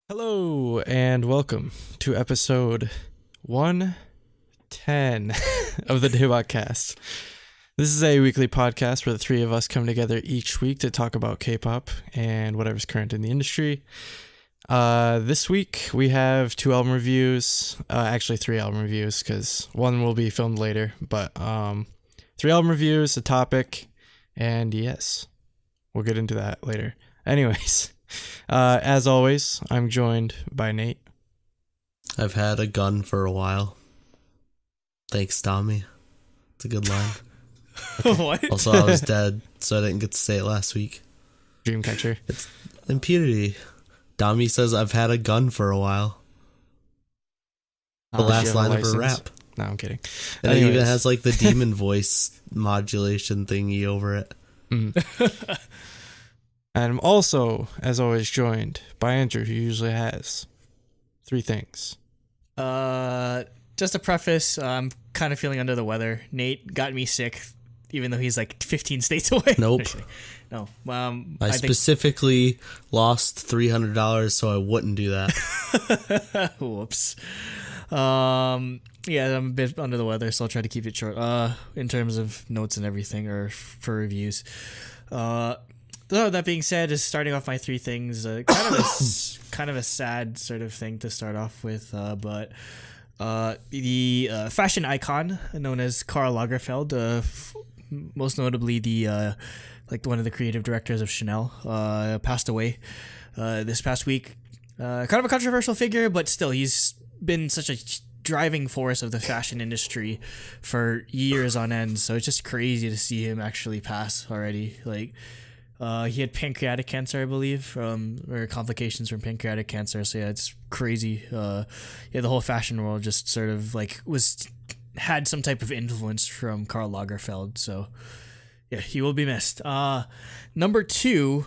Hello and welcome to episode 110 of the DaebakCast. This is a weekly podcast where the three of us come together each week to talk about K-pop and whatever's current in the industry. This week we have two album reviews, actually three album reviews because one will be filmed later, but three album reviews, a topic, and yes, we'll get into that later. Anyways. As always, I'm joined by Nate. I've had a gun for a while. Thanks, Tommy. It's a good line. What? Also, I was dead, so I didn't get to say it last week. Dreamcatcher. It's impunity. Tommy says, I've had a gun for a while. The last line of her rap. No, I'm kidding. And it even has like the demon voice modulation thingy over it. Mm. And I'm also, as always, joined by Andrew, who usually has three things. Just to preface, I'm kind of feeling under the weather. Nate got me sick, even though he's like 15 states away. Nope. No. I specifically lost $300 so I wouldn't do that. Whoops. Yeah, I'm a bit under the weather, so I'll try to keep it short. In terms of notes and everything, or for reviews. So that being said, is starting off my three things, kind of a sad sort of thing to start off with, but the fashion icon known as Karl Lagerfeld, most notably the one of the creative directors of Chanel, passed away this past week. Kind of a controversial figure, but still, he's been such a driving force of the fashion industry for years on end. So it's just crazy to see him actually pass already. He had pancreatic cancer, I believe, or complications from pancreatic cancer. So yeah, it's crazy. The whole fashion world just sort of had some type of influence from Karl Lagerfeld. So yeah, he will be missed. Number two,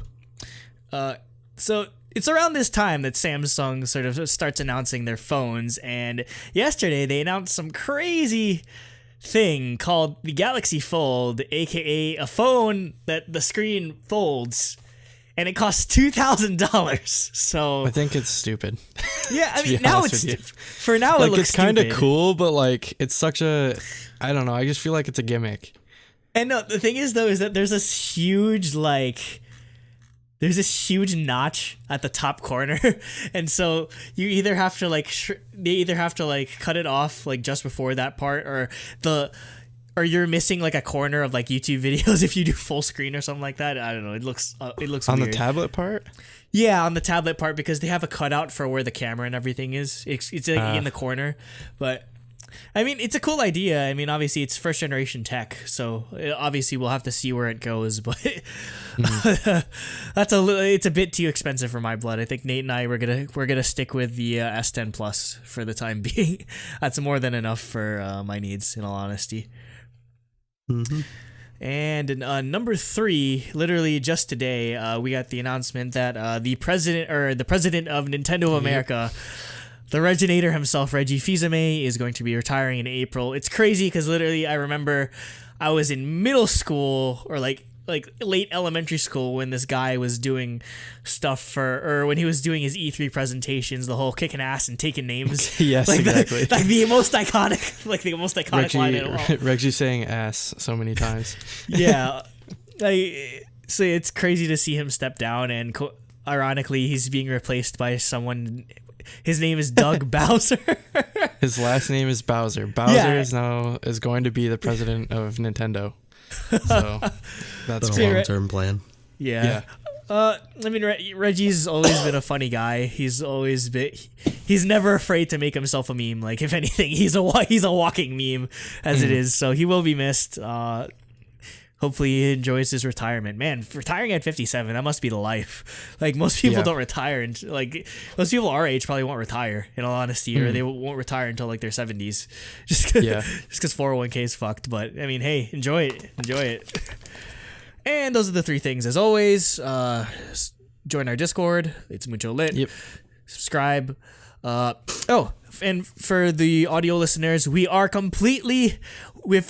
so it's around this time that Samsung sort of starts announcing their phones, and yesterday they announced some crazy thing called the Galaxy Fold, aka a phone that the screen folds, and it costs $2,000. So I think it's stupid. Yeah, I mean now it's for now it looks it's kind of stupid. cool, but it's such a, I don't know. I just feel like it's a gimmick. And no, the thing is though is that there's this huge notch at the top corner, and so you either have to they either have to cut it off just before that part, or you're missing a corner of YouTube videos if you do full screen or something like that. I don't know. It looks on weird. The tablet part. Yeah, on the tablet part, because they have a cutout for where the camera and everything is. It's in the corner, but. I mean, it's a cool idea. I mean, obviously, it's first generation tech, so obviously we'll have to see where it goes. But it's a bit too expensive for my blood. I think Nate and I we're gonna stick with the S10 Plus for the time being. That's more than enough for my needs, in all honesty. Mm-hmm. And number three, literally just today, we got the announcement that the president of Nintendo of America. The Reginator himself, Reggie Fils-Aimé, is going to be retiring in April. It's crazy because literally I remember I was in middle school or like late elementary school when this guy was doing stuff or when he was doing his E3 presentations, the whole kicking ass and taking names. Yes, exactly. The most iconic line in all. Reggie saying ass so many times. Yeah. So it's crazy to see him step down, and ironically, he's being replaced by someone. His name is Doug Bowser. His last name is Bowser. Bowser is going to be the president of Nintendo. So that's a long-term plan. Yeah. I mean, Reggie's always been a funny guy. He's never afraid to make himself a meme. If anything, he's a walking meme as it is. So he will be missed. Hopefully he enjoys his retirement. Man, retiring at 57, that must be the life. Most people don't retire, and most people our age probably won't retire, in all honesty, or they won't retire until their 70s, just because 401k is fucked. But I mean, hey, enjoy it. And those are the three things. As always, join our Discord. It's mucho lit. Yep. Subscribe. And for the audio listeners, we've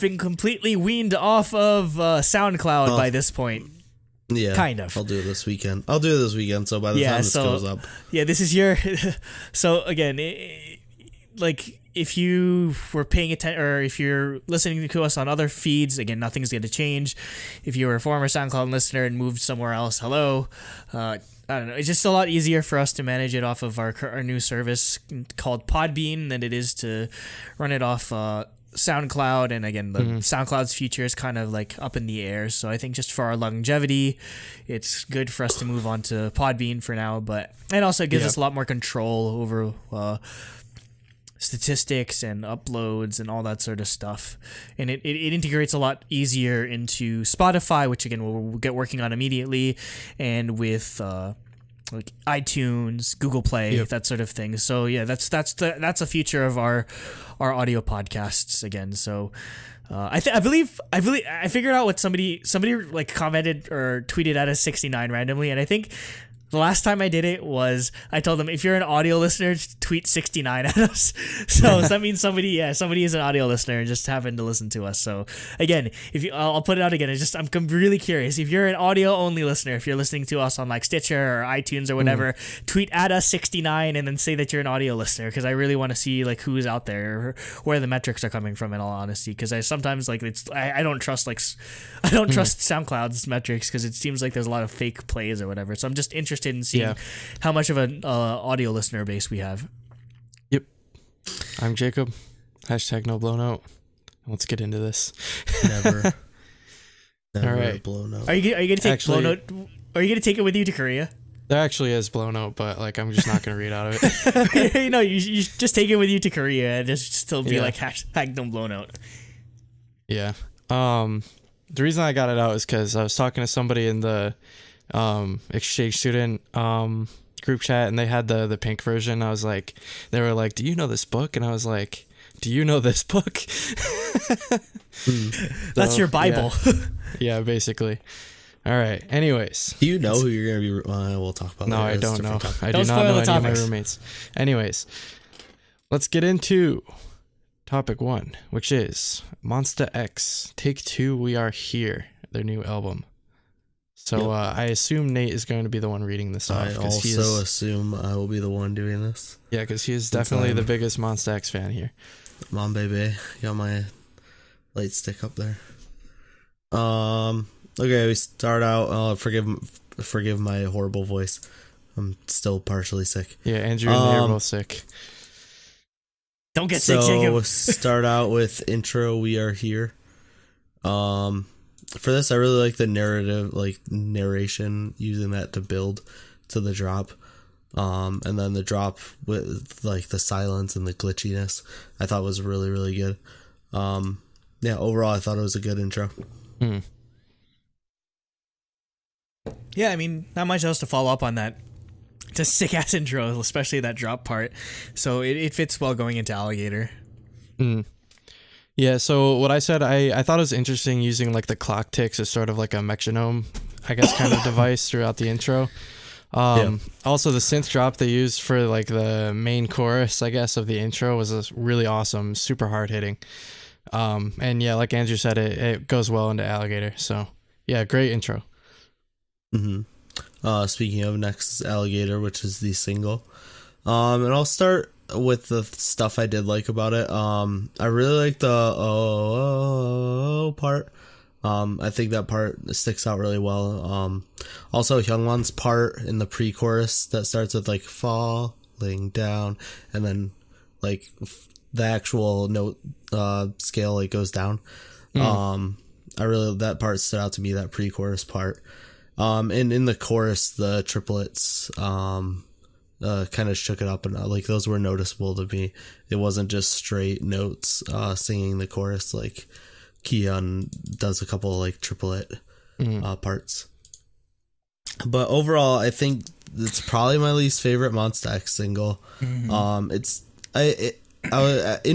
been completely weaned off of SoundCloud by this point. Yeah, kind of. I'll do it this weekend. So by the time this goes up, this is your. So again, like if you were paying attention, or if you're listening to us on other feeds, again, nothing's going to change. If you were a former SoundCloud listener and moved somewhere else, hello. I don't know. It's just a lot easier for us to manage it off of our new service called Podbean than it is to run it off SoundCloud. And again, the SoundCloud's future is kind of like up in the air. So I think just for our longevity, it's good for us to move on to Podbean for now. But it also gives us a lot more control over statistics and uploads and all that sort of stuff. And it integrates a lot easier into Spotify, which again we'll get working on immediately, and with like iTunes, Google Play, that sort of thing. So yeah, that's a feature of our audio podcasts again. So I figured out what somebody like commented or tweeted at us 69 randomly, and I think the last time I did it was I told them, if you're an audio listener, tweet 69 at us. So that means somebody is an audio listener and just happened to listen to us. So again, I'll put it out again. I'm really curious. If you're an audio only listener, if you're listening to us on like Stitcher or iTunes or whatever, tweet at us 69 and then say that you're an audio listener, because I really want to see like who's out there, or where the metrics are coming from, in all honesty. Because I sometimes like I don't trust SoundCloud's metrics, because it seems like there's a lot of fake plays or whatever. So I'm just interested in seeing how much of an audio listener base we have. Yep. I'm Jacob. # no blown out. Let's get into this. Never All right. blown out. Are you gonna take blown out? Are you gonna take it with you to Korea? There actually is blown out, but like I'm just not gonna read out of it. You just take it with you to Korea and just still be like # no blown out. Yeah. The reason I got it out is because I was talking to somebody in the exchange student group chat, and they had the pink version. I was like, they were like, do you know this book? And I was like, do you know this book? That's your Bible. Yeah, basically. All right. Anyways, do you know who you're gonna be? We'll talk about. No, that. I don't know. I don't do not know any topics. of my roommates. Anyways, let's get into topic 1, which is Monsta X Take 2. We Are Here, their new album. So I assume Nate is going to be the one reading this off. I also assume I will be the one doing this. Yeah, because he is definitely the biggest Monsta X fan here. Come on, baby. Got my light stick up there. Okay, we start out. Forgive my horrible voice. I'm still partially sick. Yeah, Andrew and Nate are both sick. Don't get sick, Jacob. Start out with intro. We are here. For this, I really like the narration, using that to build to the drop. And then the drop with like the silence and the glitchiness, I thought was really, really good. Overall, I thought it was a good intro. Yeah, I mean, not much else to follow up on that. It's a sick ass intro, especially that drop part. So it fits well going into Alligator. Yeah, so what I said, I thought it was interesting using like the clock ticks as sort of like a metronome, I guess, kind of device throughout the intro. Also, the synth drop they used for like the main chorus, I guess, of the intro was really awesome, super hard hitting. And yeah, like Andrew said, it goes well into Alligator. So yeah, great intro. Speaking of, next is Alligator, which is the single. And I'll start with the stuff I did like about it. I really like the oh part. I think that part sticks out really well. Also Hyungwon's part in the pre-chorus that starts with like falling down, and then like the actual note scale like goes down. That part stood out to me, that pre-chorus part. And in the chorus, the triplets kind of shook it up, and like those were noticeable to me. It wasn't just straight notes singing the chorus. Like Kihyun does a couple of like triplet parts. But overall, I think it's probably my least favorite Monsta X single. In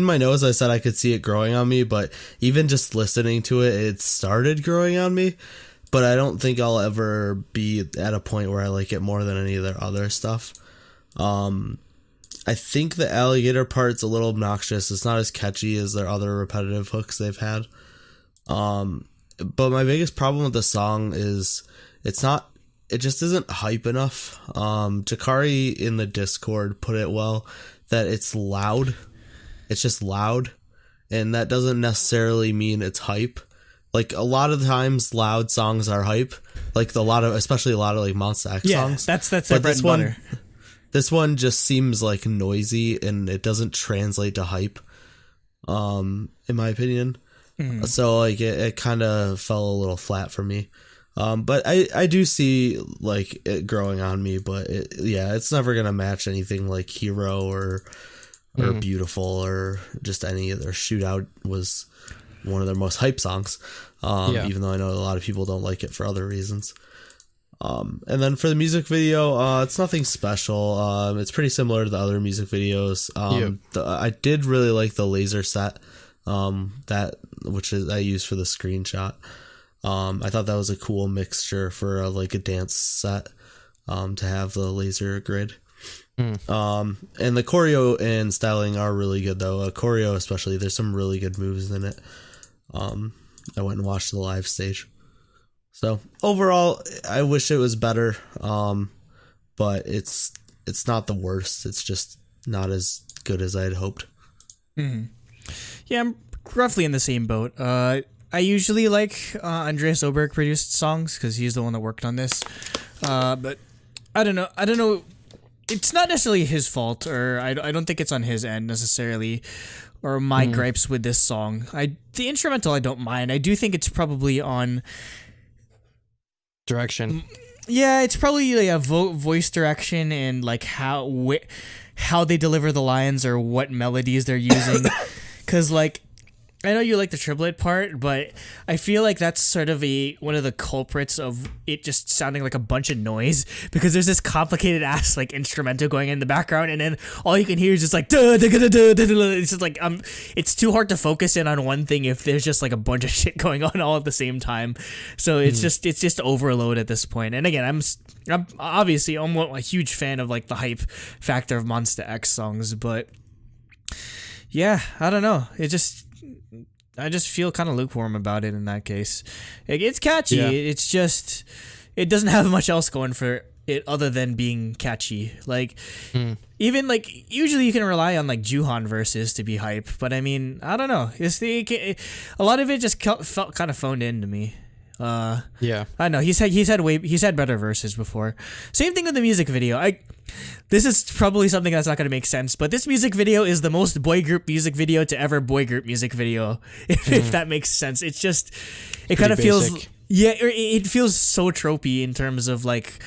my notes I said I could see it growing on me, but even just listening to it, it started growing on me. But I don't think I'll ever be at a point where I like it more than any of their other stuff. I think the Alligator part's a little obnoxious. It's not as catchy as their other repetitive hooks they've had. But my biggest problem with the song is it's not. It just isn't hype enough. Jakari in the Discord put it well that it's loud. It's just loud, and that doesn't necessarily mean it's hype. Like a lot of times, loud songs are hype. Like especially a lot of like Monsta X songs. That's their bread and butter. This one just seems like noisy, and it doesn't translate to hype. In my opinion. So like it kind of fell a little flat for me. But I do see like it growing on me, but it's never gonna match anything like Hero or Beautiful or just any of their Shootout was one of their most hype songs. Even though I know a lot of people don't like it for other reasons. And then for the music video, it's nothing special. It's pretty similar to the other music videos. I did really like the laser set, which I used for the screenshot. I thought that was a cool mixture for a dance set, to have the laser grid. And the choreo and styling are really good though. Choreo especially, there's some really good moves in it. I went and watched the live stage. So overall, I wish it was better. But it's not the worst. It's just not as good as I had hoped. Yeah, I'm roughly in the same boat. I usually like Andreas Oberg produced songs because he's the one that worked on this. But I don't know. It's not necessarily his fault, or I don't think it's on his end necessarily, or my gripes with this song. The instrumental I don't mind. I do think it's probably on direction. Yeah, it's probably a voice direction and like how they deliver the lines or what melodies they're using. Because like, I know you like the triplet part, but I feel like that's sort of one of the culprits of it just sounding like a bunch of noise, because there's this complicated ass like instrumental going in the background, and then all you can hear is just like duh, duh, duh, duh, duh, duh. It's just like it's too hard to focus in on one thing if there's just like a bunch of shit going on all at the same time. So it's just overload at this point. And again, I'm obviously a huge fan of like the hype factor of Monsta X songs, but yeah, I don't know. I just feel kind of lukewarm about it in that case. It's catchy. Yeah. It's just, it doesn't have much else going for it other than being catchy. Like, even like, usually you can rely on like Juhan verses to be hype, but I mean, I don't know. A lot of it just felt kind of phoned in to me. Yeah, I know he's had better verses before. Same thing with the music video. This is probably something that's not going to make sense, but this music video is the most boy group music video to ever boy group music video, if that makes sense. It's just, it kind of feels, it feels so tropey in terms of like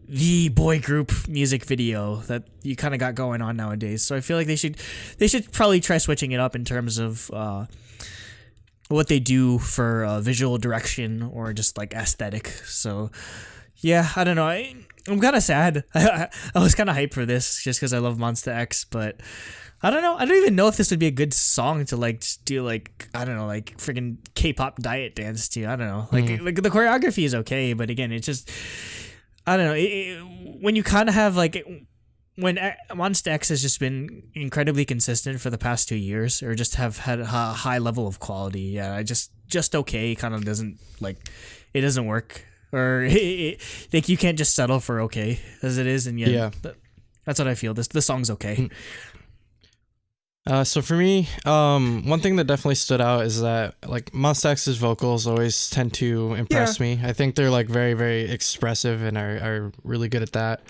the boy group music video that you kind of got going on nowadays. So I feel like they should probably try switching it up in terms of what they do for visual direction or just like aesthetic. So yeah, I don't know. I'm kind of sad. I was kind of hyped for this just because I love Monsta X, but I don't know. I don't even know if this would be a good song to like just do like, I don't know, like freaking K-pop diet dance to. I don't know. Like the choreography is okay, but again, it's just, I don't know. When you kind of have like, when Monsta X has just been incredibly consistent for the past 2 years, or just have had a high level of quality, yeah, I just okay kind of doesn't, like, it doesn't work. Or like you can't just settle for okay as it is, and that's what I feel. The song's okay. So for me, one thing that definitely stood out is that like Monsta X's vocals always tend to impress me. I think they're like very, very expressive and are really good at that.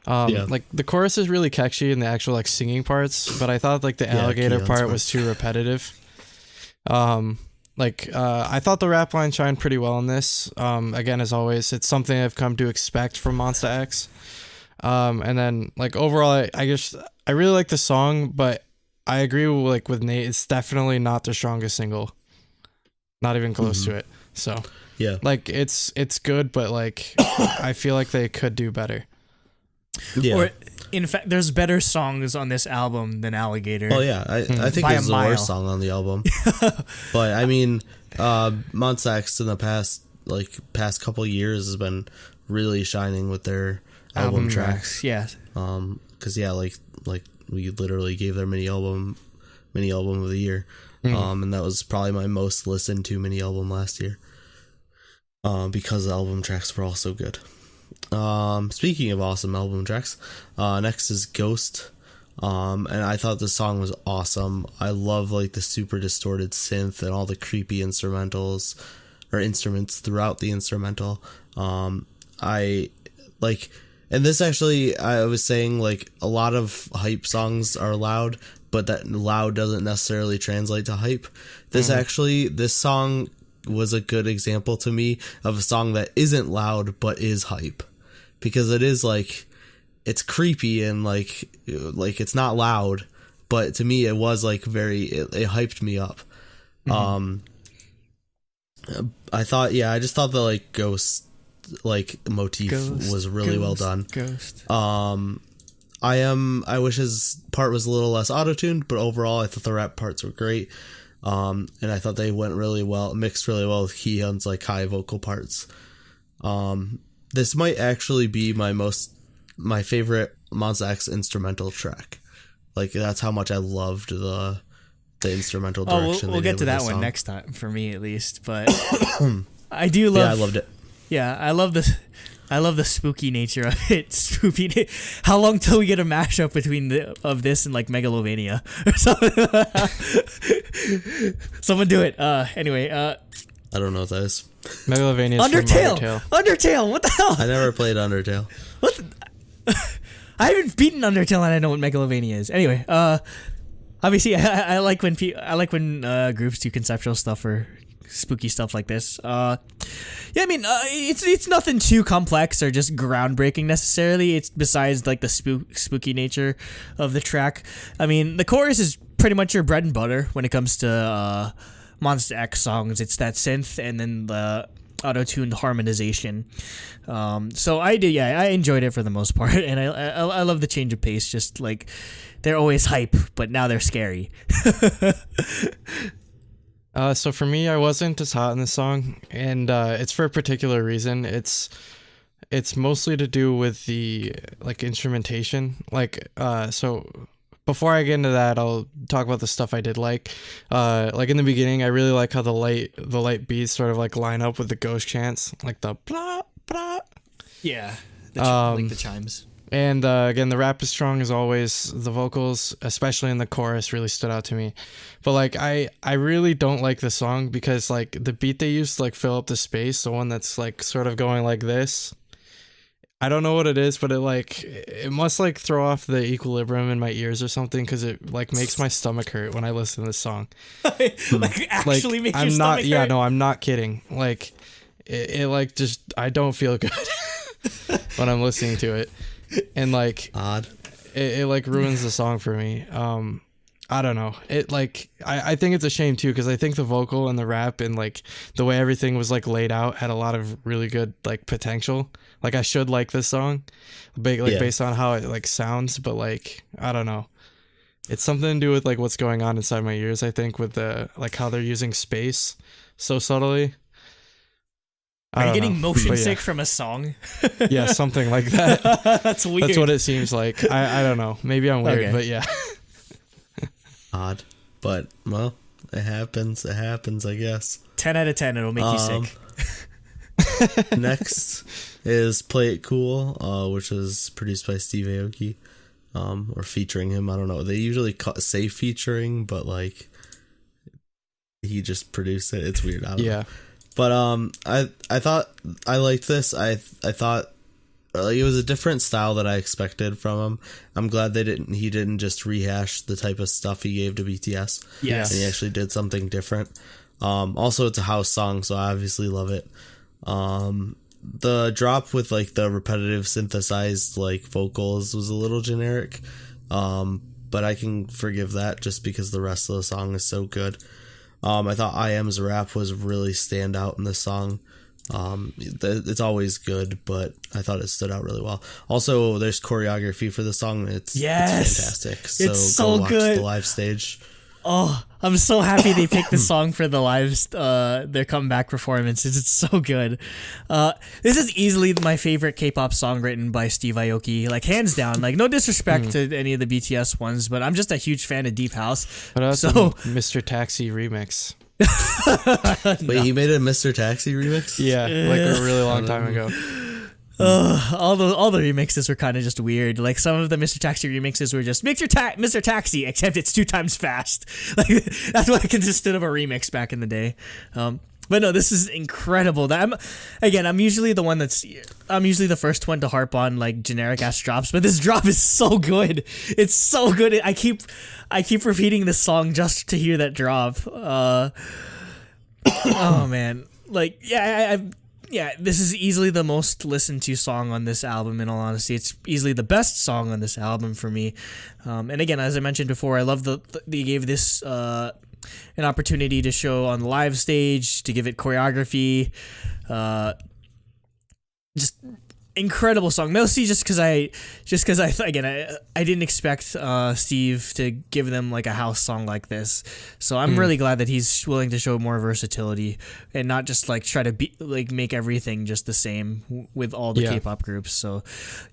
Like the chorus is really catchy in the actual like singing parts, but I thought like the alligator part was too repetitive. I thought the rap line shined pretty well in this. Again, as always, it's something I've come to expect from Monsta X. And then like overall, I really like the song, but I agree with Nate. It's definitely not the strongest single. Not even close to it. So yeah, like it's good, but like I feel like they could do better. Yeah. Or in fact, there's better songs on this album than Alligator. Oh yeah, I think it's the worst song on the album. But I mean, Monsta X in the past couple years has been really shining with their album tracks. Yeah. Because like we literally gave their mini album of the year. And that was probably my most listened to mini album last year. because the album tracks were also good. Speaking of awesome album tracks, next is Ghost. And I thought the song was awesome. I love like the super distorted synth and all the creepy instrumentals or instruments throughout the instrumental. I like, and this actually, I was saying like a lot of hype songs are loud, but that loud doesn't necessarily translate to hype. This song was a good example to me of a song that isn't loud but is hype, because it is like, it's creepy and like it's not loud, but to me it was like it hyped me up. I just thought the like ghost like motif was really well done. Ghost. I wish his part was a little less auto-tuned, but overall I thought the rap parts were great. And I thought they went really well, mixed really well with Kihyun's like high vocal parts. This might actually be my favorite Monsta X instrumental track. Like, that's how much I loved the instrumental direction. We'll get to that one next time, for me at least. But I do love. Yeah, I loved it. Yeah, I love the spooky nature of it. How long till we get a mashup between this and like Megalovania or something? Someone do it. Anyway. I don't know what that is. Megalovania is Undertale. Undertale. What the hell? I never played Undertale. What? I haven't beaten Undertale and I know what Megalovania is. Anyway, obviously I like when groups do conceptual stuff or spooky stuff like this. Yeah, I mean, it's nothing too complex or just groundbreaking necessarily. It's besides like the spooky nature of the track. I mean, the chorus is pretty much your bread and butter when it comes to Monsta X songs. It's that synth and then the auto-tuned harmonization. So I enjoyed it for the most part, and I love the change of pace. Just like they're always hype, but now they're scary. So for me, I wasn't as hot in the song, and it's for a particular reason. It's mostly to do with the like instrumentation. So before I get into that, I'll talk about the stuff I did like. Like in the beginning, I really like how the light beats sort of like line up with the ghost chants, like the blah blah. Yeah, like the chimes. And again, the rap is strong as always. The vocals, especially in the chorus, really stood out to me. But like, I really don't like the song because like the beat they used to like fill up the space, the one that's like sort of going like this. I don't know what it is, but it must like throw off the equilibrium in my ears or something, because it like makes my stomach hurt when I listen to this song. Like actually makes your stomach hurt? Yeah, no, I'm not kidding. Like it like just, I don't feel good when I'm listening to it. And like odd, it like ruins the song for me. I don't know. It like I think it's a shame too, because I think the vocal and the rap and like the way everything was like laid out had a lot of really good like potential. Like I should like this song, based on how it like sounds, but like I don't know. It's something to do with like what's going on inside my ears. I think with the like how they're using space so subtly. Are you getting motion sick from a song? Yeah, something like that. That's weird. That's what it seems like. I don't know. Maybe I'm weird, but yeah. Odd. But, well, it happens, I guess. 10 out of 10, it'll make you sick. Next is Play It Cool, which is produced by Steve Aoki, or featuring him. I don't know. They usually say featuring, but, like, he just produced it. It's weird. I don't know. But I thought I liked this. I thought it was a different style that I expected from him. I'm glad he didn't just rehash the type of stuff he gave to BTS. Yes. And he actually did something different. Also, it's a house song, so I obviously love it. The drop with like the repetitive synthesized like vocals was a little generic. But I can forgive that just because the rest of the song is so good. I thought IM's rap was really stand out in this song. It's always good, but I thought it stood out really well. Also, there's choreography for the song. It's fantastic. So so go watch good. the live stage. Oh, I'm so happy they picked the song for the their comeback performances. It's so good. This is easily my favorite K-pop song written by Steve Aoki, like hands down. Like no disrespect to any of the BTS ones, but I'm just a huge fan of Deep House. What about so the Mr. Taxi remix? Wait, he made a Mr. Taxi remix? Yeah, like a really long time ago. All the remixes were kind of just weird. Like some of the Mr. Taxi remixes were just Mr. Taxi, except it's 2 times fast. Like that's what it consisted of a remix back in the day. But no, this is incredible. I'm usually the first one to harp on like generic ass drops, but this drop is so good. It's so good. I keep repeating this song just to hear that drop. Oh man, like this is easily the most listened to song on this album. In all honesty, it's easily the best song on this album for me. And again, as I mentioned before, I love they gave this an opportunity to show on the live stage, to give it choreography. Just incredible song, mostly just because I didn't expect Steve to give them like a house song like this, so I'm really glad that he's willing to show more versatility and not just like try to make everything just the same with all the K-pop groups. So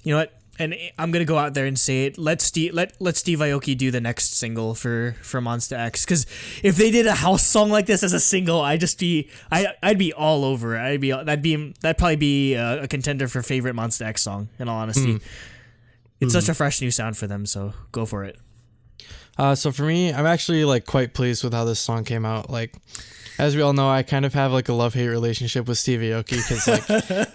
you know what, and I'm gonna go out there and say it. Let Steve Aoki do the next single for Monsta X, because if they did a house song like this as a single, I'd be all over it. That'd probably be a contender for favorite Monsta X song. In all honesty, it's such a fresh new sound for them. So go for it. So for me, I'm actually like quite pleased with how this song came out. Like, as we all know, I kind of have like a love-hate relationship with Steve Aoki, because like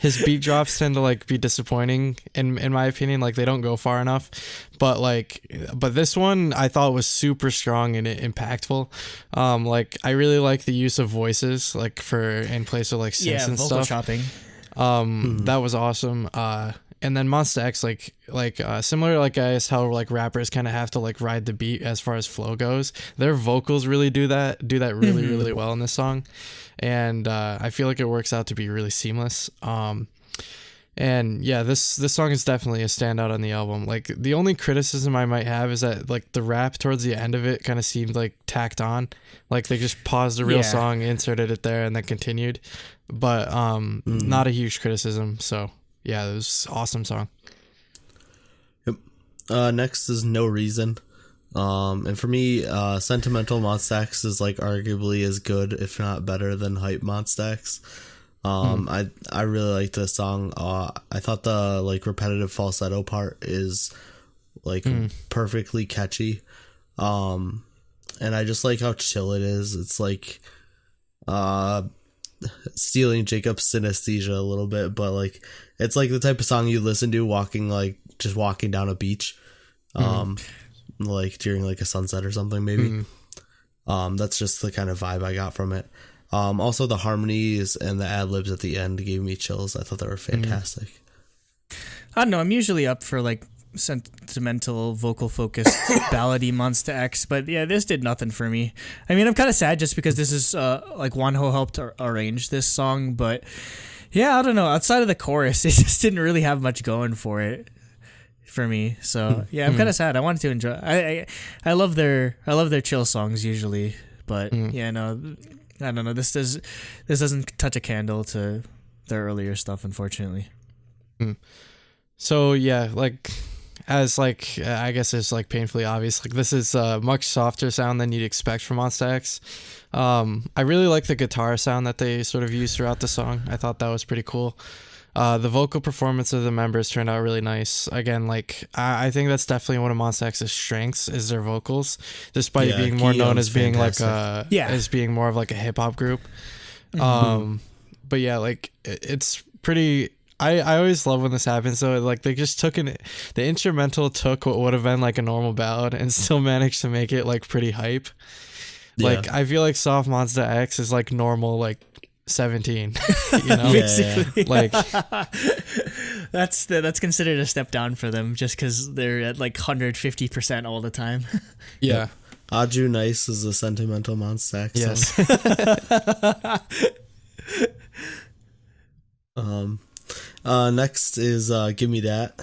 his beat drops tend to like be disappointing in my opinion. Like they don't go far enough, but this one I thought was super strong and impactful. Like I really like the use of voices, like in place of like synths and vocal stuff. chopping. That was awesome. And then Monsta X, like similar, like I guess how like rappers kind of have to like ride the beat as far as flow goes. Their vocals really do that really really well in this song, and I feel like it works out to be really seamless. And yeah, this song is definitely a standout on the album. Like the only criticism I might have is that like the rap towards the end of it kind of seemed like tacked on, like they just paused the real song, inserted it there, and then continued. But not a huge criticism. So. Yeah, it was an awesome song. Yep. Next is No Reason. And for me, Sentimental Monsta X is like arguably as good, if not better, than Hype Monsta X. I really like this song. I thought the like repetitive falsetto part is like perfectly catchy. And I just like how chill it is. It's like stealing Jacob's synesthesia a little bit, but like it's like the type of song you listen to walking down a beach, like during like a sunset or something maybe. That's just the kind of vibe I got from it. Also the harmonies and the ad-libs at the end gave me chills. I thought they were fantastic. I don't know, I'm usually up for like sentimental vocal focused ballady Monsta X, but yeah, this did nothing for me. I mean, I'm kind of sad just because this is like Wonho helped arrange this song, but yeah, I don't know, outside of the chorus it just didn't really have much going for it for me. So yeah, I'm kind of sad. I wanted to enjoy. I love their chill songs usually, but yeah, no, I don't know, this doesn't touch a candle to their earlier stuff, unfortunately. So yeah, like as like I guess it's like painfully obvious, like this is a much softer sound than you'd expect from Monsta X. I really like the guitar sound that they sort of used throughout the song. I thought that was pretty cool. The vocal performance of the members turned out really nice. Again, like I think that's definitely one of Monsta X's strengths is their vocals, despite being more known as being fantastic. As being more of like a hip hop group. But yeah, like it's pretty. I always love when this happens. So like they just the instrumental took what would have been like a normal ballad and still managed to make it like pretty hype. Like I feel like Soft Monsta X is like normal like 17, you know, basically. Like that's considered a step down for them just because they're at like 150% all the time. Yeah. Aju Nice is a sentimental Monsta X song. Next is Give Me That.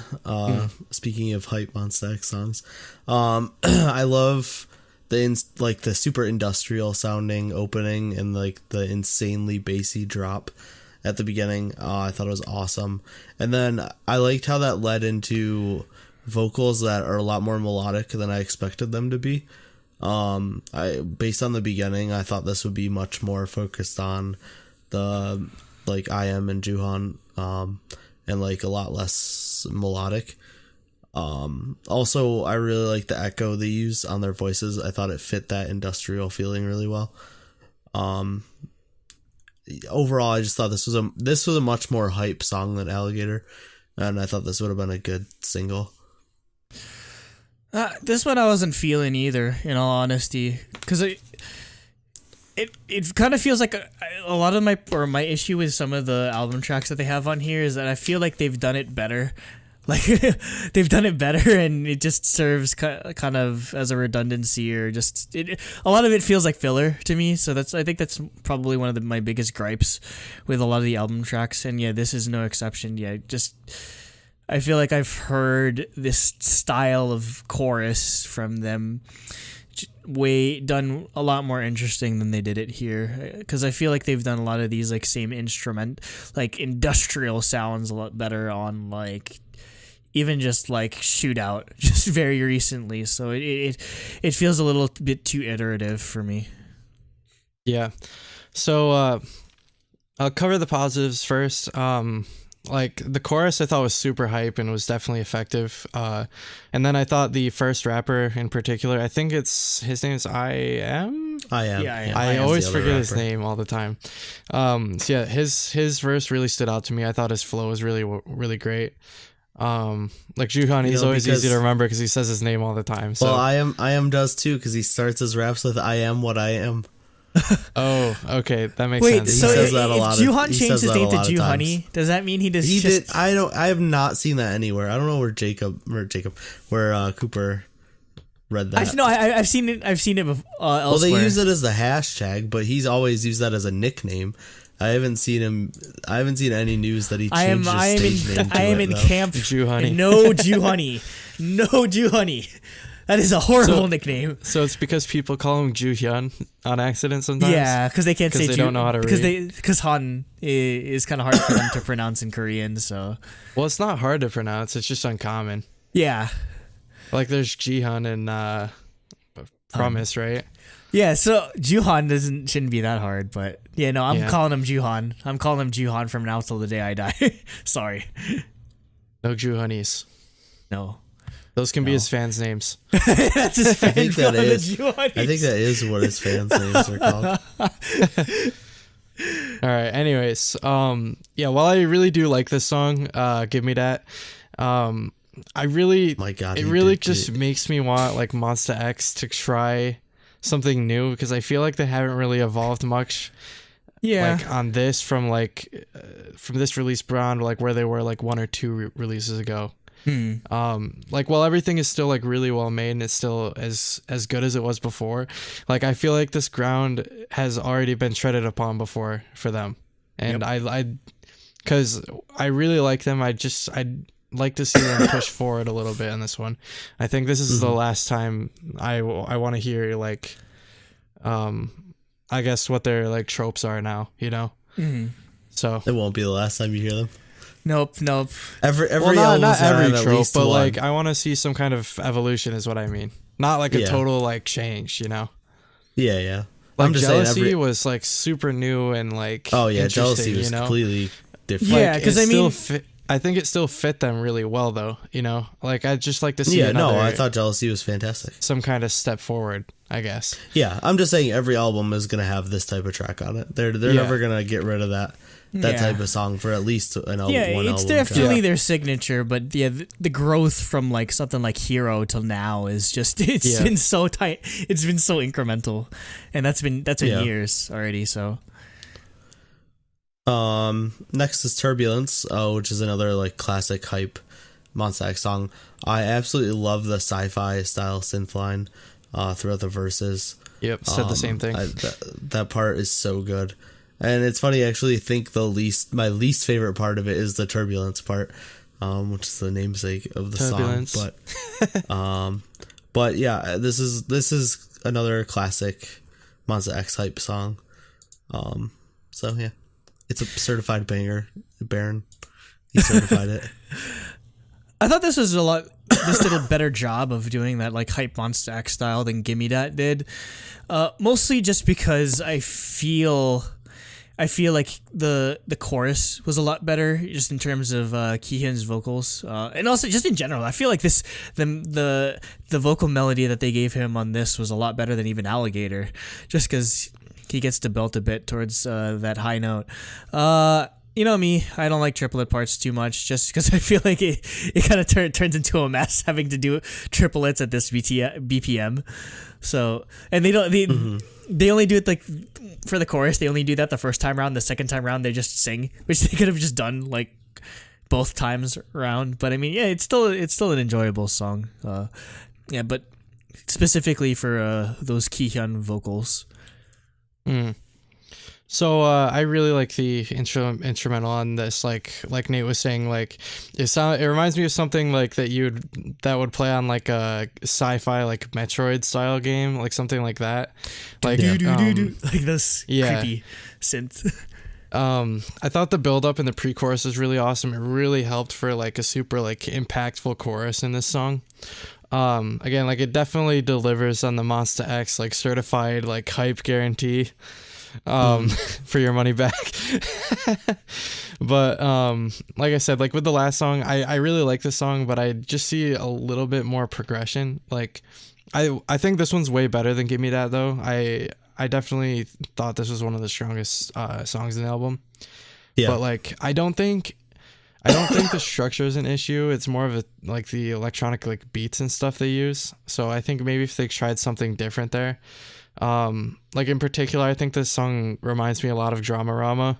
Speaking of hype Monsta X songs, I love the super industrial sounding opening and like the insanely bassy drop at the beginning. I thought it was awesome, and then I liked how that led into vocals that are a lot more melodic than I expected them to be. I based on the beginning, I thought this would be much more focused on the like IM and Juhan, and like a lot less melodic. Also, I really like the echo they use on their voices. I thought it fit that industrial feeling really well. Overall, I just thought this was a much more hype song than Alligator, and I thought this would have been a good single. This one I wasn't feeling either, in all honesty, because it kind of feels like a lot of my issue with some of the album tracks that they have on here is that I feel like they've done it better. Like they've done it better, and it just serves kind of as a redundancy, or just a lot of it feels like filler to me. So I think that's probably one of my biggest gripes with a lot of the album tracks, and yeah, this is no exception. Yeah, just I feel like I've heard this style of chorus from them done a lot more interesting than they did it here, because I feel like they've done a lot of these like same instrument, like industrial sounds a lot better on like even just like Shootout just very recently. So it feels a little bit too iterative for me. Yeah. So I'll cover the positives first. Like the chorus I thought was super hype and was definitely effective. And then I thought the first rapper in particular, I think his name is IM. Yeah, I always forget his name all the time. So yeah, his verse really stood out to me. I thought his flow was really great. Like Juhan, he's always easy to remember because he says his name all the time. So. Well, I am does too, because he starts his raps with "I am what I am." Oh, okay, that makes Wait, sense. so He says that a lot if of- Juhan he changed says his that a name to lot of Juhoney, times. does that mean he does? He just, did. I have not seen that anywhere. I don't know where Cooper read that. I've seen it. I've seen it elsewhere. Well, they use it as the hashtag, but he's always used that as a nickname. I haven't seen any news that he changed his stage name to I am it, in though. camp. Juhoney. No Juhoney. No Juhoney. That is a horrible nickname. So it's because people call him Juhyun on accident sometimes. Yeah, because they can't say they don't know how to read. Because Han is kind of hard for them to pronounce in Korean. So Well, it's not hard to pronounce. It's just uncommon. yeah, Like there's Jihan and Promise, right? yeah. So Juhan shouldn't be that hard, but yeah, no, I'm Yeah. calling him Juhan. I'm calling him Juhan from now till the day I die. Sorry, No Juhanies. no. Those can be his fans' names. That's his fan. I think that calling is. the Juhanies. I think that is what his fans' names are called. All right. Anyways, yeah. While I really do like this song, "Give Me That," I really, My God, it he really did just makes me want like Monsta X to try something new, because I feel like they haven't really evolved much. Yeah. Like on this from this release beyond like where they were like one or two releases ago. Like while everything is still like really well made and it's still as good as it was before, like I feel like this ground has already been treaded upon before for them, and I because I really like them. I'd like to see them push forward a little bit in this one. I think this is the last time I want to hear like I guess what their like tropes are now, you know. So It won't be the last time you hear them. Nope. Every well, not album's gonna every have at trope, least but one. like I want to see some kind of evolution, is what I mean. Not like a Yeah. total like change, you know. Yeah. Like I'm just saying Jealousy was like super new and like Oh yeah, interesting, Jealousy was you know? completely different. Yeah, Like, 'cause it I mean- still I think it still fit them really well though, you know. Like I'd just like to see Yeah, no, another, I thought Jealousy was fantastic. some kind of step forward, I guess. Yeah, I'm just saying every album is gonna have this type of track on it. They're Yeah. never gonna get rid of that Yeah. type of song for at least an album. Yeah, one it's album. definitely Yeah. their signature, but yeah, the growth from like something like Hero till now is just it's been so tight. It's been so incremental, and that's been Yeah. years already. So Next is Turbulence, which is another like classic hype Monsta X song. I absolutely love the sci-fi style synth line throughout the verses. Yep, said the same thing. That part is so good, and it's funny. I actually think my least favorite part of it is the Turbulence part, which is the namesake of the Turbulence. song. But yeah, this is another classic Monsta X hype song. So yeah, it's a certified banger. Baron, he certified it. I thought this was a lot this did a better job of doing that like hype Monsta X style than Gimme Dat did. Mostly just because I feel like the chorus was a lot better just in terms of Kihyun's vocals, and also just in general. I feel like the vocal melody that they gave him on this was a lot better than even Alligator, just because he gets to belt a bit towards that high note. You know me, I don't like triplet parts too much, just because I feel like it kind of turns into a mess having to do triplets at this BPM. So, and they only do it like for the chorus. They only do that the first time around. The second time around, they just sing, which they could have just done like both times around. But I mean, yeah, it's still an enjoyable song. Yeah, but specifically for those Kihyun vocals. So I really like the instrumental on this. Like Nate was saying, like it reminds me of something like that would play on like a sci-fi like Metroid style game, like something like that. Like like this creepy synth. I thought the build up in the pre-chorus was really awesome. It really helped for like a super like impactful chorus in this song. Again, like it definitely delivers on the Monsta X like certified like hype guarantee. For your money back. But like I said, like with the last song, I really like this song, but I just see a little bit more progression. Like I think this one's way better than Give Me That though. I definitely thought this was one of the strongest songs in the album. Yeah. But like I don't think the structure is an issue. It's more of like the electronic like beats and stuff they use. So I think maybe if they tried something different there. Like in particular, I think this song reminds me a lot of Dramarama.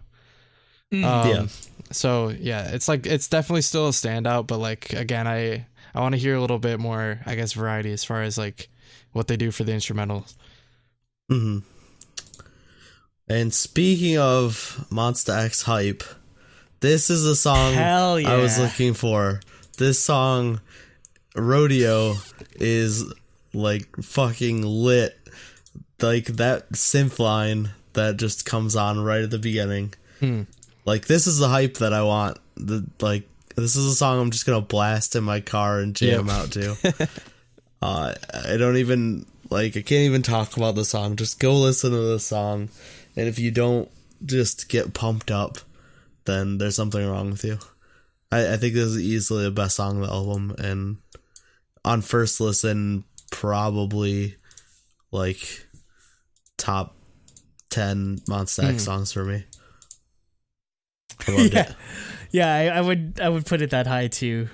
So yeah, it's definitely still a standout, but like again, I want to hear a little bit more, I guess, variety as far as like what they do for the instrumentals. And speaking of Monsta X hype, this is a song I was looking for. This song, Rodeo, is like fucking lit. Like that synth line that just comes on right at the beginning. Like this is the hype that I want. Like this is a song I'm just gonna blast in my car and jam out to. I don't even I can't even talk about the song. Just go listen to the song, and if you don't just get pumped up, then there's something wrong with you. I think this is easily the best song on the album, and on first listen, probably like top 10 Monsta X songs for me. I loved it. Yeah, I would put it that high too.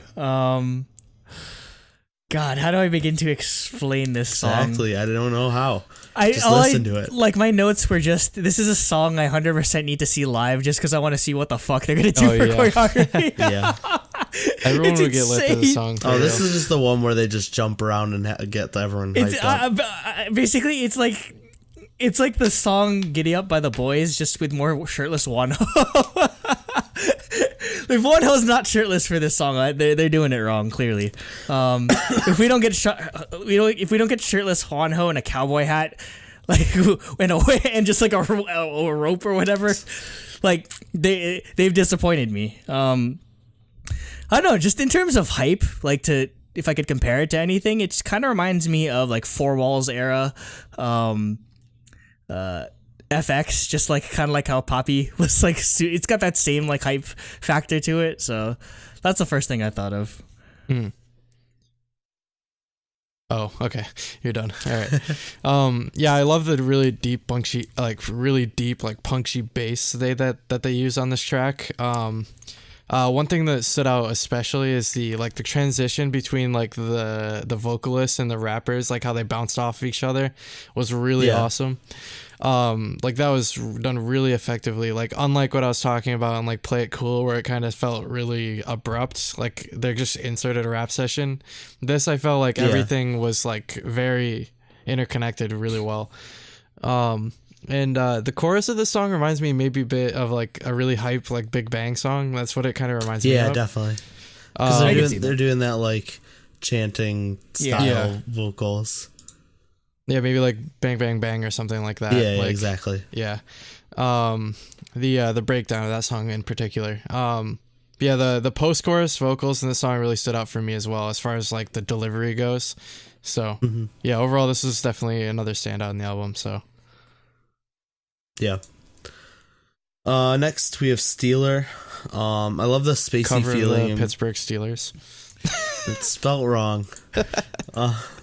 God, how do I begin to explain this song? Exactly, I don't know how. Just listen to it. Like my notes were just, this is a song I 100% need to see live just because I want to see what the fuck they're gonna do for choreography. Yeah. Everyone would get lit to the song. Oh, this is just the one where they just jump around and get everyone hyped up. Basically, it's like the song "Giddy Up" by the Boys, just with more shirtless Wonho. Like Wonho's not shirtless for this song. They're doing it wrong, clearly. If we don't get shirtless Wonho in a cowboy hat, like and just like a rope or whatever, like they've disappointed me. I don't know, just in terms of hype, like if I could compare it to anything, it kind of reminds me of like Four Walls era, FX, just like kind of like how Poppy was like, it's got that same like hype factor to it. So that's the first thing I thought of. Oh, okay. You're done. All right. Yeah, I love the really deep punchy bass that they use on this track. One thing that stood out especially is the transition between like the vocalists and the rappers, like how they bounced off of each other was really awesome. Like that was done really effectively, like unlike what I was talking about on like Play It Cool, where it kind of felt really abrupt, like they just inserted a rap session. This, I felt like everything was like very interconnected really well. And the chorus of this song reminds me maybe a bit of like a really hype like Big Bang song. That's what it kind of reminds me of. Yeah, definitely. Because they're doing that like chanting style vocals. Yeah, maybe like Bang Bang Bang or something like that. Yeah, like, exactly. Yeah. The breakdown of that song in particular. yeah, the post-chorus vocals in the song really stood out for me as well, as far as like the delivery goes. So yeah, overall, this is definitely another standout in the album. So yeah. Next we have Steeler. I love the spacey cover feeling. of the Pittsburgh Steelers. It's spelled wrong.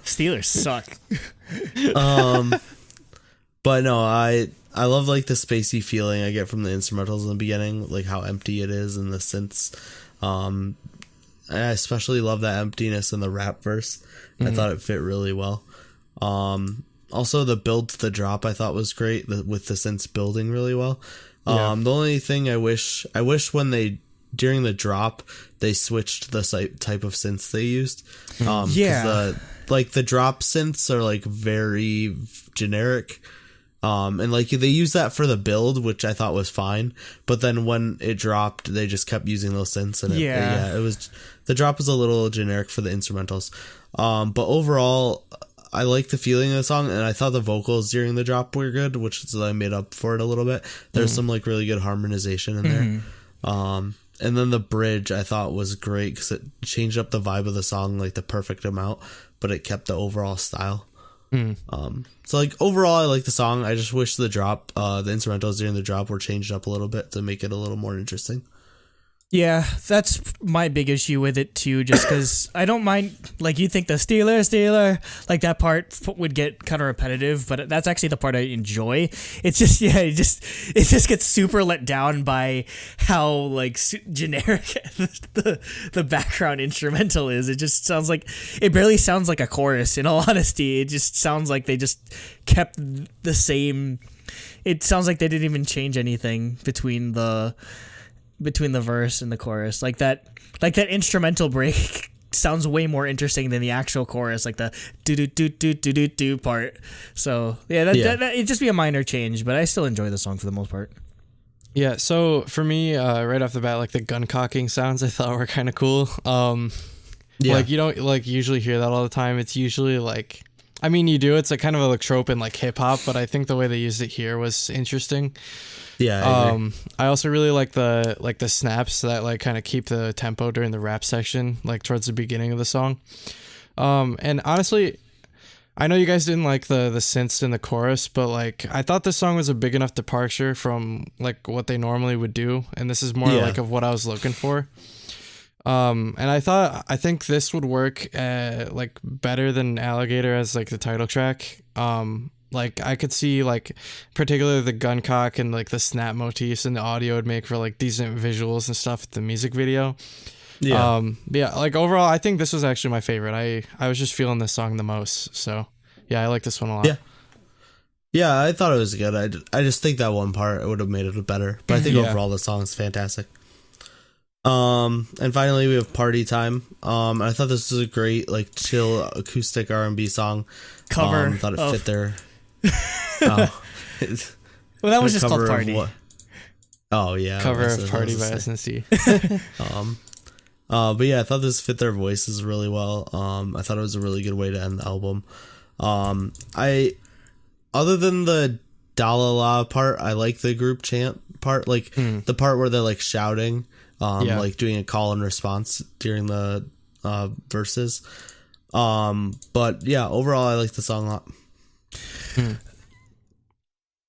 Steelers suck. But no, I love like the spacey feeling I get from the instrumentals in the beginning, like how empty it is and the synths. I especially love that emptiness in the rap verse. I thought it fit really well. Also the build to the drop I thought was great, with the synths building really well. The only thing I wish when they, during the drop, they switched the type of synths they used. The drop synths are like very generic. And like they use that for the build, which I thought was fine. But then when it dropped, they just kept using those synths, and it was, the drop was a little generic for the instrumentals. But overall, I like the feeling of the song, and I thought the vocals during the drop were good, which is I made up for it a little bit. There's some like really good harmonization in there. And then the bridge I thought was great because it changed up the vibe of the song like the perfect amount, but it kept the overall style. So like overall I like the song. I just wish the drop, the instrumentals during the drop were changed up a little bit to make it a little more interesting. Yeah, that's my big issue with it too, just because I don't mind, like, you think the Steeler, like that part would get kind of repetitive, but that's actually the part I enjoy. It's just, it just gets super let down by how, like, generic the background instrumental is. It just sounds like, it barely sounds like a chorus, in all honesty. It just sounds like they just kept the same, it sounds like they didn't even change anything between the verse and the chorus. Like that instrumental break sounds way more interesting than the actual chorus, like the do do do do do do do part. So that it'd just be a minor change, but I still enjoy the song for the most part. Yeah, so for me, right off the bat, like the gun cocking sounds I thought were kind of cool. Like you don't like usually hear that all the time. It's usually like, I mean, you do. It's like kind of a trope in like hip hop, but I think the way they used it here was interesting. Yeah, I agree. I also really like the snaps that like kind of keep the tempo during the rap section, like towards the beginning of the song. And honestly, I know you guys didn't like the synths in the chorus, but like I thought this song was a big enough departure from like what they normally would do, and this is more like of what I was looking for. And I think this would work like better than Alligator as like the title track. Like I could see like particularly the gun cock and like the snap motifs and the audio would make for like decent visuals and stuff at the music video. Like overall I think this was actually my favorite. I was just feeling this song the most, so yeah, I like this one a lot. Yeah, I thought it was good. I just think that one part would have made it better, but I think overall the song is fantastic. And finally we have Party Time. I thought this was a great like chill acoustic R&B song. Cover I thought it fit there. Well, that was just called Party. Cover of Party by SNC. But yeah, I thought this fit their voices really well. I thought it was a really good way to end the album. Other than the Dalala part, I like the group chant part, like the part where they're like shouting, like doing a call and response during the verses. But yeah, overall I like the song a lot.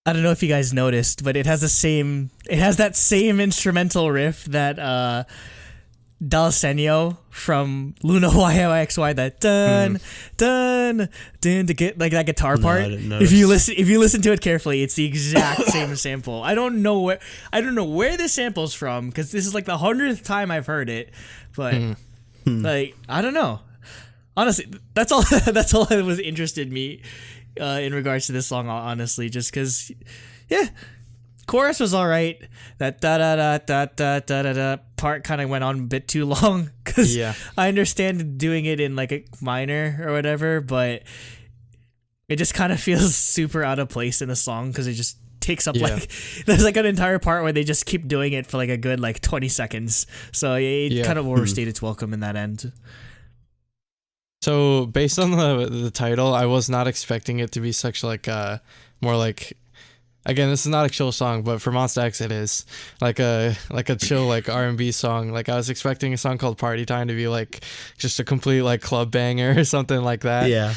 I don't know if you guys noticed, but it has that same instrumental riff that Dalsenio from Loona YYXY, that dun dun dun, to get like that guitar part. If you listen to it carefully, it's the exact same sample. I don't know where this sample's from, because this is like the 100th time I've heard it, but like I don't know. Honestly, that's all that was interested me in regards to this song, honestly, just because, chorus was all right. That da da da da da da da da part kind of went on a bit too long, because I understand doing it in like a minor or whatever, but it just kind of feels super out of place in the song, because it just takes up like there's like an entire part where they just keep doing it for like a good like 20 seconds, so it kind of overstayed its welcome in that end. So based on the title, I was not expecting it to be such like more like again, this is not a chill song, but for Monsta X it is like a chill like R&B song. Like I was expecting a song called Party Time to be like just a complete like club banger or something like that. Yeah.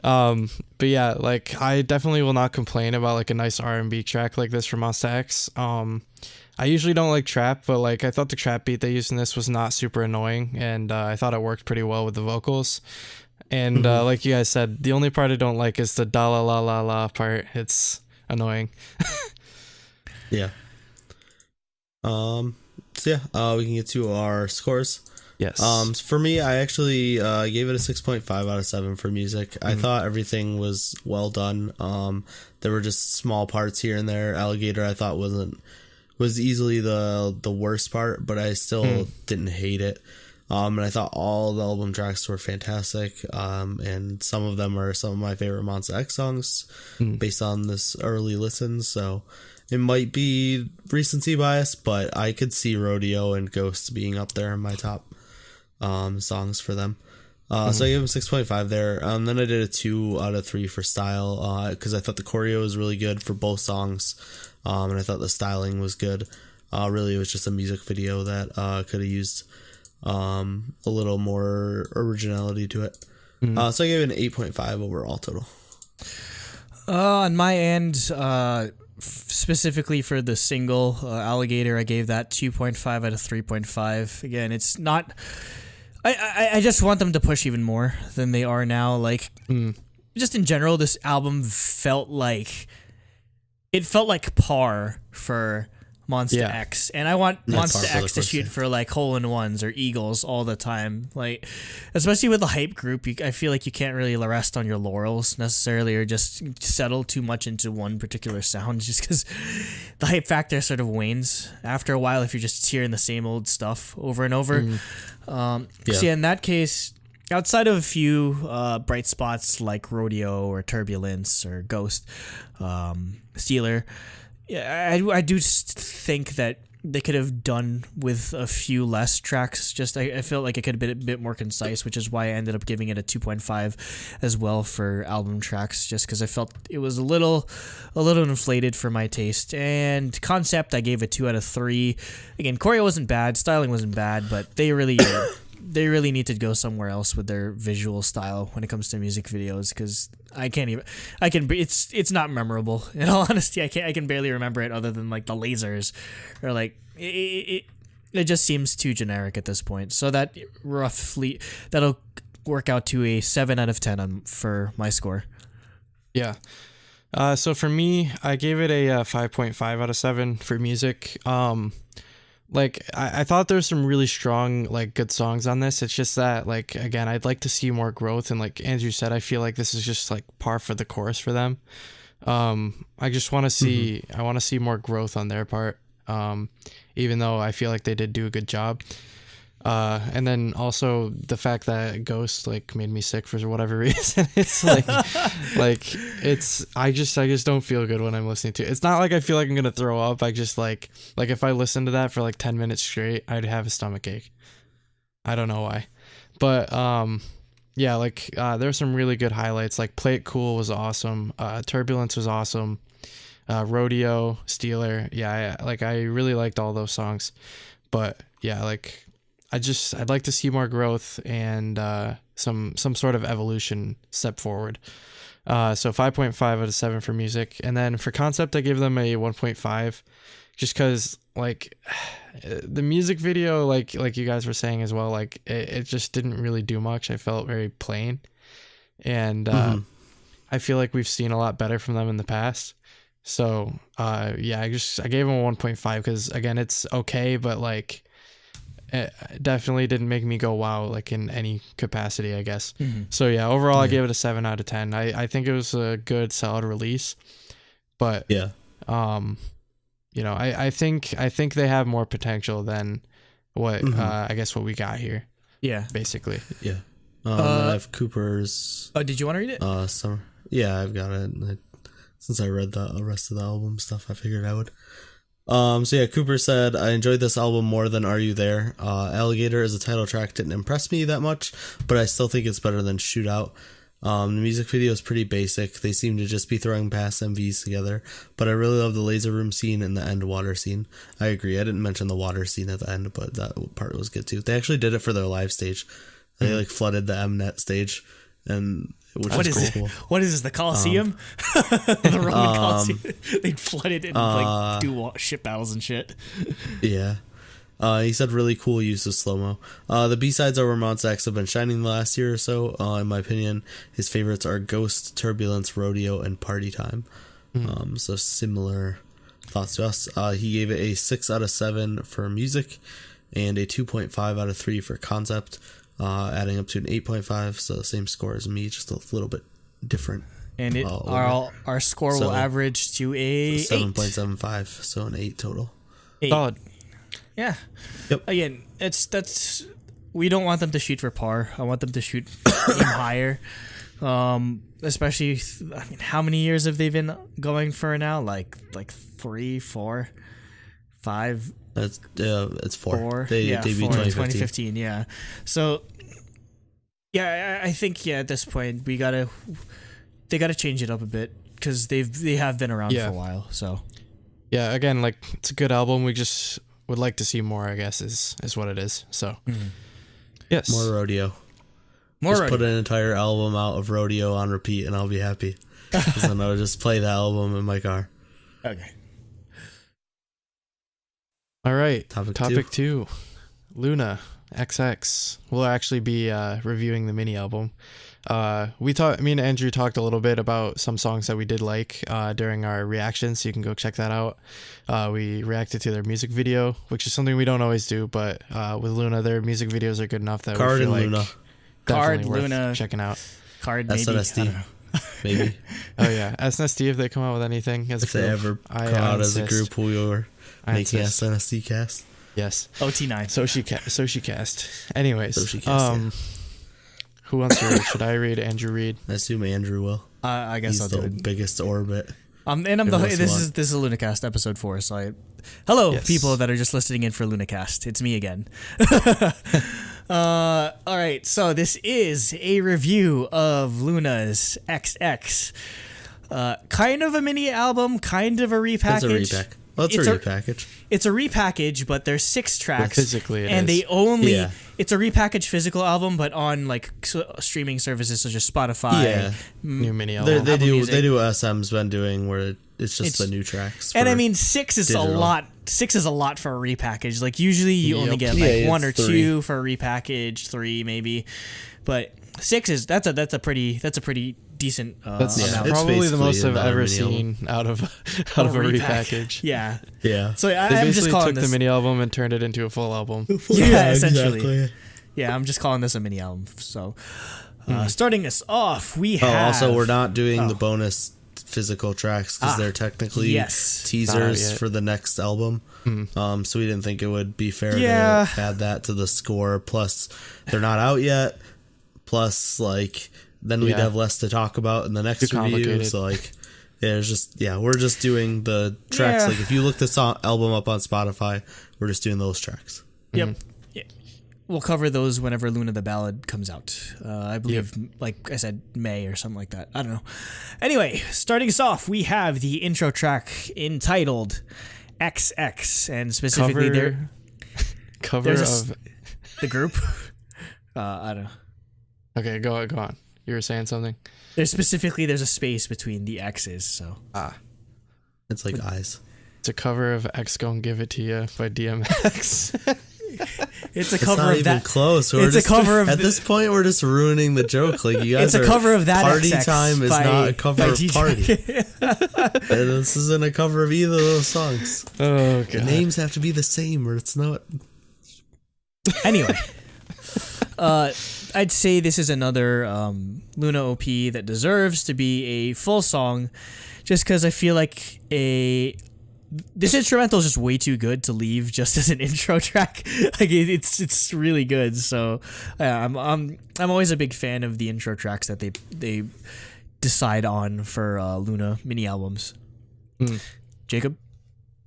But yeah, like I definitely will not complain about like a nice R&B track like this from Monsta X. I usually don't like trap, but like I thought the trap beat they used in this was not super annoying, and I thought it worked pretty well with the vocals. And like you guys said, the only part I don't like is the da la la la la part. It's annoying. Yeah. So yeah, we can get to our scores. Yes. For me, I actually gave it a 6.5 out of 7 for music. I thought everything was well done. There were just small parts here and there. Alligator I thought was easily the worst part, but I still didn't hate it. And I thought all the album tracks were fantastic. And some of them are some of my favorite Monsta X songs based on this early listen. So it might be recency bias, but I could see Rodeo and Ghost being up there in my top songs for them. So I gave him 6.5 there. Then I did a 2 out of 3 for style, because I thought the choreo was really good for both songs. And I thought the styling was good. Really, it was just a music video that could have used a little more originality to it. So I gave it an 8.5 overall total. On my end, specifically for the single Alligator, I gave that 2.5 out of 3.5. Again, it's not... I just want them to push even more than they are now. Like, just in general, this album felt like par for Monsta X, and I want Monsta X to shoot for like hole-in-ones or eagles all the time. Like, especially with the hype group, I feel like you can't really rest on your laurels necessarily, or just settle too much into one particular sound, just because the hype factor sort of wanes after a while if you're just hearing the same old stuff over and over. So yeah, in that case, outside of a few bright spots like Rodeo or Turbulence or Ghost, Steeler, yeah, I do think that they could have done with a few less tracks. Just I felt like it could have been a bit more concise, which is why I ended up giving it a 2.5 as well for album tracks, just because I felt it was a little inflated for my taste. And concept, I gave it 2 out of 3. Again, choreo wasn't bad, styling wasn't bad, but they really need to go somewhere else with their visual style when it comes to music videos, because it's not memorable. In all honesty, I can barely remember it other than like the lasers, or like it just seems too generic at this point. So that that'll work out to a 7 out of 10 for my score. Yeah. So for me, I gave it a 5.5 out of 7 for music. Like I thought there's some really strong, like, good songs on this. It's just that, like, again, I'd like to see more growth, and like Andrew said, I feel like this is just like par for the course for them. I just want to see I want to see more growth on their part. Even though I feel like they did do a good job. And then also the fact that Ghost like made me sick for whatever reason. It's like I just don't feel good when I'm listening to it. It's not like I feel like I'm gonna throw up. I just like if I listen to that for like 10 minutes straight, I'd have a stomach ache. I don't know why. But yeah, like there's some really good highlights. Like Play It Cool was awesome. Turbulence was awesome. Rodeo, Steeler. Yeah, I really liked all those songs. But yeah, like I'd like to see more growth and some sort of evolution step forward. So 5.5 out of 7 for music. And then for concept, I give them a 1.5 just because like the music video, like you guys were saying as well, like it just didn't really do much. I felt very plain. And I feel like we've seen a lot better from them in the past. So yeah, I gave them a 1.5 because again, it's okay, but like it definitely didn't make me go wow, like in any capacity, I guess. So yeah, overall I gave it a 7 out of 10. I think it was a good, solid release, but yeah, you know, I think they have more potential than what I guess what we got here. Yeah, basically. Yeah. I have Cooper's. Oh, did you want to read it? Summer. Yeah, I've got it. Since I read the rest of the album stuff, I figured I would. So yeah, Cooper said, I enjoyed this album more than Are You There? Alligator as a title track didn't impress me that much, but I still think it's better than Shootout. The music video is pretty basic. They seem to just be throwing past MVs together, but I really love the laser room scene and the end water scene. I agree. I didn't mention the water scene at the end, but that part was good too. They actually did it for their live stage. They like flooded the Mnet stage, and which is cool. What is this? The Coliseum? The Roman Coliseum. They'd flood it and like do ship battles and shit. Yeah. He said really cool use of slow-mo. The B-sides are where Monsta have been shining the last year or so. In my opinion, his favorites are Ghost, Turbulence, Rodeo, and Party Time. So similar thoughts to us. He gave it a 6 out of 7 for music and a 2.5 out of 3 for concept, adding up to an 8.5, so the same score as me, just a little bit different. And our score will average to a 7.75, so an 8 total. 8. Solid. Yeah. Yep. Again, we don't want them to shoot for par. I want them to shoot aim higher. Especially, I mean, how many years have they been going for now? Like 3, 4, 5. It's 4. 4. They debuted 2015. Yeah. So, yeah, I think at this point they gotta change it up a bit because they have been around for a while. So. Yeah. Again, like it's a good album. We just would like to see more, I guess, is what it is. So, yes. More Rodeo. Put an entire album out of Rodeo on repeat and I'll be happy. Because then I'll just play the album in my car. Okay. All right. Topic 2. Loona, XX. We'll actually be reviewing the mini album. Me and Andrew talked a little bit about some songs that we did like during our reaction, so you can go check that out. We reacted to their music video, which is something we don't always do, but with Loona, their music videos are good enough that Card we feel and like Loona. definitely worth Loona, checking out. Card, maybe. SNSD. Maybe. Oh yeah, SNSD, if they come out with anything as if a group, they ever come out as a group, we were making SNSD cast. Yes. OT9. Soshi cast. Anyways, Soshi cast, yeah. Who wants to read? Should I read? Andrew read? I assume Andrew will. I guess He's I'll do the it. biggest orbit. This is LunaCast episode 4. So hello people that are just listening in for LunaCast. It's me again. All right. So this is a review of Loona's XX. Kind of a mini album, kind of a repackage. It's a repack. Well, it's a repackage. It's a repackage, but there's 6 tracks. Physically, they only. Yeah. It's a repackaged physical album, but on like streaming services such as Spotify. Yeah. New mini album. They do what SM's been doing, where it's just the new tracks. And I mean, 6 is a lot. 6 is a lot for a repackage. Like usually you only get like 1 or 2 for a repackage, 3 maybe, but 6 is that's a pretty decent that's amount. probably the most I've ever seen out of a repackage. Yeah. So I'm just calling took the mini album and turned it into a full album. Yeah, essentially. Exactly. Yeah, I'm just calling this a mini album. So starting us off, we have. Also, we're not doing the bonus physical tracks because they're technically teasers for the next album. So we didn't think it would be fair to add that to the score. Plus, they're not out yet. Plus, like. Then we'd have less to talk about in the next review. So like, we're just doing the tracks. Like if you look this album up on Spotify, we're just doing those tracks. Yep. Yeah. We'll cover those whenever Loona the Ballad comes out. I believe, like I said, May or something like that. I don't know. Anyway, starting us off, we have the intro track entitled XX, and specifically cover of the group. I don't know. Okay, go on. You were saying something? There's a space between the X's, so. It's like eyes. It's a cover of X Gon' Give It To You by DMX. It's a cover of that. Even close. It's a cover of at this point. We're just ruining the joke. Like you guys. It's a cover of that. Party XX Time is not a cover of DJ. Party. And this isn't a cover of either of those songs. Oh god. The names have to be the same, or it's not. Anyway, I'd say this is another Loona OP that deserves to be a full song, just because I feel like this instrumental is just way too good to leave just as an intro track. Like it's really good. So I'm always a big fan of the intro tracks that they decide on for Loona mini albums. Jacob?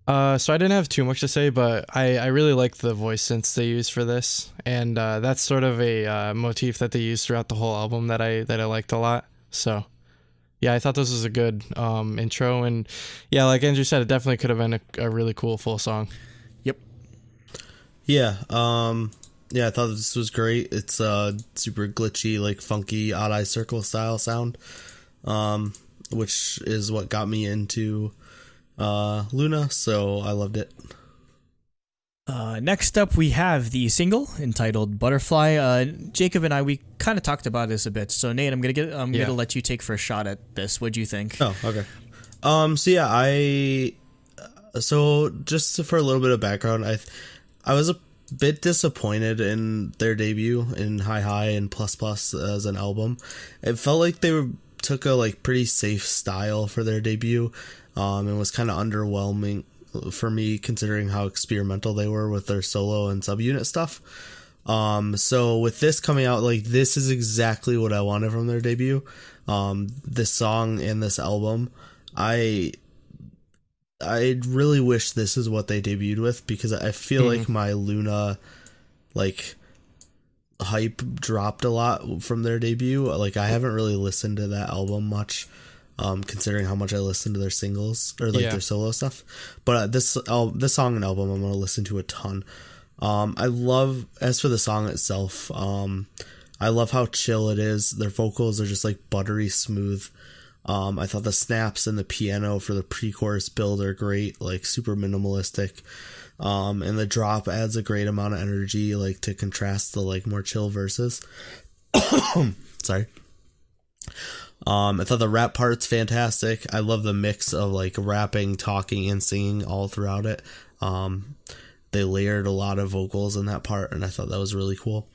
So I didn't have too much to say, but I really like the voice synths they use for this, and that's sort of a motif that they use throughout the whole album that I liked a lot. So yeah, I thought this was a good intro, and yeah, like Andrew said, it definitely could have been a really cool full song. Yep. Yeah, yeah, I thought this was great. It's super glitchy, like funky Odd Eye Circle style sound, which is what got me into Loona, so I loved it. Next up, we have the single entitled "Butterfly." Jacob and I, we kind of talked about this a bit. So Nate, I'm gonna let you take first shot at this. What do you think? Oh, okay. So yeah, so just for a little bit of background, I was a bit disappointed in their debut in Hi Hi and Plus Plus as an album. It felt like they took a like pretty safe style for their debut, and was kind of underwhelming for me considering how experimental they were with their solo and subunit stuff. So with this coming out, like this is exactly what I wanted from their debut. This song and this album, I really wish this is what they debuted with, because I feel like my Loona like hype dropped a lot from their debut. Like I haven't really listened to that album much, considering how much I listen to their singles or like their solo stuff. But this song and album I'm gonna listen to a ton. I love, as for the song itself, I love how chill it is. Their vocals are just like buttery smooth. I thought the snaps and the piano for the pre-chorus build are great, like super minimalistic. And the drop adds a great amount of energy, like to contrast the like more chill verses. Sorry. I thought the rap part's fantastic. I love the mix of like rapping, talking, and singing all throughout it. They layered a lot of vocals in that part, and I thought that was really cool.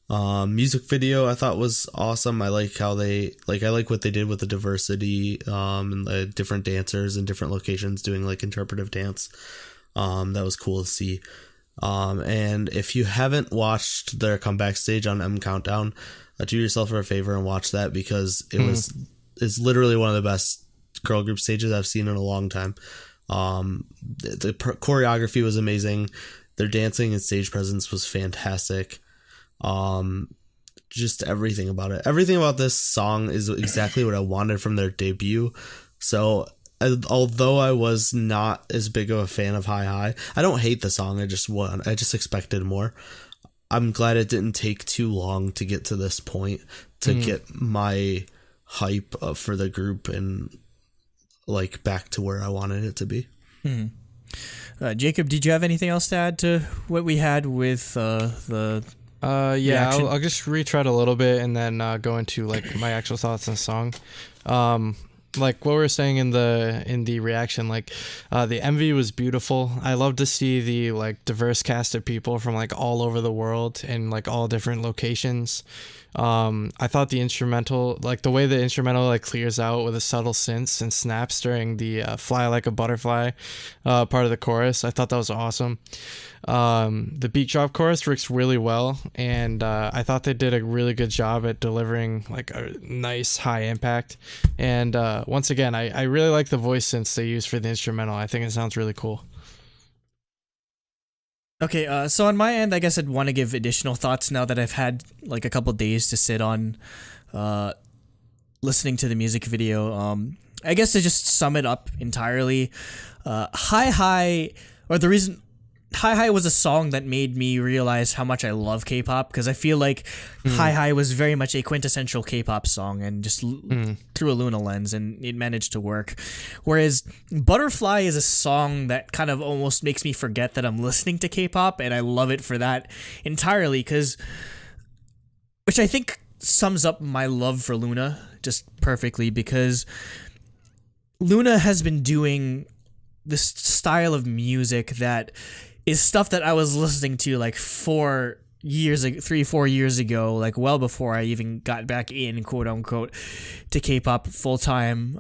Music video I thought was awesome. I like how I like what they did with the diversity, and the different dancers in different locations doing like interpretive dance. That was cool to see. And if you haven't watched their comeback stage on M Countdown, do yourself a favor and watch that, because it's literally one of the best girl group stages I've seen in a long time. The choreography was amazing. Their dancing and stage presence was fantastic. Just everything about it. Everything about this song is exactly what I wanted from their debut. So although I was not as big of a fan of Hi Hi, I don't hate the song. I just expected more. I'm glad it didn't take too long to get to this point to get my hype for the group and like back to where I wanted it to be. Jacob, did you have anything else to add to what we had with the yeah, I'll just retread a little bit and then go into like my actual thoughts on the song. Like what we were saying in the reaction, like the MV was beautiful. I love to see the like diverse cast of people from like all over the world and like all different locations. I thought the instrumental, like the way the instrumental like clears out with the subtle synths and snaps during the "Fly Like a Butterfly" part of the chorus, I thought that was awesome. The beat drop chorus works really well, and I thought they did a really good job at delivering like a nice high impact. And once again, I really like the voice synths they use for the instrumental. I think it sounds really cool. Okay, so on my end, I guess I'd want to give additional thoughts now that I've had like a couple days to sit on listening to the music video. I guess to just sum it up entirely, Hi Hi, or the reason Hi Hi was a song that made me realize how much I love K-pop, because I feel like Hi Hi was very much a quintessential K-pop song, and just through a Loona lens, and it managed to work. Whereas Butterfly is a song that kind of almost makes me forget that I'm listening to K-pop, and I love it for that entirely, which I think sums up my love for Loona just perfectly, because Loona has been doing this style of music that is stuff that I was listening to like 3-4 years ago, like well before I even got back in, quote unquote, to K-pop full time.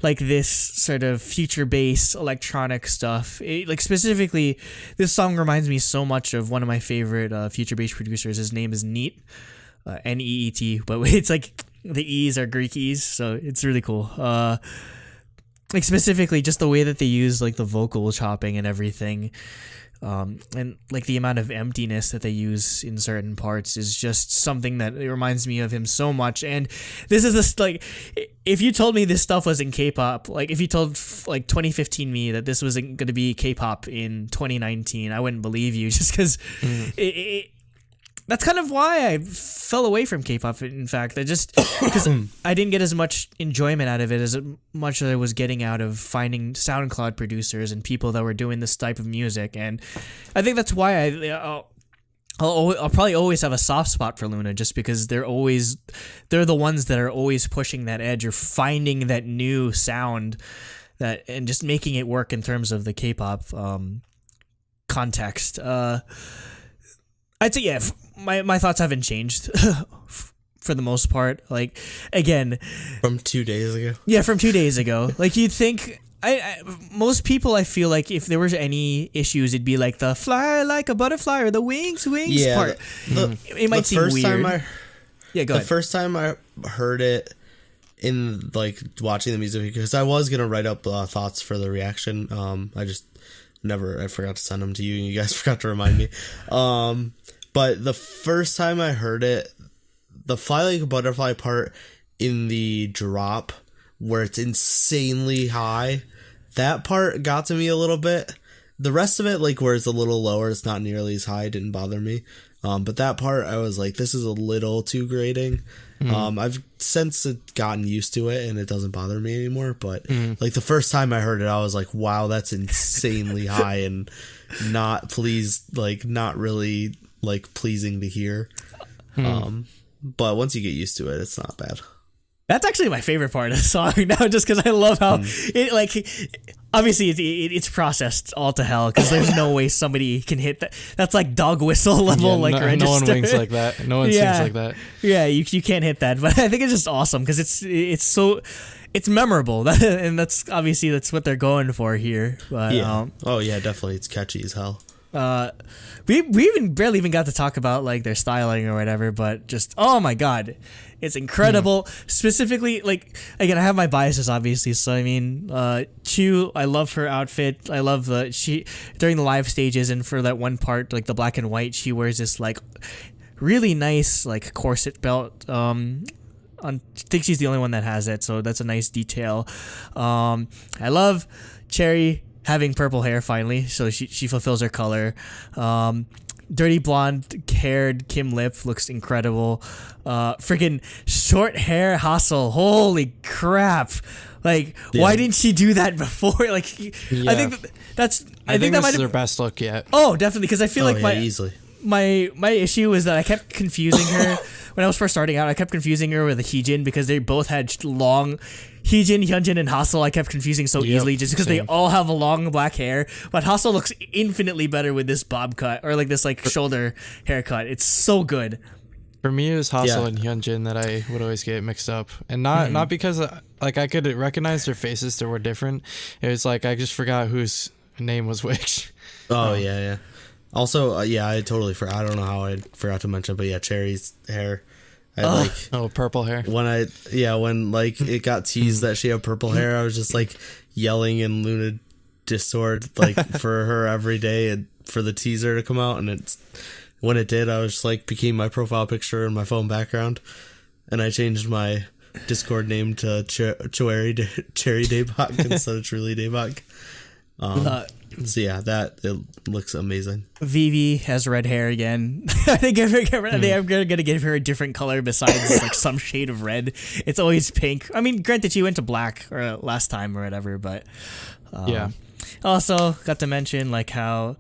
Like this sort of future-based electronic stuff. Like specifically, this song reminds me so much of one of my favorite future-based producers. His name is Neat, Neet, but it's like the E's are Greek E's, so it's really cool. like specifically just the way that they use like the vocal chopping and everything. And like the amount of emptiness that they use in certain parts is just something that it reminds me of him so much. And this is this like, if you told me this stuff was in K-pop, like if you told like 2015 me that this wasn't going to be K-pop in 2019, I wouldn't believe you, just because that's kind of why I fell away from K-pop. In fact, because I didn't get as much enjoyment out of it as much as I was getting out of finding SoundCloud producers and people that were doing this type of music. And I think that's why I'll probably always have a soft spot for Loona, just because they're the ones that are always pushing that edge or finding that new sound and just making it work in terms of the K-pop context. I'd say, yeah, my thoughts haven't changed for the most part. Like, again, from 2 days ago. Yeah, from 2 days ago. Like, you'd think, most people, I feel like if there was any issues, it'd be like the fly like a butterfly or the wings part. It might seem weird. The first time I heard it in like watching the music video, because I was gonna write up thoughts for the reaction. I forgot to send them to you, and you guys forgot to remind me. But the first time I heard it, the fly like a butterfly part in the drop where it's insanely high, that part got to me a little bit. The rest of it, like where it's a little lower, it's not nearly as high, didn't bother me. But that part, I was like, this is a little too grating. I've since gotten used to it, and it doesn't bother me anymore. But like the first time I heard it, I was like, wow, that's insanely high and not really like pleasing to hear. But once you get used to it, it's not bad. That's actually my favorite part of the song now, just because I love how it, like, obviously it's processed all to hell, because there's no way somebody can hit that. That's like dog whistle level, register. No one wings like that. No one sings like that. Yeah, you can't hit that. But I think it's just awesome because it's memorable, and that's what they're going for here. But, yeah. Yeah, definitely, it's catchy as hell. We barely even got to talk about like their styling or whatever, but just, oh my god, it's incredible. Specifically, like, again, I have my biases obviously, so I mean, Chu, I love her outfit. I love she during the live stages, and for that one part, like the black and white, she wears this like really nice like corset belt. I think she's the only one that has it, so that's a nice detail. I love Cherry having purple hair finally, so she fulfills her color. Dirty blonde haired Kim Lip looks incredible. Freaking short hair Hassel, holy crap! Like, why didn't she do that before? Like, yeah. I think that's. I think this is her best look yet. Oh, definitely, because I feel easily. My issue is that I kept confusing her when I was first starting out. I kept confusing her with Heejin, because they both had long. Heejin, Hyunjin, and Hassel I kept confusing so easily, just because they all have long black hair. But Hassel looks infinitely better with this bob cut, or like this like shoulder haircut. It's so good. For me, it was Hassel and Hyunjin that I would always get mixed up, and not because like I could recognize their faces, they were different. It was like I just forgot whose name was which. Yeah. Also, I totally forgot. I don't know how I forgot to mention, but yeah, Cherry's hair. Purple hair. When like it got teased that she had purple hair, I was just like yelling in Loona Discord like for her every day and for the teaser to come out, and when it did, I was just like became my profile picture and my phone background, and I changed my Discord name to Cherry Daebak instead of Truly Daebak. So yeah, it looks amazing. Vivi has red hair again. They are gonna give her a different color besides like some shade of red. It's always pink. I mean, granted, she went to black or last time or whatever, but yeah. Also, got to mention like how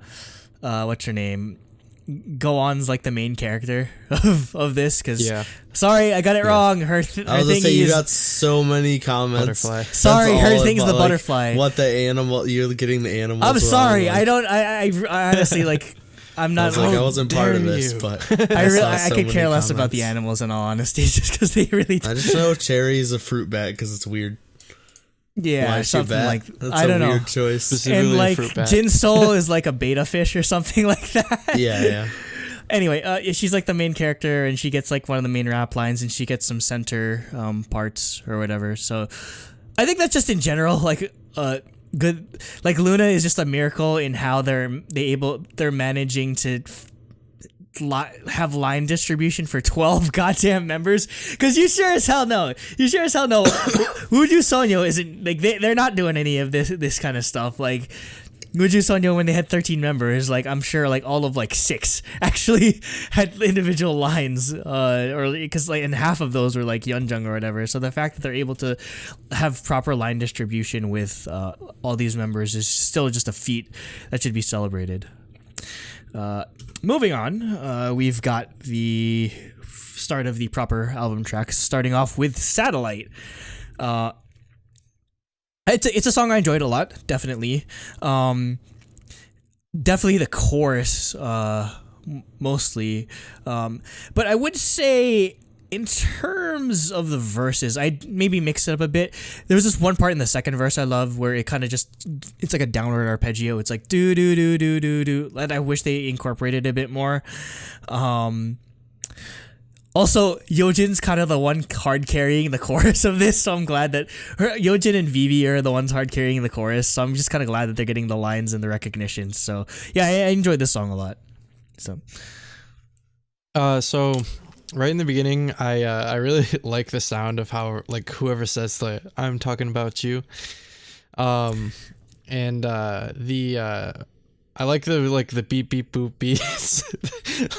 what's her name? Go-on's like the main character of this, because sorry, I got it wrong. Her thing you got so many comments. Butterfly. Sorry, her thing's the butterfly. What the animal? You're getting the animals. I'm sorry. I don't. I honestly like. I'm not. I wasn't part of this, but I could care less about the animals in all honesty, just because they really. I just know Cherry's a fruit bat because it's weird. Yeah, something like that's I don't a know. Weird choice. And like Jin Soul is like a beta fish or something like that. Yeah. Anyway, she's like the main character, and she gets like one of the main rap lines, and she gets some center parts or whatever. So I think that's just in general, like good. Like Loona is just a miracle in how they're managing to have line distribution for 12 goddamn members. Because you sure as hell know Wuju Sonyo isn't like they're not doing any of this kind of stuff. Like Wuju Sonyo, when they had 13 members, like I'm sure like all of like 6 actually had individual lines, or because like and half of those were like Yeonjung or whatever. So the fact that they're able to have proper line distribution with all these members is still just a feat that should be celebrated. Moving on, we've got the start of the proper album tracks, starting off with Satellite. It's a song I enjoyed a lot, definitely. Definitely the chorus, mostly. But I would say, in terms of the verses, I'd maybe mix it up a bit. There was this one part in the second verse I love where it kind of it's like a downward arpeggio. It's like do do do do do do. And I wish they incorporated a bit more. Also, Yeojin's kind of the one hard carrying the chorus of this, so I'm glad that Yeojin and Vivi are the ones hard carrying the chorus. So I'm just kind of glad that they're getting the lines and the recognition. So yeah, I enjoyed this song a lot. So right in the beginning, I really like the sound of how like whoever says like I'm talking about you, I like the beep beep boop beats.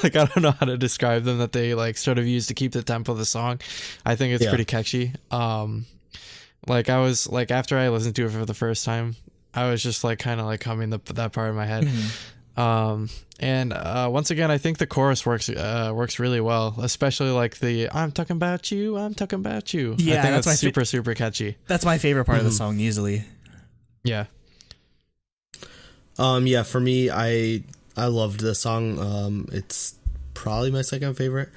Like I don't know how to describe them, that they like sort of use to keep the tempo of the song. I think it's pretty catchy. Like I was like after I listened to it for the first time, I was just like kind of like humming that part in my head. Once again, I think the chorus works really well, especially like the I'm talking about you. Yeah, I think that's super catchy. That's my favorite part of the song, easily. Yeah. Yeah, for me, I loved this song. It's probably my second favorite.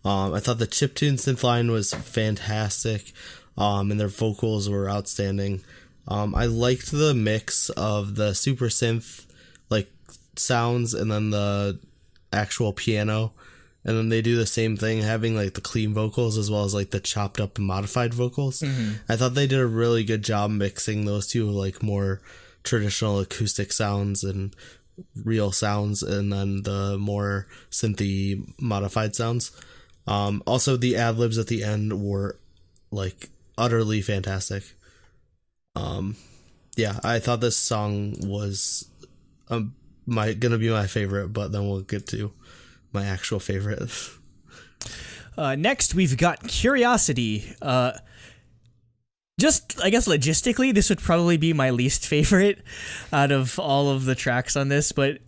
I thought the chiptune synth line was fantastic, and their vocals were outstanding. I liked the mix of the super synth like sounds and then the actual piano, and then they do the same thing, having like the clean vocals as well as like the chopped up and modified vocals. I thought they did a really good job mixing those two like more traditional acoustic sounds and real sounds, and then the more synthy modified sounds. Also the ad-libs at the end were like utterly fantastic. Yeah, I thought this song was gonna be my favorite, but then we'll get to my actual favorite. Next we've got Curiosity. Just, I guess logistically, this would probably be my least favorite out of all of the tracks on this, but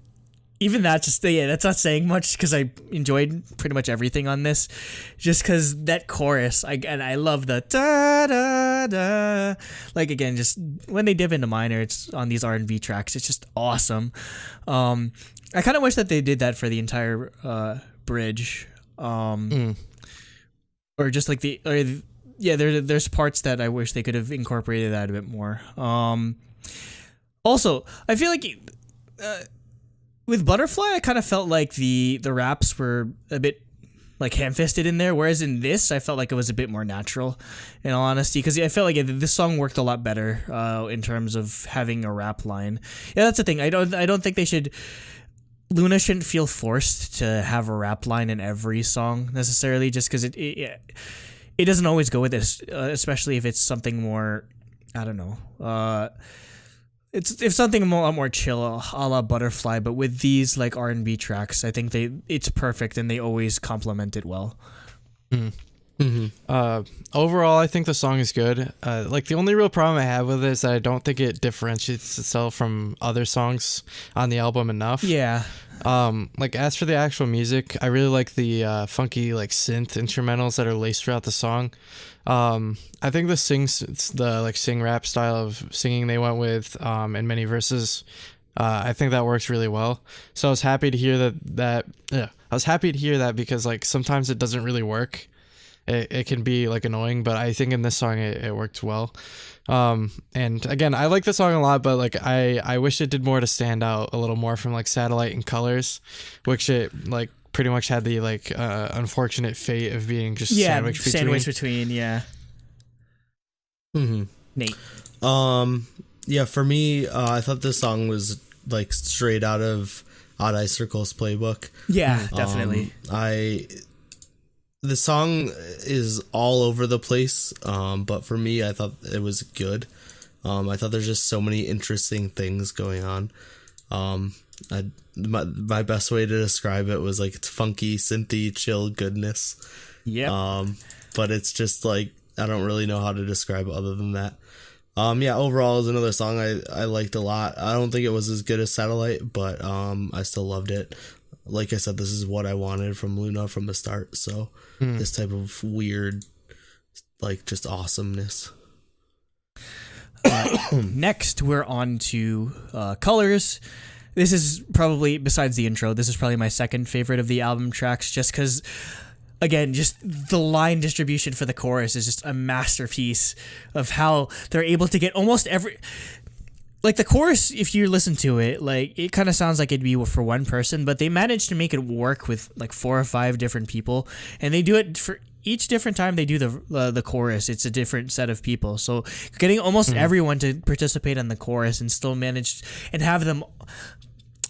even that, that's not saying much because I enjoyed pretty much everything on this. Just because that chorus, I love the da da da. Like again, just when they dip into minor, it's on these R&B tracks. It's just awesome. I kind of wish that they did that for the entire bridge, or just like there's parts that I wish they could have incorporated that a bit more. Also, I feel like with Butterfly, I kind of felt like the raps were a bit like ham-fisted in there, whereas in this, I felt like it was a bit more natural, in all honesty, because I felt like this song worked a lot better in terms of having a rap line. Yeah, that's the thing. I don't think they should. Loona shouldn't feel forced to have a rap line in every song necessarily, just because it doesn't always go with this, especially if it's something more, I don't know. It's something a lot more chill, a la Butterfly. But with these like R&B tracks, I think it's perfect, and they always complement it well. Overall, I think the song is good. Like the only real problem I have with it is that I don't think it differentiates itself from other songs on the album enough. Yeah. Like as for the actual music, I really like the funky like synth instrumentals that are laced throughout the song. I think the sing rap style of singing they went with in many verses, I think that works really well. So I was happy to hear that because like sometimes it doesn't really work. It can be like annoying, but I think in this song it worked well. And again, I like the song a lot, but like I wish it did more to stand out a little more from like Satellite and Colors, which it like pretty much had the like unfortunate fate of being just sandwiched between. Yeah. Nate. Yeah, for me, I thought this song was like straight out of Odd Eye Circle's playbook. Yeah, definitely. The song is all over the place, but for me, I thought it was good. I thought there's just so many interesting things going on. My best way to describe it was like it's funky, synthy, chill goodness. Yeah. But it's just like I don't really know how to describe it other than that. Yeah, overall, it was another song I liked a lot. I don't think it was as good as Satellite, but I still loved it. Like I said, this is what I wanted from Loona from the start. So this type of weird, like just awesomeness. Next, we're on to Colors. This is probably, besides the intro, this is probably my second favorite of the album tracks, just because, again, just the line distribution for the chorus is just a masterpiece of how they're able to get almost every... Like, the chorus, if you listen to it, like, it kind of sounds like it'd be for one person, but they managed to make it work with, like, 4 or 5 different people, and they do it for... Each different time they do the chorus, it's a different set of people. So getting almost everyone to participate in the chorus and still manage and have them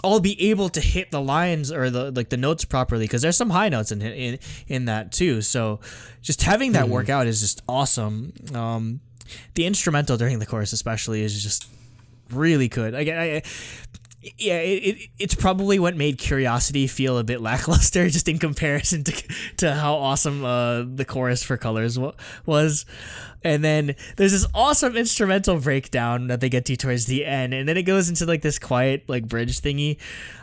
all be able to hit the lines or the notes properly, because there's some high notes in that too. So just having that work out is just awesome. The instrumental during the chorus especially is just really good. It's probably what made Curiosity feel a bit lackluster, just in comparison to how awesome the chorus for Colors was. And then there's this awesome instrumental breakdown that they get to towards the end, and then it goes into like this quiet like bridge thingy.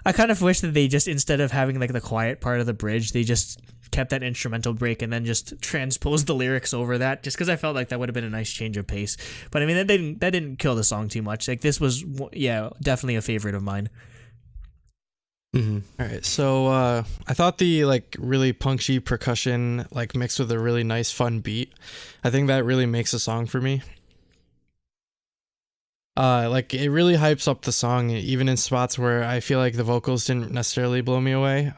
I kind of wish that they just, instead of having like the quiet part of the bridge, they just kept that instrumental break and then just transposed the lyrics over that, just because I felt like that would have been a nice change of pace. But I mean, that didn't kill the song too much. Like, this was, yeah, definitely a favorite of mine. All right, so I thought the like really punchy percussion like mixed with a really nice fun beat, I think that really makes a song for me. Like, it really hypes up the song, even in spots where I feel like the vocals didn't necessarily blow me away.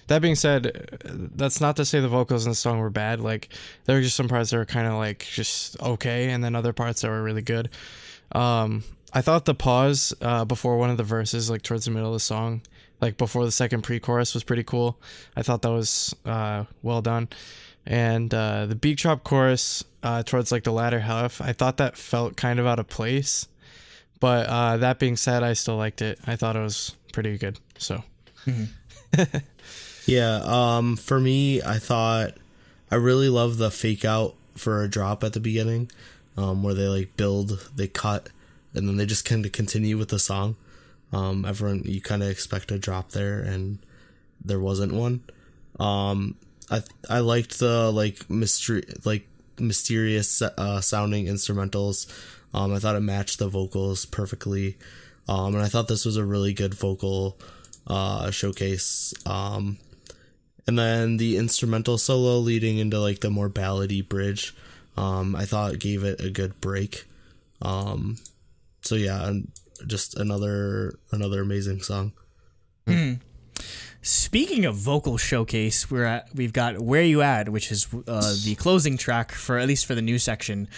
That being said, that's not to say the vocals in the song were bad. Like, there were just some parts that were kind of like just okay, and then other parts that were really good. I thought the pause before one of the verses, like towards the middle of the song, like before the second pre-chorus, was pretty cool. I thought that was well done. And the beat drop chorus towards like the latter half, I thought that felt kind of out of place. But that being said, I still liked it. I thought it was pretty good. So. Yeah, for me, I really love the fake out for a drop at the beginning, where they like build, they cut, and then they just kind of continue with the song. You kind of expect a drop there, and there wasn't one. I liked the like mysterious sounding instrumentals. I thought it matched the vocals perfectly, and I thought this was a really good vocal showcase. And then the instrumental solo leading into like the more ballady bridge, I thought gave it a good break. So yeah, just another amazing song. Speaking of vocal showcase, we've got Where You At, which is the closing track for, at least for the new section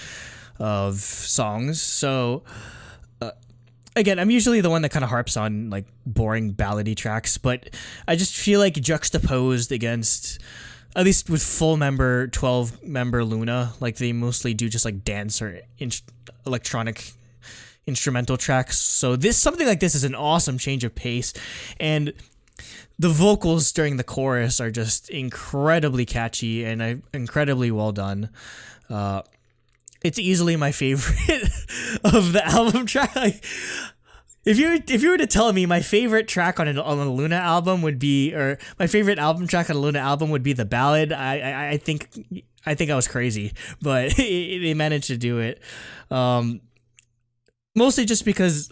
of songs. So again, I'm usually the one that kind of harps on like boring ballady tracks, but I just feel like juxtaposed against, at least with full member 12 member Loona, like they mostly do just like dance or electronic instrumental tracks. So something like this is an awesome change of pace, and the vocals during the chorus are just incredibly catchy and incredibly well done. It's easily my favorite of the album track. Like, if you were to tell me my favorite track on a Loona album would be, or my favorite album track on a Loona album would be the ballad, I think I was crazy, but they managed to do it. Mostly just because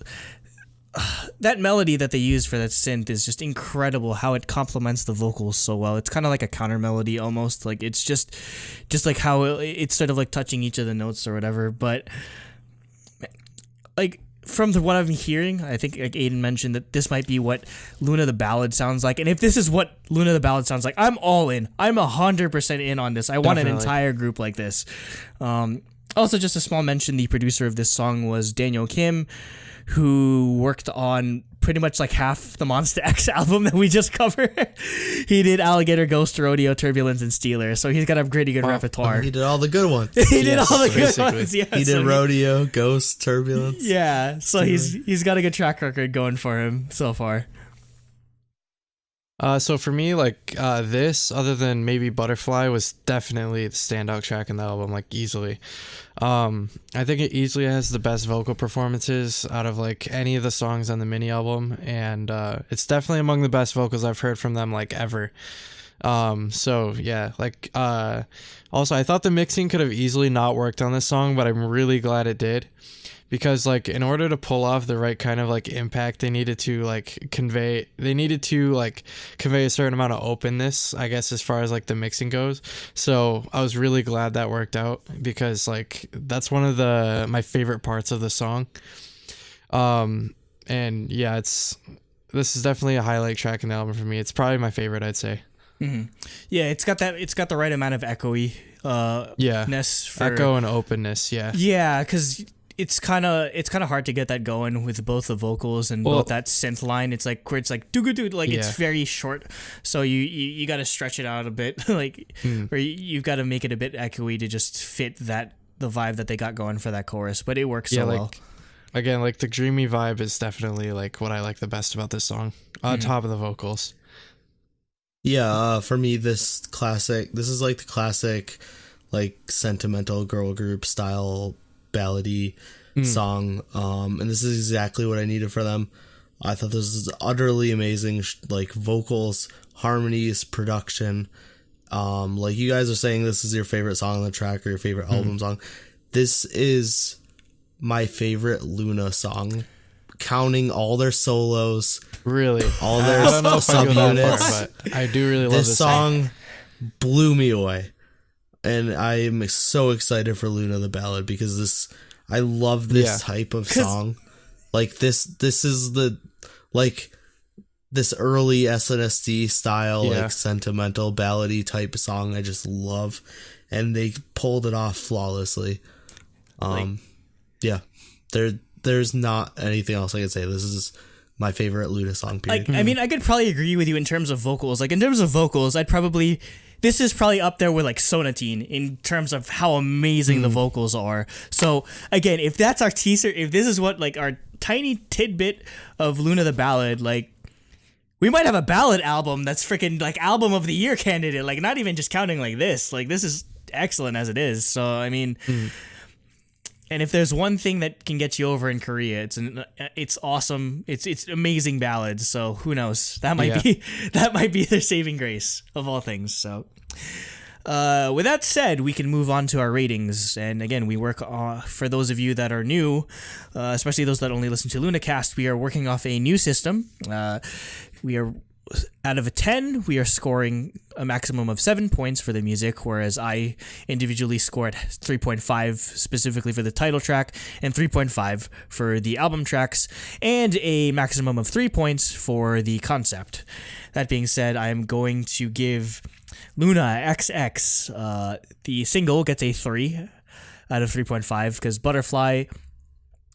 that melody that they use for that synth is just incredible, how it complements the vocals so well. It's kind of like a counter melody almost, like it's just like how it's sort of like touching each of the notes or whatever. But like, from what I'm hearing, I think like Aiden mentioned that this might be what Loona the Ballad sounds like, and if this is what Loona the Ballad sounds like, I'm all in. I'm 100% in on this. I want an entire group like this. Also, just a small mention, the producer of this song was Daniel Kim, who worked on pretty much like half the Monsta X album that we just covered. He did Alligator, Ghost, Rodeo, Turbulence, and Steeler, so he's got a pretty good repertoire. He did all the good ones. He did all the good ones. Yeah, he did Rodeo, Ghost, Turbulence. Yeah, so he's got a good track record going for him so far. So for me, like this, other than maybe Butterfly, was definitely the standout track in the album, like easily. I think it easily has the best vocal performances out of like any of the songs on the mini album, and it's definitely among the best vocals I've heard from them like ever. So yeah, like also I thought the mixing could have easily not worked on this song, but I'm really glad it did. Because like in order to pull off the right kind of like impact, they needed to convey a certain amount of openness, I guess, as far as like the mixing goes. So I was really glad that worked out, because like that's one of my favorite parts of the song. And yeah, this is definitely a highlight track in the album for me. It's probably my favorite, I'd say. Mm-hmm. Yeah, it's got the right amount of echoey echo and openness. Yeah, because it's kind of hard to get that going with both the vocals and both that synth line. It's like where it's like doo-doo-doo, like it's very short, so you got to stretch it out a bit, like or you've got to make it a bit echoey to just fit the vibe that they got going for that chorus. But it works so well. Again, like the dreamy vibe is definitely like what I like the best about this song. On top of the vocals. Yeah, for me, this is like the classic, like sentimental girl group style ballady song, and this is exactly what I needed for them. I thought this was utterly amazing, like vocals, harmonies, production. Like you guys are saying, this is your favorite song on the track or your favorite album song. This is my favorite Loona song, counting all their solos. Really, all their subunits. But I do really love this song. Blew me away. And I am so excited for Loona the Ballad, because I love this type of song. Like this is this early SNSD style, like sentimental ballady type of song I just love. And they pulled it off flawlessly. There's not anything else I can say. This is my favorite Loona song, period. I mean, I could probably agree with you in terms of vocals. Like in terms of vocals, this is probably up there with like Sonatine in terms of how amazing the vocals are. So again, if that's our teaser, if this is what like our tiny tidbit of Loona the Ballad, like we might have a ballad album that's freaking like album of the year candidate. Like not even just counting like this. Like this is excellent as it is. So I mean, and if there's one thing that can get you over in Korea, it's awesome. It's amazing ballads. So who knows? That might be their saving grace of all things. So with that said, we can move on to our ratings. And again, we work for those of you that are new, especially those that only listen to LoonaCast. We are working off a new system. We are out of a 10, we are scoring a maximum of 7 points for the music, whereas I individually scored 3.5 specifically for the title track and 3.5 for the album tracks, and a maximum of 3 points for the concept. That being said, I am going to give Loona XX, the single gets a 3 out of 3.5, because Butterfly...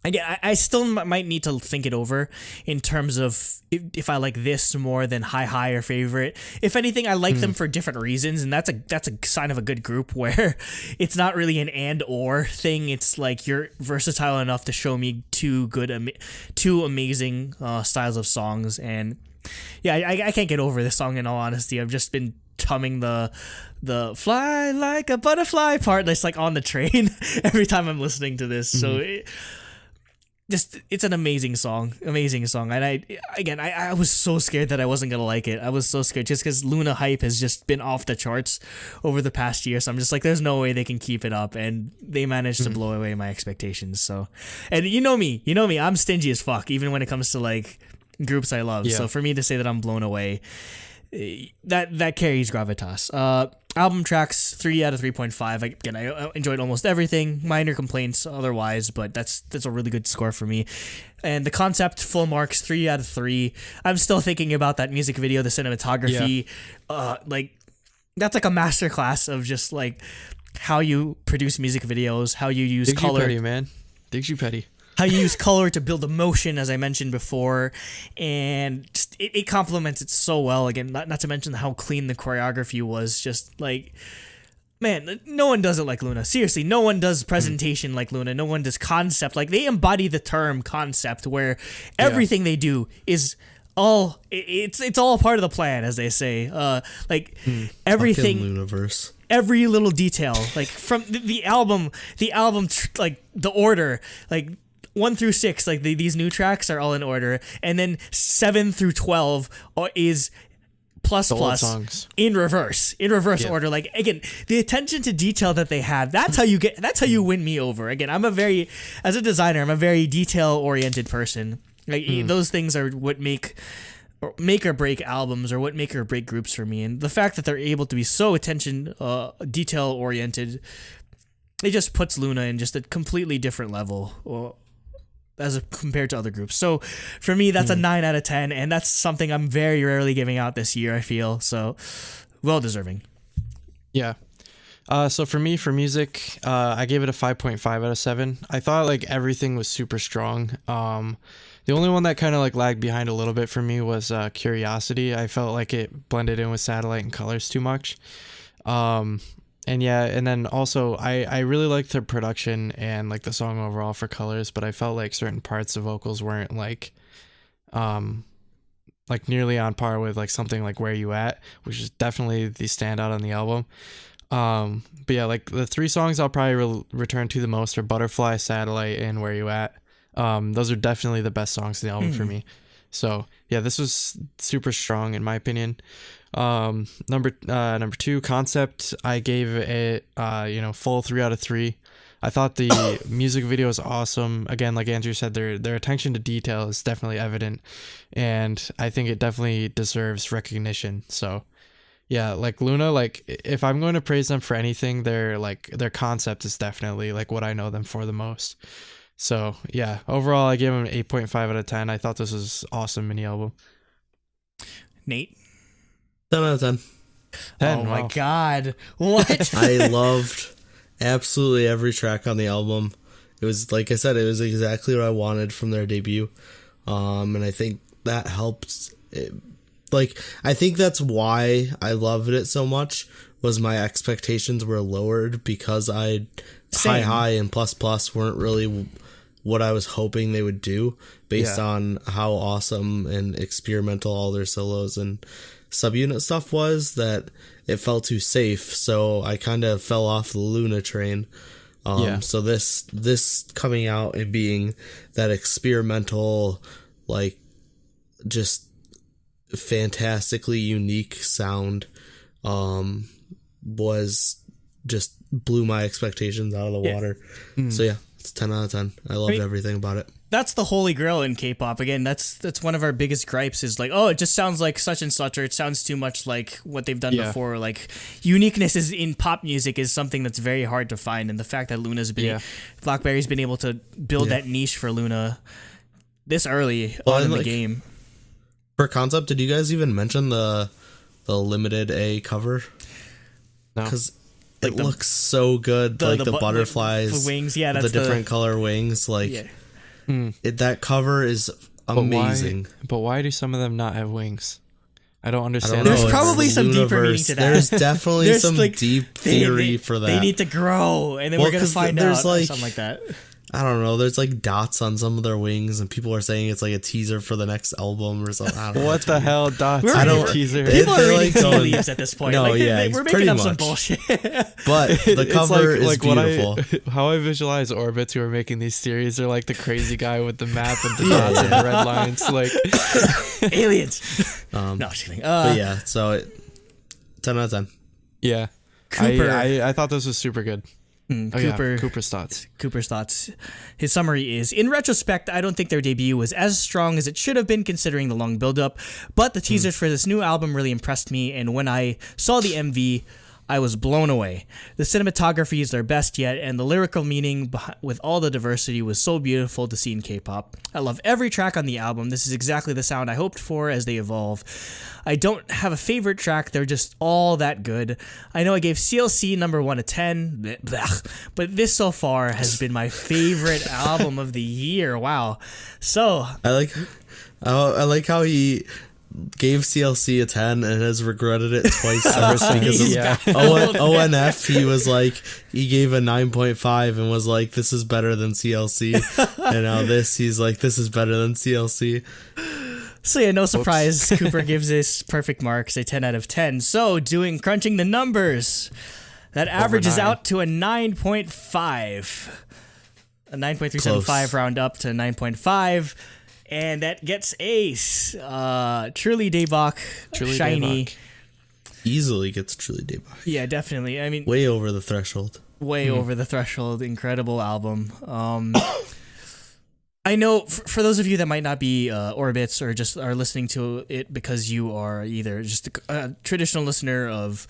Again, I still might need to think it over in terms of if I like this more than Hi or Favorite. If anything, I like them for different reasons, and that's a sign of a good group where it's not really an and or thing. It's like you're versatile enough to show me two amazing styles of songs, and yeah, I can't get over this song in all honesty. I've just been humming the "Fly Like a Butterfly" part that's like on the train every time I'm listening to this. So. It's an amazing song, and I was so scared that I wasn't gonna like it. I was so scared just because Loona hype has just been off the charts over the past year. So I'm just like, there's no way they can keep it up, and they managed to blow away my expectations. So, and you know me, I'm stingy as fuck, even when it comes to like groups I love. Yeah. So for me to say that I'm blown away, that carries gravitas. Album tracks 3 out of 3.5. Again, I enjoyed almost everything. Minor complaints otherwise, but that's a really good score for me. And the concept, full marks, 3 out of 3. I'm still thinking about that music video, the cinematography. Like that's like a masterclass of just like how you produce music videos, how you use Digs color. you petty, man. Digs you petty. How you use color to build emotion, as I mentioned before, and just, it complements it so well. Again, not to mention how clean the choreography was. Just like, man, no one does it like Loona. Seriously, no one does presentation like Loona. No one does concept. Like, they embody the term concept, where everything they do is all it's all part of the plan, as they say. Everything. Fucking Loonaverse. Every little detail, like from the album, like the order, like 1 through 6, like these new tracks are all in order, and then 7 through 12 is plus songs in reverse order. Like, again, the attention to detail that they have, that's how you win me over. Again, as a designer, I'm a very detail oriented person. Like, those things are what make or break albums, or what make or break groups for me. And the fact that they're able to be so detail oriented, it just puts Loona in just a completely different level compared to other groups. So for me, that's a 9 out of 10, and that's something I'm very rarely giving out this year, I feel. So well deserving. Yeah. So for me, for music, I gave it a 5.5 out of 7. I thought like everything was super strong. The only one that kind of like lagged behind a little bit for me was Curiosity. I felt like it blended in with Satellite and Colors too much. And then also I really liked the production and like the song overall for Colors, but I felt like certain parts of vocals weren't like nearly on par with like something like Where You At, which is definitely the standout on the album. But yeah, like the 3 songs I'll probably return to the most are Butterfly, Satellite, and Where You At. Those are definitely the best songs in the album for me. So yeah, this was super strong in my opinion. Number 2, Concept, I gave it full 3 out of 3. I thought the music video is awesome. Again, like Andrew said, their attention to detail is definitely evident, and I think it definitely deserves recognition. So yeah, like Loona, like if I'm going to praise them for anything, their concept is definitely like what I know them for the most. So yeah, overall I gave them an 8.5 out of 10. I thought this was awesome mini album. Nate? 10 out of 10. 10, oh wow. my god. What? I loved absolutely every track on the album. It was, like I said, it was exactly what I wanted from their debut. And I think that helped. I think that's why I loved it so much, was my expectations were lowered, because high and plus weren't really what I was hoping they would do, based on how awesome and experimental all their solos and subunit stuff was, that it felt too safe. So I kind of fell off the Loona train. So this coming out and being that experimental, like, just fantastically unique sound, was just blew my expectations out of the water. So yeah, it's 10 out of 10. I loved everything about it. That's the holy grail in K-pop. Again, that's one of our biggest gripes, is like, oh, it just sounds like such and such, or it sounds too much like what they've done before. Like, uniqueness is in pop music is something that's very hard to find, and the fact that Blackberry's been able to build that niche for Loona this early on in the game. For Concept, did you guys even mention the limited A cover? No. Because it looks so good, the butterflies, the wings, that's the different color wings, that cover is amazing. But why do some of them not have wings? I don't understand. There's probably some deeper meaning to that. There's definitely some deep theory for that. They need to grow, and then we're gonna find out, or something like that. I don't know. There's like dots on some of their wings, and people are saying it's like a teaser for the next album or something. I don't know. What the hell, dots? I don't teaser. People are reading tea leaves at this point. No, we're making up some bullshit. But the cover is beautiful. How I visualize Orbits who are making these theories, they're like the crazy guy with the map and the dots and the red lines, like aliens. No, just kidding. But yeah, so 10 out of 10. Yeah, Cooper. I thought this was super good. Cooper's thoughts. Cooper's thoughts. His summary is, in retrospect, I don't think their debut was as strong as it should have been considering the long build-up, but the teasers for this new album really impressed me, and when I saw the MV, I was blown away. The cinematography is their best yet, and the lyrical meaning with all the diversity was so beautiful to see in K-pop. I love every track on the album. This is exactly the sound I hoped for as they evolve. I don't have a favorite track, they're just all that good. I know I gave CLC number 1 a 10, but this so far has been my favorite album of the year. Wow. So I like how he gave CLC a 10 and has regretted it twice ever because of ONF. He was like, he gave a 9.5 and was like, this is better than CLC. And now he's like, this is better than CLC. So yeah, no surprise, Cooper gives this perfect marks, a 10 out of 10. So crunching the numbers, that averages out to a 9.5. A 9.375 round up to 9.5. And that gets Ace. Truly Daebak. Shiny. Daebak. Easily gets Truly Daebak. Yeah, definitely. I mean, way over the threshold. Way over the threshold. Incredible album. I know for those of you that might not be Orbits or just are listening to it because you are either just a traditional listener of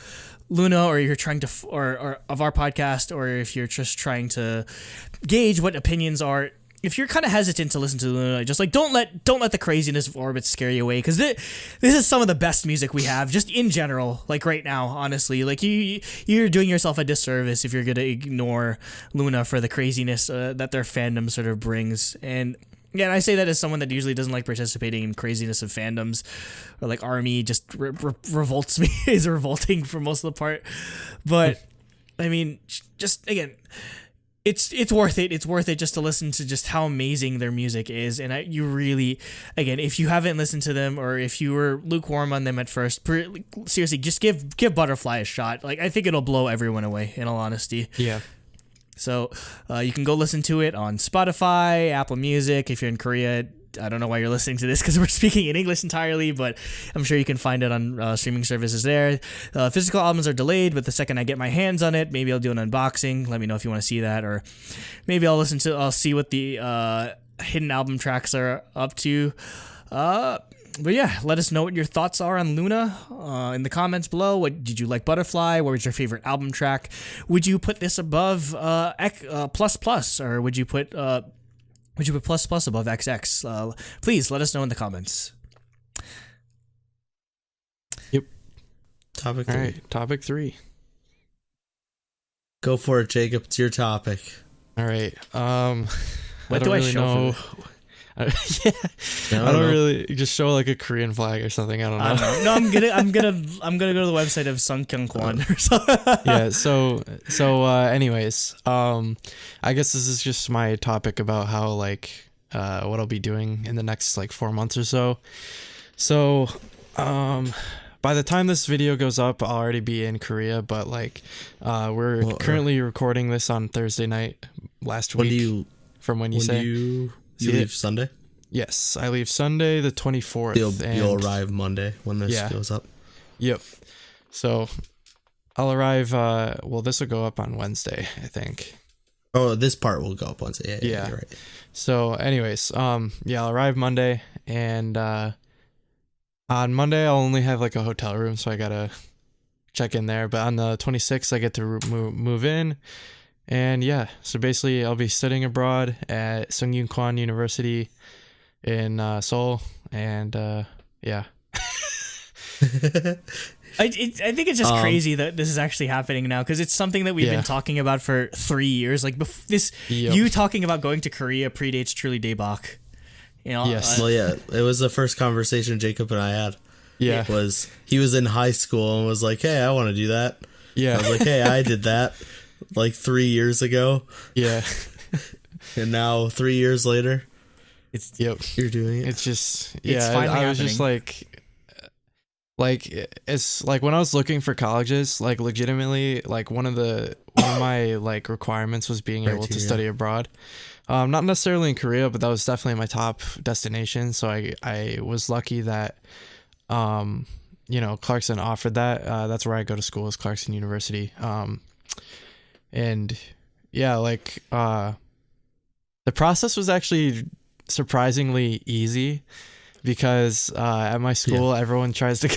Loona, or you're trying to, or of our podcast, or if you're just trying to gauge what opinions are. If you're kind of hesitant to listen to Loona, just like don't let the craziness of Orbits scare you away, because this is some of the best music we have just in general. Like right now, honestly, like you're doing yourself a disservice if you're gonna ignore Loona for the craziness that their fandom sort of brings. And yeah, I say that as someone that usually doesn't like participating in craziness of fandoms, or like ARMY just revolts me, is revolting for most of the part. But I mean, just again. It's worth it. It's worth it just to listen to just how amazing their music is. And you really, again, if you haven't listened to them, or if you were lukewarm on them at first, seriously, just give Butterfly a shot. Like, I think it'll blow everyone away, in all honesty. Yeah. So you can go listen to it on Spotify, Apple Music. If you're in Korea, I don't know why you're listening to this because we're speaking in English entirely, but I'm sure you can find it on streaming services there. Physical albums are delayed, but the second I get my hands on it, maybe I'll do an unboxing. Let me know if you want to see that, or maybe I'll see what the hidden album tracks are up to. But yeah, let us know what your thoughts are on Loona in the comments below. What did you like Butterfly? What was your favorite album track? Would you put this above plus plus, or would you put plus plus above XX? Please let us know in the comments. Yep. Topic 3. All right, topic 3. Go for it, Jacob. It's your topic. All right. What do I show know. for Yeah, I don't really just show like a Korean flag or something. I don't know. No, I'm gonna go to the website of Sungkyungkwon or something. Yeah. So anyways, I guess this is just my topic about how like what I'll be doing in the next like 4 months or so. So by the time this video goes up, I'll already be in Korea. But like we're currently recording this on Thursday night last week. From when you say you leave Sunday? Yes, I leave Sunday the 24th. You'll arrive Monday when this goes up. Yep. So I'll arrive. Well, this will go up on Wednesday, I think. Oh, this part will go up Wednesday. Yeah. You're right. So, anyways, I'll arrive Monday, and on Monday I'll only have like a hotel room, so I gotta check in there. But on the 26th, I get to move in. And yeah, so basically I'll be studying abroad at Sungkyungkwon University in Seoul, and yeah. I think it's just crazy that this is actually happening now, because it's something that we've been talking about for 3 years. Like you talking about going to Korea predates Truly Daebak. You know, yes. Well, yeah, it was the first conversation Jacob and I had. Yeah. He was in high school and was like, "Hey, I want to do that." Yeah. I was like, "Hey, I did that." Like 3 years ago. Yeah. And now 3 years later, you're doing it. It's just, it's finally I was just like it's like when I was looking for colleges, like legitimately, like one of my like requirements was being able to study abroad. Not necessarily in Korea, but that was definitely my top destination. So I was lucky that Clarkson offered that. That's where I go to school, is Clarkson University. And yeah, like the process was actually surprisingly easy, because at my school everyone tries to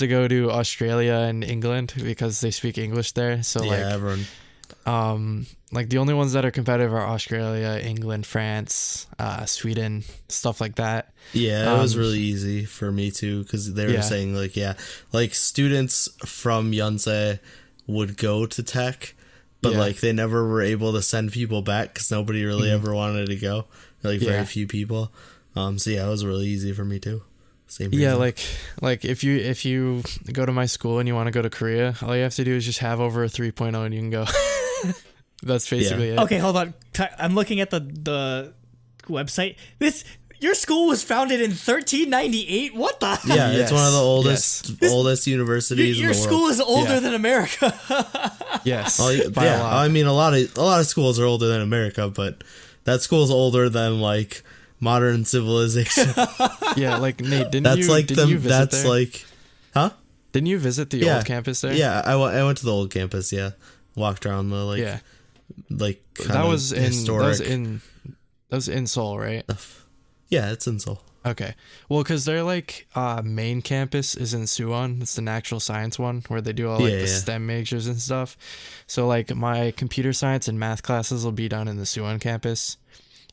go to Australia and England because they speak English there. So everyone. Like the only ones that are competitive are Australia, England, France, Sweden, stuff like that. Yeah, it was really easy for me too, because they were saying like students from Yonsei would go to tech, but like they never were able to send people back because nobody really ever wanted to go. Like very few people. So yeah, it was really easy for me too. Same reason. Yeah, like if you go to my school and you want to go to Korea, all you have to do is just have over a 3.0 and you can go. That's basically it. Okay, hold on. I'm looking at the website. Your school was founded in 1398. What the? Yeah, it's one of the oldest universities in the world. Your school is older than America. Yes. Well, I mean, a lot of schools are older than America, but that school's older than like modern civilization. Yeah, like Nate, didn't that's you? Like didn't you visit that's there? like, huh? Didn't you visit the old campus there? Yeah, I went to the old campus. Yeah, walked around the like that was historic. That was in Seoul, right? Yeah, it's in Seoul. Okay. Well, because their like main campus is in Suwon. It's the natural science one where they do all like the STEM majors and stuff. So like my computer science and math classes will be done in the Suwon campus,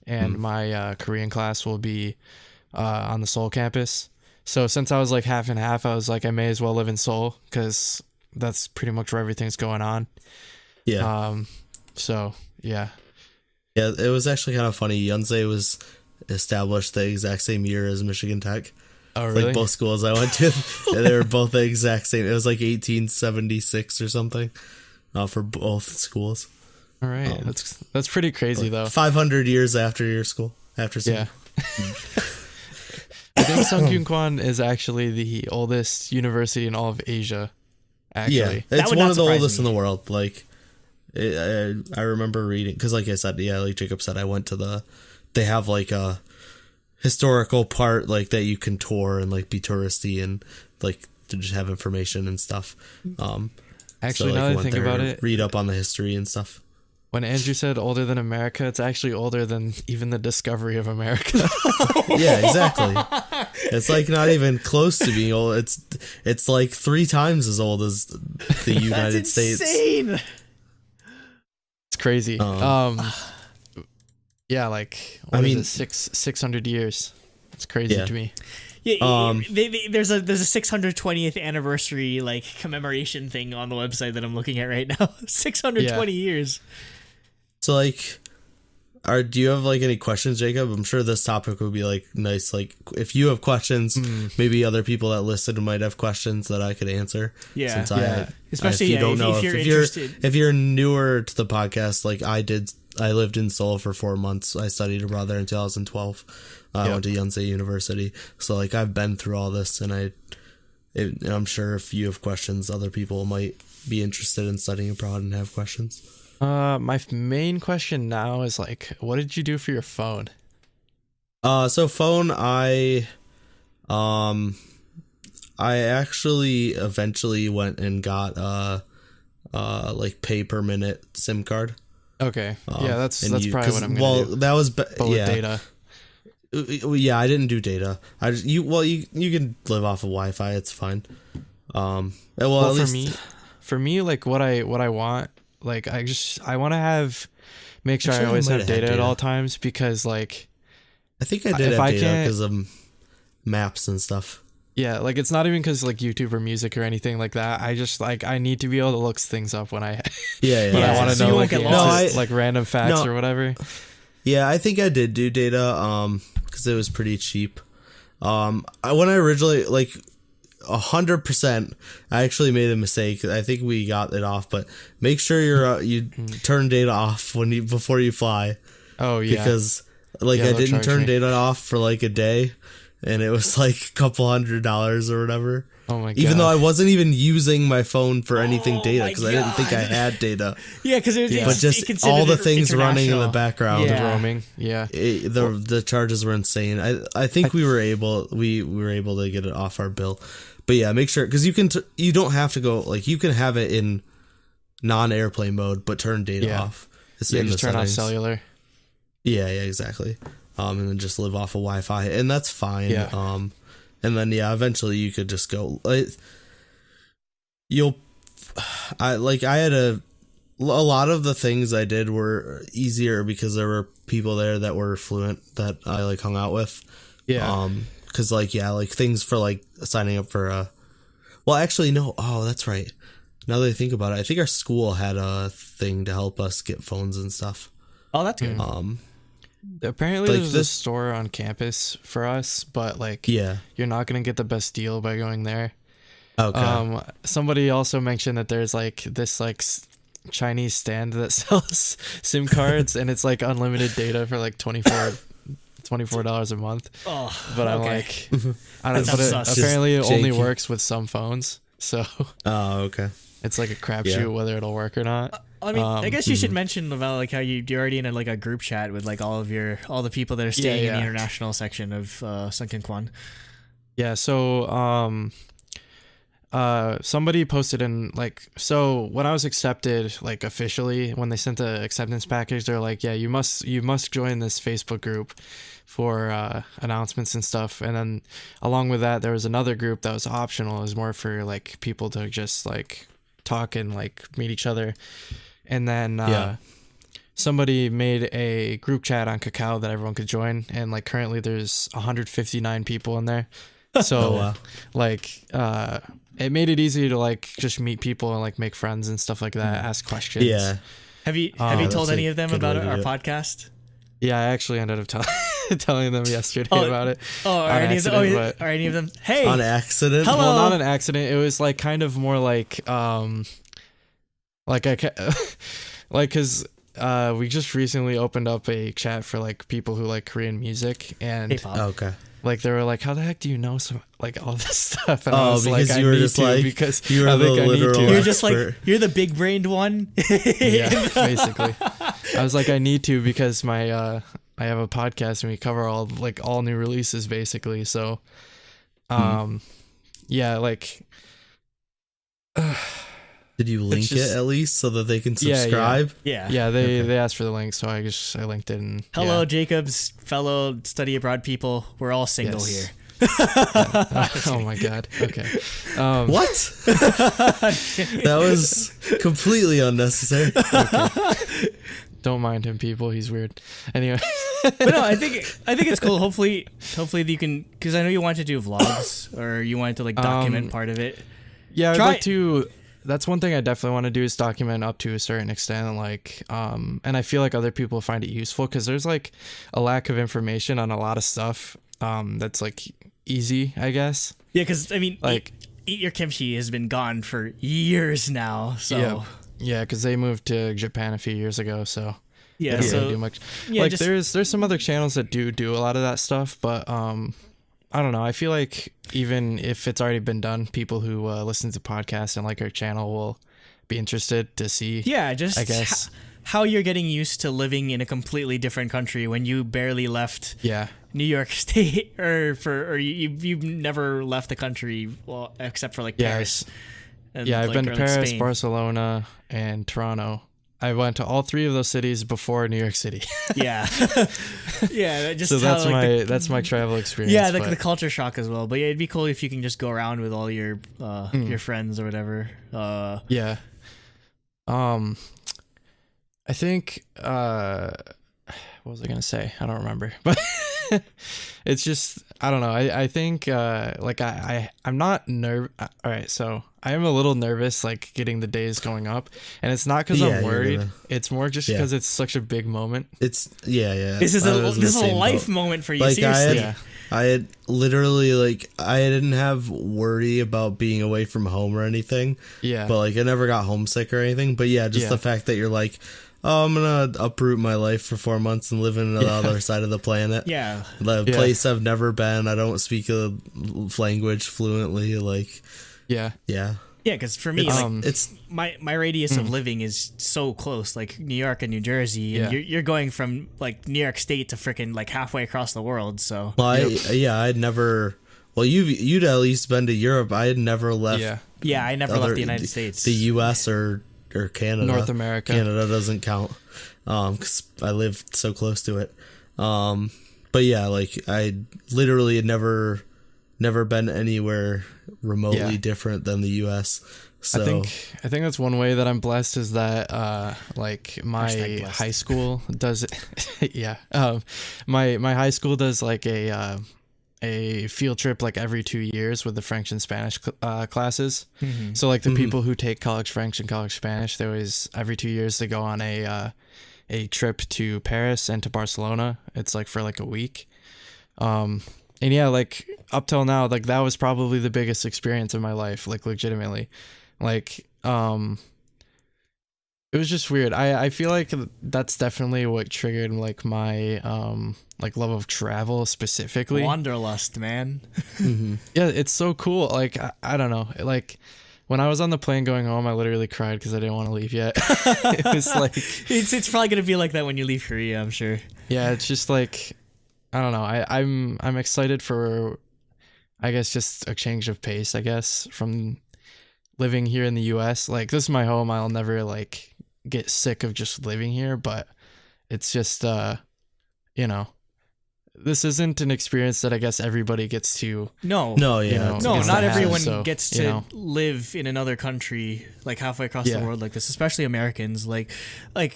and my Korean class will be on the Seoul campus. So since I was like half and half, I was like I may as well live in Seoul because that's pretty much where everything's going on. Yeah. So yeah. Yeah, it was actually kind of funny. Yonsei was established the exact same year as Michigan Tech. Oh, really? Like both schools I went to, they were both the exact same. It was like 1876 or something for both schools. All right, that's pretty crazy though. 500 years after your school, yeah. I think Sungkyunkwan is actually the oldest university in all of Asia. Actually, yeah, it's one of the oldest in the world. Like, I remember reading because, like I said, like Jacob said, I went to they have like a historical part like that you can tour and like be touristy and like to just have information and stuff. Actually, so, like, now that I think about it, read up on the history and stuff. When Andrew said older than America, it's actually older than even the discovery of America. Yeah, exactly. It's like not even close to being old. It's like 3 times as old as the United States. That's insane. It's crazy. Yeah, like what is it? 600 years. It's crazy to me. Yeah, there's a 620th anniversary like commemoration thing on the website that I'm looking at right now. 620 years. So like, do you have like any questions, Jacob? I'm sure this topic would be like nice. Like if you have questions, maybe other people that listened might have questions that I could answer. Yeah, especially if you don't know if you're newer to the podcast, like I lived in Seoul for 4 months. I studied abroad there in 2012. I went to Yonsei University. So like I've been through all this, and I'm sure if you have questions, other people might be interested in studying abroad and have questions. My main question now is like, what did you do for your phone? So phone, I actually eventually went and got like pay per minute SIM card. Okay. Yeah, that's probably what I'm gonna do. That was data. Yeah, I didn't do data. You can live off of Wi-Fi. It's fine. Well, at least for me, like what I want, like I want to make sure I always have data at all times, because like I think I did have data because of maps and stuff. Yeah, like it's not even because like YouTube or music or anything like that. I just like I need to be able to look things up when I I want to know like random facts or whatever. Yeah, I think I did do data because it was pretty cheap. When I originally like 100%, I actually made a mistake. I think we got it off, but make sure you turn data off before you fly. Oh yeah, because like I didn't turn data off for like a day. And it was like a couple $100 or whatever. Oh my god! Even though I wasn't even using my phone for anything data, because I didn't think I had data. Yeah, because but just all the things running in the background, the roaming. Yeah, the charges were insane. I think we were able to get it off our bill, but yeah, make sure, because you don't have to go, like you can have it in non-airplane mode, but turn data off. It's in just turn off cellular. Yeah, exactly. and then just live off of Wi-Fi, and that's fine. Yeah. And then eventually you could just go. I had a lot of the things I did were easier because there were people there that were fluent that I like hung out with. Yeah. Because like things for like signing up for well, actually no. Oh, that's right. Now that I think about it, I think our school had a thing to help us get phones and stuff. Oh, that's good. Apparently like there's a store on campus for us, but like Yeah. you're not gonna get the best deal by going there. Okay. Somebody also mentioned that there's like this like Chinese stand that sells SIM cards, and it's like unlimited data for like $24 a month. Oh, But I'm okay. like, I don't know. That But sounds sus. apparently it only janky. works with some phones, so Oh, okay. it's like a crapshoot whether it'll work or not. I mean, I guess you should mention about like how you're already in a group chat with like all the people that are staying in the international section of Sunken Kwan. Yeah, so somebody posted in like, so when I was accepted like officially, when they sent the acceptance package, they're like, yeah, you must join this Facebook group for announcements and stuff. And then along with that, there was another group that was optional. It was more for like people to just like talk and like meet each other. And then somebody made a group chat on Kakao that everyone could join, and like currently there's 159 people in there. So like it made it easy to like just meet people and like make friends and stuff like that, ask questions. Yeah. Have you told any of them about our podcast? Yeah, I actually ended up telling them yesterday about it. Oh, are any of them? Hey, On accident? Hello. Well, not an accident. It was like kind of more like like because we just recently opened up a chat for like people who like Korean music, and K-pop. Okay. like they were like, how the heck do you know some like all this stuff? And I was because like, you were just like, because you were I the think I need literal to. You're just like expert. you're the big brained one. Yeah, basically. I was like, I need to because my I have a podcast and we cover all new releases basically. So yeah, like Did you link just- it at least so that they can Yeah, yeah. subscribe? Yeah. they asked for the link, so I linked it. And Hello, yeah. Jacob's fellow study abroad people. We're all single Yes. here. Oh my god. Okay. What? That was completely unnecessary. Don't mind him, people. He's weird. Anyway. But no, I think it's cool. Hopefully you can, because I know you wanted to do vlogs or you wanted to like document part of it. Yeah, I'd Try- like to. That's one thing I definitely want to do is document up to a certain extent, like, and I feel like other people find it useful because there's like a lack of information on a lot of stuff. That's like easy, I guess. Yeah, because I mean, Like, eat your kimchi has been gone for years now. So yeah, because they moved to Japan a few years ago, so yeah, they don't so really do much. yeah, Like, just- there's some other channels that do a lot of that stuff, but I don't know. I feel like even if it's already been done, people who listen to podcasts and like our channel will be interested to see. yeah, just I guess. how you're getting used to living in a completely different country when you barely left Yeah. New York State, or you've never left the country, well, except for like Paris. And Yeah, I've been to or, like, Paris, Spain. Barcelona, and Toronto. I went to all three of those cities before New York City. Yeah, yeah. Just So how, that's like, that's my travel experience. yeah, but- the culture shock as well. But yeah, it'd be cool if you can just go around with all your friends or whatever. Yeah. I think what was I gonna say? I don't remember. But it's just I don't know. I think like I'm not all right, so I am a little nervous like getting the days going up, and it's not because Yeah, I'm you're worried. gonna- It's more just because it's such a big moment. It's yeah. This is I a was in the same life boat. moment for you. Like Seriously. Yeah. I had literally I didn't have worry about being away from home or anything. Yeah. But like I never got homesick or anything. But yeah, just Yeah. the fact that you're like, oh, I'm gonna uproot my life for 4 months and live in the other side of the planet. Yeah. The Yeah. place I've never been. I don't speak a language fluently. Like, Yeah. yeah. Yeah, because for me, It's, like it's my radius of living is so close, like New York and New Jersey, and Yeah. you're going from like New York State to freaking like halfway across the world. So well, I'd never. Well, you'd at least been to Europe. I had never left. Yeah. yeah, I never left the United States. The U.S. or Canada. North America. Canada doesn't count because I live so close to it. But But yeah, like I literally had never been anywhere remotely different than the U.S. So I think that's one way that I'm blessed is that like my Hashtag blessed. high school does it. Yeah. My high school does like a field trip like every 2 years with the French and Spanish classes. Mm-hmm. So like the people who take college French and college Spanish, they always every 2 years they go on a trip to Paris and to Barcelona. It's like for like a week. And yeah, like up till now, like that was probably the biggest experience of my life, like legitimately. Like it was just weird. I feel like that's definitely what triggered like my like love of travel specifically. Wanderlust, man. Yeah, it's so cool. Like I don't know. Like when I was on the plane going home, I literally cried because I didn't want to leave yet. It was like It's probably gonna be like that when you leave Korea, I'm sure. yeah, it's just like I don't know. I'm excited for I guess just a change of pace, I guess, from living here in the US. Like this is my home. I'll never like get sick of just living here, but it's just you know, this isn't an experience that I guess everybody gets to. No, yeah, you know, no, gets not to have, everyone so, gets you to know. live in another country like halfway across the Yeah. world like this, especially Americans. Like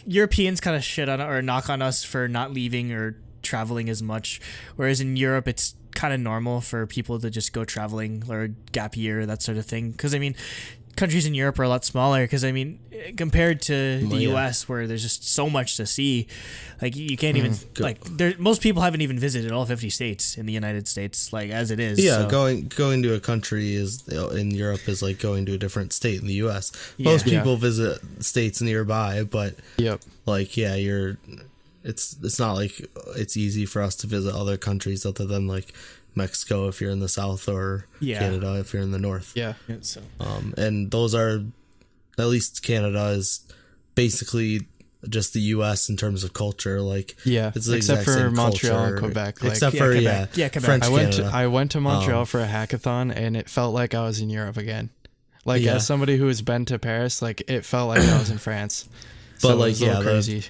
Europeans kind of shit on or knock on us for not leaving or traveling as much, whereas in Europe it's kind of normal for people to just go traveling or gap year, that sort of thing. Because I mean, countries in Europe are a lot smaller. Because I mean, compared to the U.S. where there's just so much to see, like you can't even like there. Most people haven't even visited all 50 states in the United States, like as it is. Yeah, so. going to a country is in Europe is like going to a different state in the U.S. Yeah. Most people visit states nearby, but Yep. like yeah, it's not like it's easy for us to visit other countries other than like Mexico if you're in the south or Canada if you're in the north. Yeah. So. And those are at least Canada is basically just the U.S. in terms of culture. Like Yeah, it's the except exact for same Montreal culture, and Quebec. Like, except Yeah, for Quebec. Yeah, Quebec. French I Canada. went to Montreal for a hackathon and it felt like I was in Europe again. Like Yeah. as somebody who has been to Paris, like it felt like I was in France. But, So it like, was a little yeah, crazy.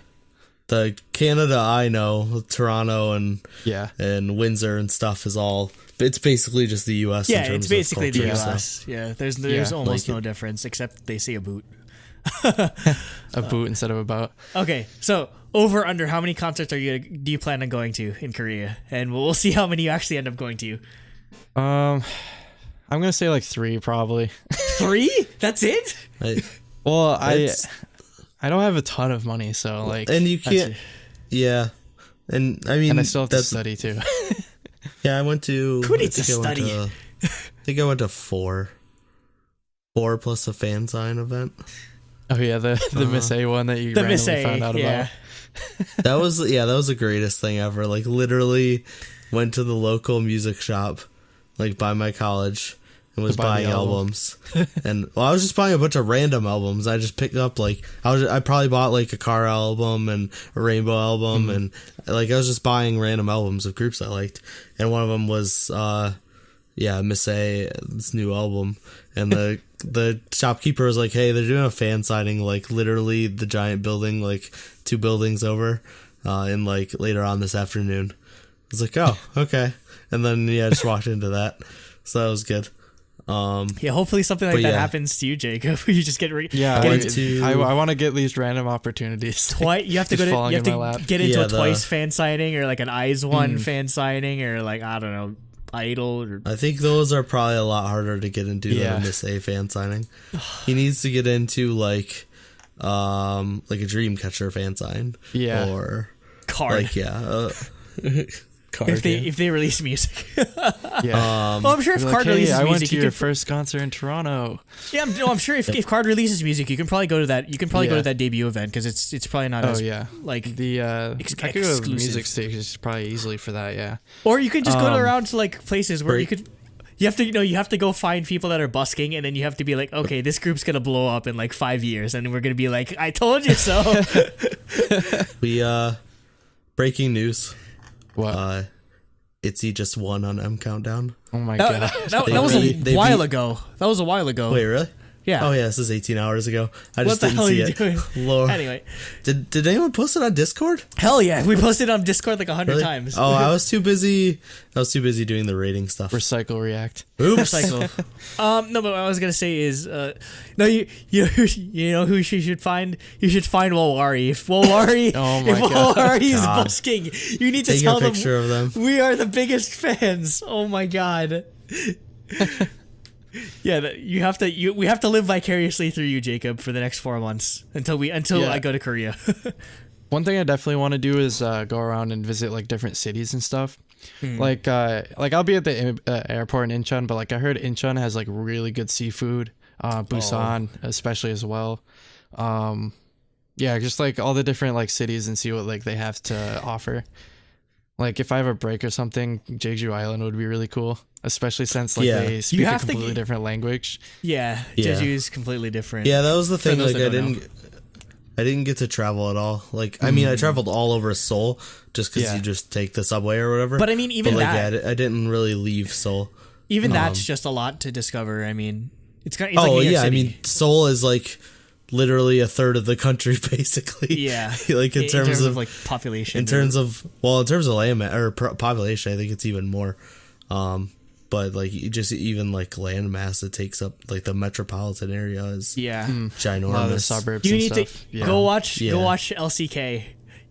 The Canada I know, Toronto and Yeah. Windsor and stuff is all. It's basically just the U.S. in Yeah, terms it's basically of the culture, so. U.S. Yeah, there's Yeah, almost like no difference except they say a boot. A boot instead of a bout. Okay, so over under how many concerts do you plan on going to in Korea, and we'll see how many you actually end up going to. I'm gonna say like 3 probably. 3? That's it? Well, It's- I don't have a ton of money, so like and you that's- can't. Yeah, and I mean and I still have to that's study too. yeah. I went to. Who needs I think to I went study? I think I went to 4 plus a fan sign event. Oh yeah, the Miss A one that you The randomly Miss A, found out yeah. That was the greatest thing ever. Like literally, went to the local music shop, like by my college, and was To buy the buying album. albums. And I was just buying a bunch of random albums. I just picked up like I probably bought like a Car album and a Rainbow album, and like I was just buying random albums of groups I liked. And one of them was Miss A, this new album, and the shopkeeper was like, hey, they're doing a fan signing like literally the giant building like 2 buildings over in like later on this afternoon. I was like, oh, okay. And then I just walked into that, so that was good. Yeah, hopefully something like But that yeah. happens to you, Jacob. You just get Yeah, get went into, to- I want to get these random opportunities. twice. You have to Just go to falling you have in my lap. to get into Yeah, a the- Twice fan signing or like an Eyes One fan signing or like I don't know Idol or I think those are probably a lot harder to get into Yeah. than a Miss A fan signing. He needs to get into like a Dreamcatcher fan sign. Yeah. Or Card. like Card. if they release music. Yeah. Well, I'm sure if Be Card like, hey, releases I went music, to you your can. first concert in Toronto. Yeah, I'm sure if Card releases music, you can probably go to that. You can probably go Yeah. to that debut event because it's probably not Oh as yeah, like the I could go to exclusive. music stations probably easily for that. Yeah. Or you can just go Um, around to like places where you break- could. You have to, you have to go find people that are busking, and then you have to be like, okay, this group's gonna blow up in like 5 years, and we're gonna be like, I told you so. We breaking news. What? Itzy just won on M Countdown. Oh my god. that was really- a they while beat- ago. That was a while ago. Wait, really? Yeah. Oh yeah, this is 18 hours ago. I What just the didn't hell are see you it. doing? Lord. Anyway, Did anyone post it on Discord? hell yeah, we posted on Discord like 100 Really? times. Oh, I was too busy. doing the rating stuff. Recycle, react. Oops. Cycle. No, but what I was gonna say is, no, you know who you should find? You should find Walwari. If Walwari, Oh my if God. Walwari is God. busking, you need to Take tell a them picture of them. we are the biggest fans. Oh my god. Yeah, we have to live vicariously through you, Jacob, for the next 4 months until Yeah. I go to Korea. One thing I definitely want to do is go around and visit like different cities and stuff. Like I'll be at the airport in Incheon, but like I heard Incheon has like really good seafood. Busan especially as well. Yeah, just like all the different like cities and see what like they have to offer. Like if I have a break or something, Jeju Island would be really cool, especially since like Yeah. they speak a have to completely get- different language. Yeah, Yeah. Jeju is completely different. Yeah, that was the thing. those Like that don't I didn't get to travel at all. Like I mean, I traveled all over Seoul just because Yeah. you just take the subway or whatever. But I mean, even like, that, I didn't really leave Seoul. even that's just a lot to discover. I mean, it's like New York yeah, I City. mean, Seoul is like literally a third of the country, basically. Yeah, like in terms of like population. in terms of land or population, I think it's even more. But like just even like land mass it takes up, like the metropolitan area is yeah. ginormous. A lot of the suburbs. You and need stuff. to go watch LCK.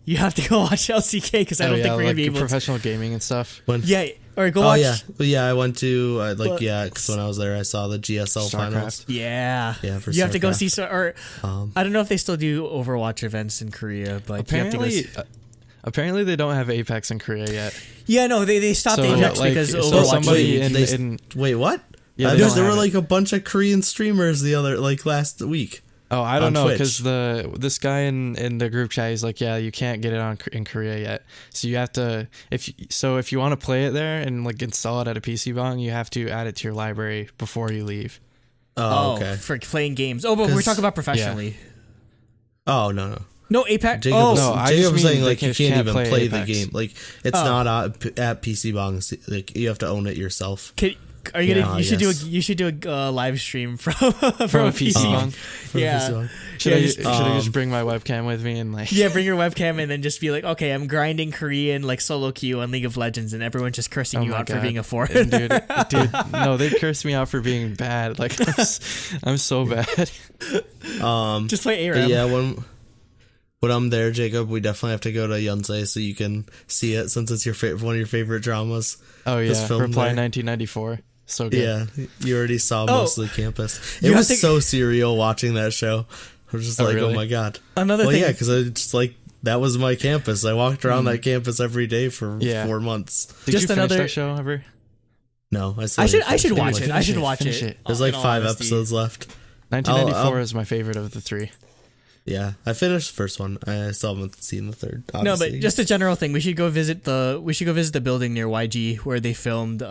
You have to go watch LCK because I don't think we're gonna be able to. professional gaming and stuff. Yeah, or go Oh watch. yeah, I went to But- because when I was there, I saw the GSL finals. Yeah, Yeah, for you have to go StarCraft. see. Or I don't know if they still do Overwatch events in Korea, but you have to go Apparently, see. apparently they don't have Apex in Korea yet. Yeah, no, they stopped So, Apex like, because so Overwatch. somebody Wait, in Wait, what? Yeah, they There don't were have like a bunch of Korean streamers last week. Oh, I don't on know Twitch. because this guy in the group chat, he's like, yeah, you can't get it in Korea yet. So you have to if you want to play it there and like install it at a PC bong, you have to add it to your library before you leave. Oh, okay. for playing games. Oh, but we're 'Cause- talking about professionally. Oh no. No, Apex. Jacob Oh, was, no, I Jacob just was mean saying they like you can't can't even play play the Apex. game. Like it's not at PC bongs. Like you have to own it yourself. are you gonna? Yeah, You should yes. do a live stream from From a PC bong. Yeah. Should I just- just bring my webcam with me and like? Yeah, bring your webcam and then just be like, okay, I'm grinding Korean like solo queue on League of Legends, and everyone's just cursing Oh you my out for God. being a foreign. dude, no, they cursed me out for being bad. Like I'm so bad. Just play But ARAM. yeah, when I'm there, Jacob, we definitely have to go to Yonsei so you can see it since it's one of your favorite dramas. Oh Just yeah, filmed Reply there. 1994. So good. Yeah, you already saw most of the campus. You It have was to- so surreal watching that show. I was just Oh, like, really? oh my god. Another Well, thing. yeah, because I just like that was my campus. I walked around that campus every day for Yeah. 4 months. Did Just you finish another- that show ever? No, I should watch it. I should it, watch finish it. it. There's in like all 5 honesty. episodes left. 1994 I'll- is my favorite of the three. Yeah, I finished the first one. I still haven't seen the third. No, Obviously. but just a general thing. We should go visit the building near YG where they filmed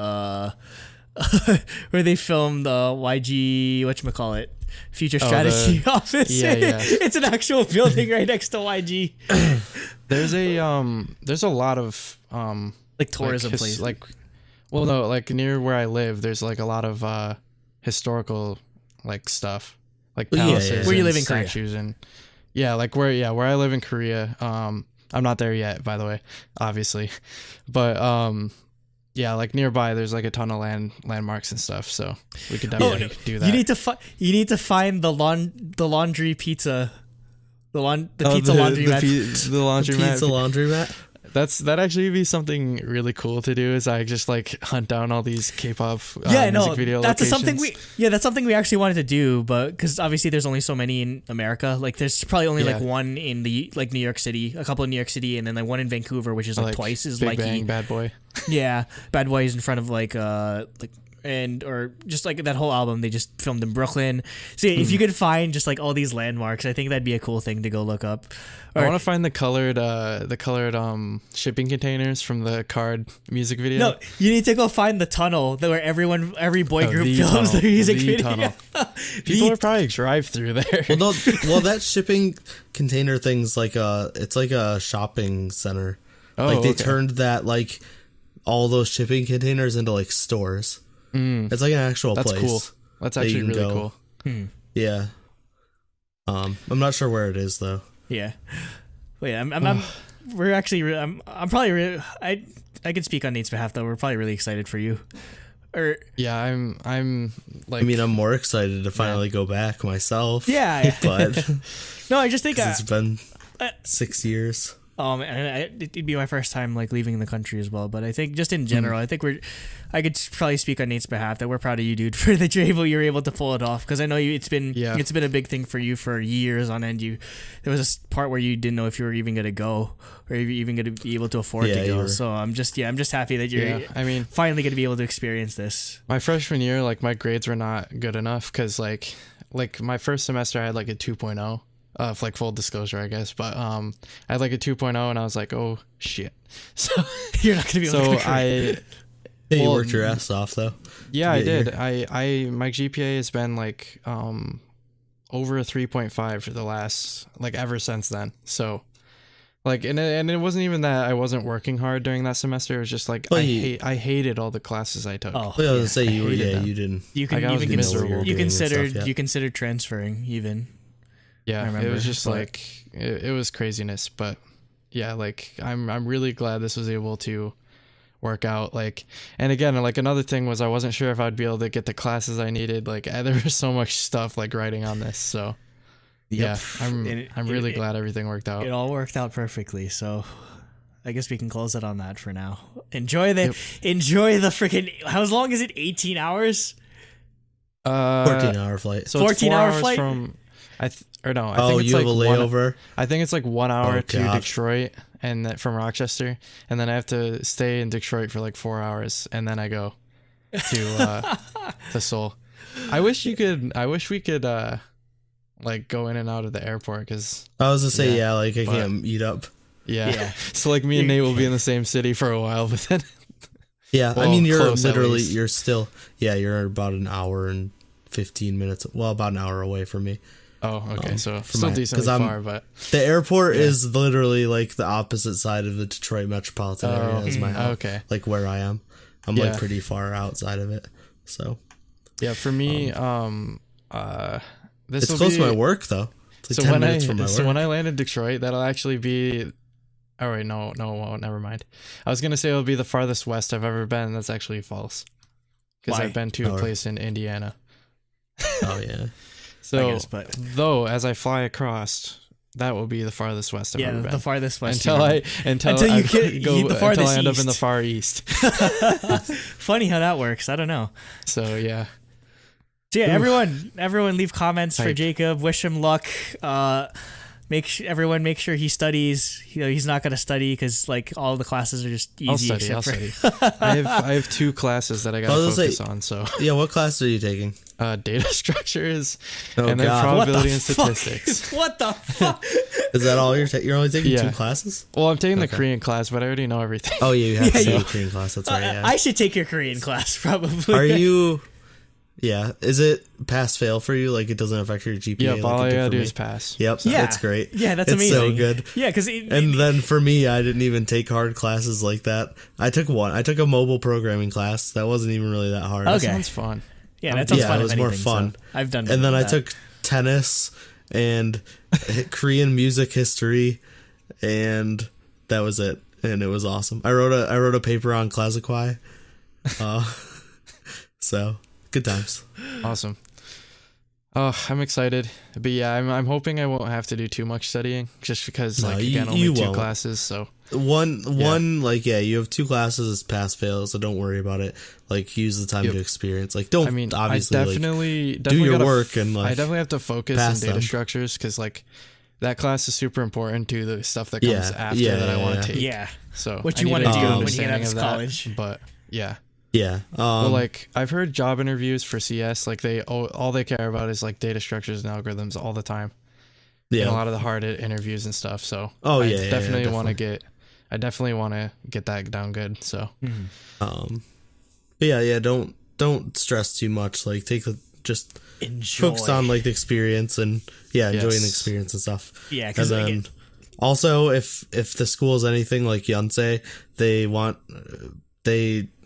YG whatchamacallit Future Strategy office. yeah, yeah. It's an actual building right next to YG. There's a lot of Like tourism like, places. well no, like near where I live, there's like a lot of historical like stuff, like Well, yeah, palaces, yeah. Where you and live in Korea. statues and where I live in Korea. I'm not there yet, by the way, obviously, but yeah, like nearby there's like a ton of landmarks and stuff, so we could definitely do that. You need to find the laundry pizza. The pizza laundry mat. The laundromat. Pizza laundromat. That actually be something really cool to do. Is I just like hunt down all these K-pop no, music video that's locations. that's something we actually wanted to do, but because obviously there's only so many in America. Like there's probably only like Yeah. one in the like New York City, a couple in New York City, and then like one in Vancouver, which is like twice as Big like Bang, Bad Boy. yeah, Bad Boys in front of like or just like that whole album they just filmed in Brooklyn. So yeah, if you could find just like all these landmarks, I think that'd be a cool thing to go look up. I want to find the colored shipping containers from the Card music video. No, you need to go find the tunnel where every boy group the films tunnel, their music the video. tunnel. People would probably drive through there. Well, no, that shipping container thing's like it's like a shopping center. Like they okay. turned that like all those shipping containers into like stores. It's like an actual That's place. cool. That's that you actually can really go. cool. Yeah. I'm not sure where it is though. Yeah. Wait, we're actually, I'm probably, I can speak on Nate's behalf though. We're probably really excited for you. Yeah, I'm like. I mean, I'm more excited to finally go back myself. Yeah. But no, I just think it's been 6 years. And it'd be my first time like leaving the country as well. But I think just in general, I think I could probably speak on Nate's behalf that we're proud of you, dude, for that you're able to pull it off. Because I know it's been a big thing for you for years on end. There was a part where you didn't know if you were even gonna go or if you're even gonna be able to afford to go. So I'm just happy that you're finally gonna be able to experience this. My freshman year, like my grades were not good enough because like my first semester I had like a 2.0. Like full disclosure, I guess, but I had like a 2.0 and I was like, oh shit. So you're not gonna be able to. So you worked your ass off though. Yeah, I did. My GPA has been like over a 3.5 for the last like ever since then. So like and it wasn't even that I wasn't working hard during that semester. It was just like I hated all the classes I took. I was gonna say you didn't. You considered transferring even. Yeah, it was just like it was craziness, but yeah, like I'm really glad this was able to work out. Like, and again, like another thing was I wasn't sure if I'd be able to get the classes I needed. Like, there was so much stuff like writing on this, so yeah, I'm really glad everything worked out. It all worked out perfectly. So I guess we can close it on that for now. Enjoy the freaking. How long is it? 18 hours. 14-hour flight. So 14-hour flight from. I think it's you like have a layover? I think it's like 1 hour to Detroit and from Rochester, and then I have to stay in Detroit for like 4 hours, and then I go to Seoul. I wish we could like go in and out of the airport because I was gonna say I can't meet up. Yeah. So like me and Nate will be in the same city for a while, but then I mean you're literally you're about an hour and 15 minutes. Well, about an hour away from me. Oh, okay. So still decently far, but the airport is literally like the opposite side of the Detroit metropolitan area as my house. Okay. Like where I am. I'm like pretty far outside of it. So yeah, for me, it's close to my work though. It's like 10 minutes from my work. So when I land in Detroit, that'll actually be. Oh wait, no, never mind. I was gonna say it'll be the farthest west I've ever been. That's actually false. Because I've been to a place in Indiana. Oh yeah. So, though, as I fly across, that will be the farthest west I've ever been. The farthest west. Until I end up in the far east. Funny how that works. I don't know. So yeah. So yeah, everyone leave comments for Jacob. Wish him luck. Make sure he studies. He's not gonna study because like all the classes are just easy. I'll study. I have 2 classes that I gotta focus on. So yeah, what class are you taking? Data structures and then probability and statistics. What the fuck? Is that all you're only taking 2 classes? Well, I'm taking the Korean class, but I already know everything. Oh, you have to take the Korean class. That's right. Yeah. I should take your Korean class probably. Are you? Yeah. Is it pass fail for you? Like it doesn't affect your GPA? Yep. All I gotta do is pass. Yep. So that's great. Yeah, that's amazing. So good. Yeah, because and then for me, I didn't even take hard classes like that. I took a mobile programming class. That wasn't even really that hard. Okay. That sounds fun. Yeah, that sounds fun. It was more fun. So I've done. And then I took tennis and Korean music history, and that was it. And it was awesome. I wrote a paper on Classiquai. So good times. Awesome. Oh, I'm excited. But yeah, I'm hoping I won't have to do too much studying just because only 2 classes. So one you have 2 classes as pass fail, so don't worry about it. Like use the time to experience. Like don't obviously I definitely do your work and like I definitely have to focus on data structures because like that class is super important to the stuff that comes after that I want to take. Yeah. So what you want to do when you get out of college. But yeah. Yeah. Well, like I've heard job interviews for CS, like all they care about is like data structures and algorithms all the time. Yeah. And a lot of the hard interviews and stuff. So I definitely want to get that down good. So. But yeah. Don't stress too much. Like just focus on like the experience and enjoying the experience and stuff. Yeah. Because then also if the school is anything like Yonsei, they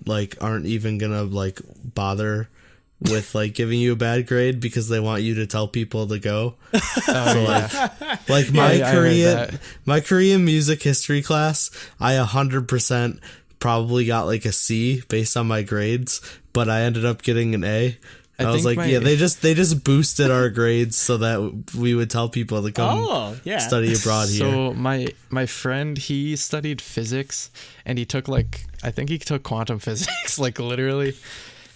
like aren't even gonna like bother with like giving you a bad grade because they want you to tell people to go. Like my Korean music history class, I 100% probably got like a C based on my grades, but I ended up getting an A. I was like, they just boosted our grades so that we would tell people to come study abroad here. So my friend, he studied physics, and he took I think he took quantum physics, like literally.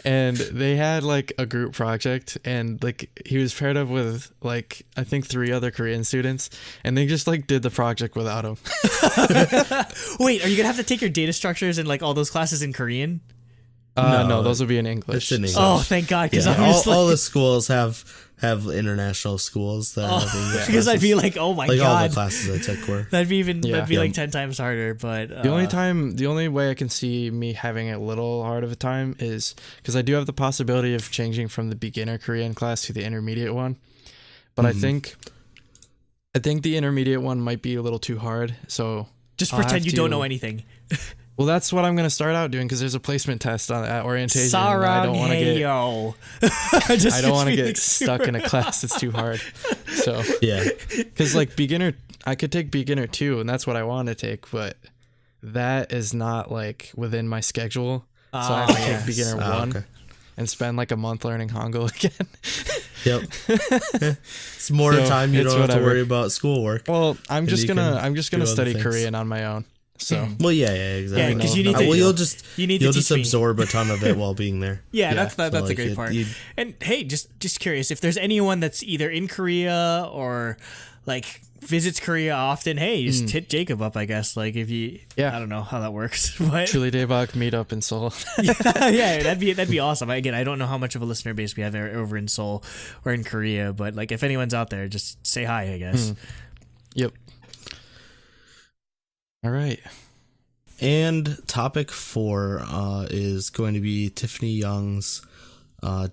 And they had like a group project, and like he was paired up with like I think 3 other Korean students, and they just like did the project without him. Wait, are you gonna have to take your data structures and like all those classes in Korean? No, those will be in English. It's in English. Oh, thank God! Because all the schools have international schools that have English. Because I'd be like, oh my God! All the classes I took were. That'd be like 10 times harder. But the only way I can see me having a little hard of a time is because I do have the possibility of changing from the beginner Korean class to the intermediate one, but I think the intermediate one might be a little too hard. So just pretend you don't know anything. Well, that's what I'm going to start out doing because there's a placement test at orientation. I don't want to get stuck in a class that's too hard. So yeah, because like beginner, I could take beginner 2, and that's what I want to take, but that is not like within my schedule. So I have to take beginner 1 and spend like a month learning Hangul again. Yep, it's more time you don't have to worry about schoolwork. Well, I'm just gonna study Korean on my own. So well, yeah, exactly. Yeah, because you need to. You'll just absorb a ton of it while being there. Yeah, that's a great part. And hey, just curious, if there's anyone that's either in Korea or like visits Korea often, hey, just hit Jacob up, I guess. Like if you, I don't know how that works, but truly Daebak meetup in Seoul. yeah, that'd be awesome. Again, I don't know how much of a listener base we have over in Seoul or in Korea, but like if anyone's out there, just say hi, I guess. Yep. All right. And topic 4 is going to be Tiffany Young's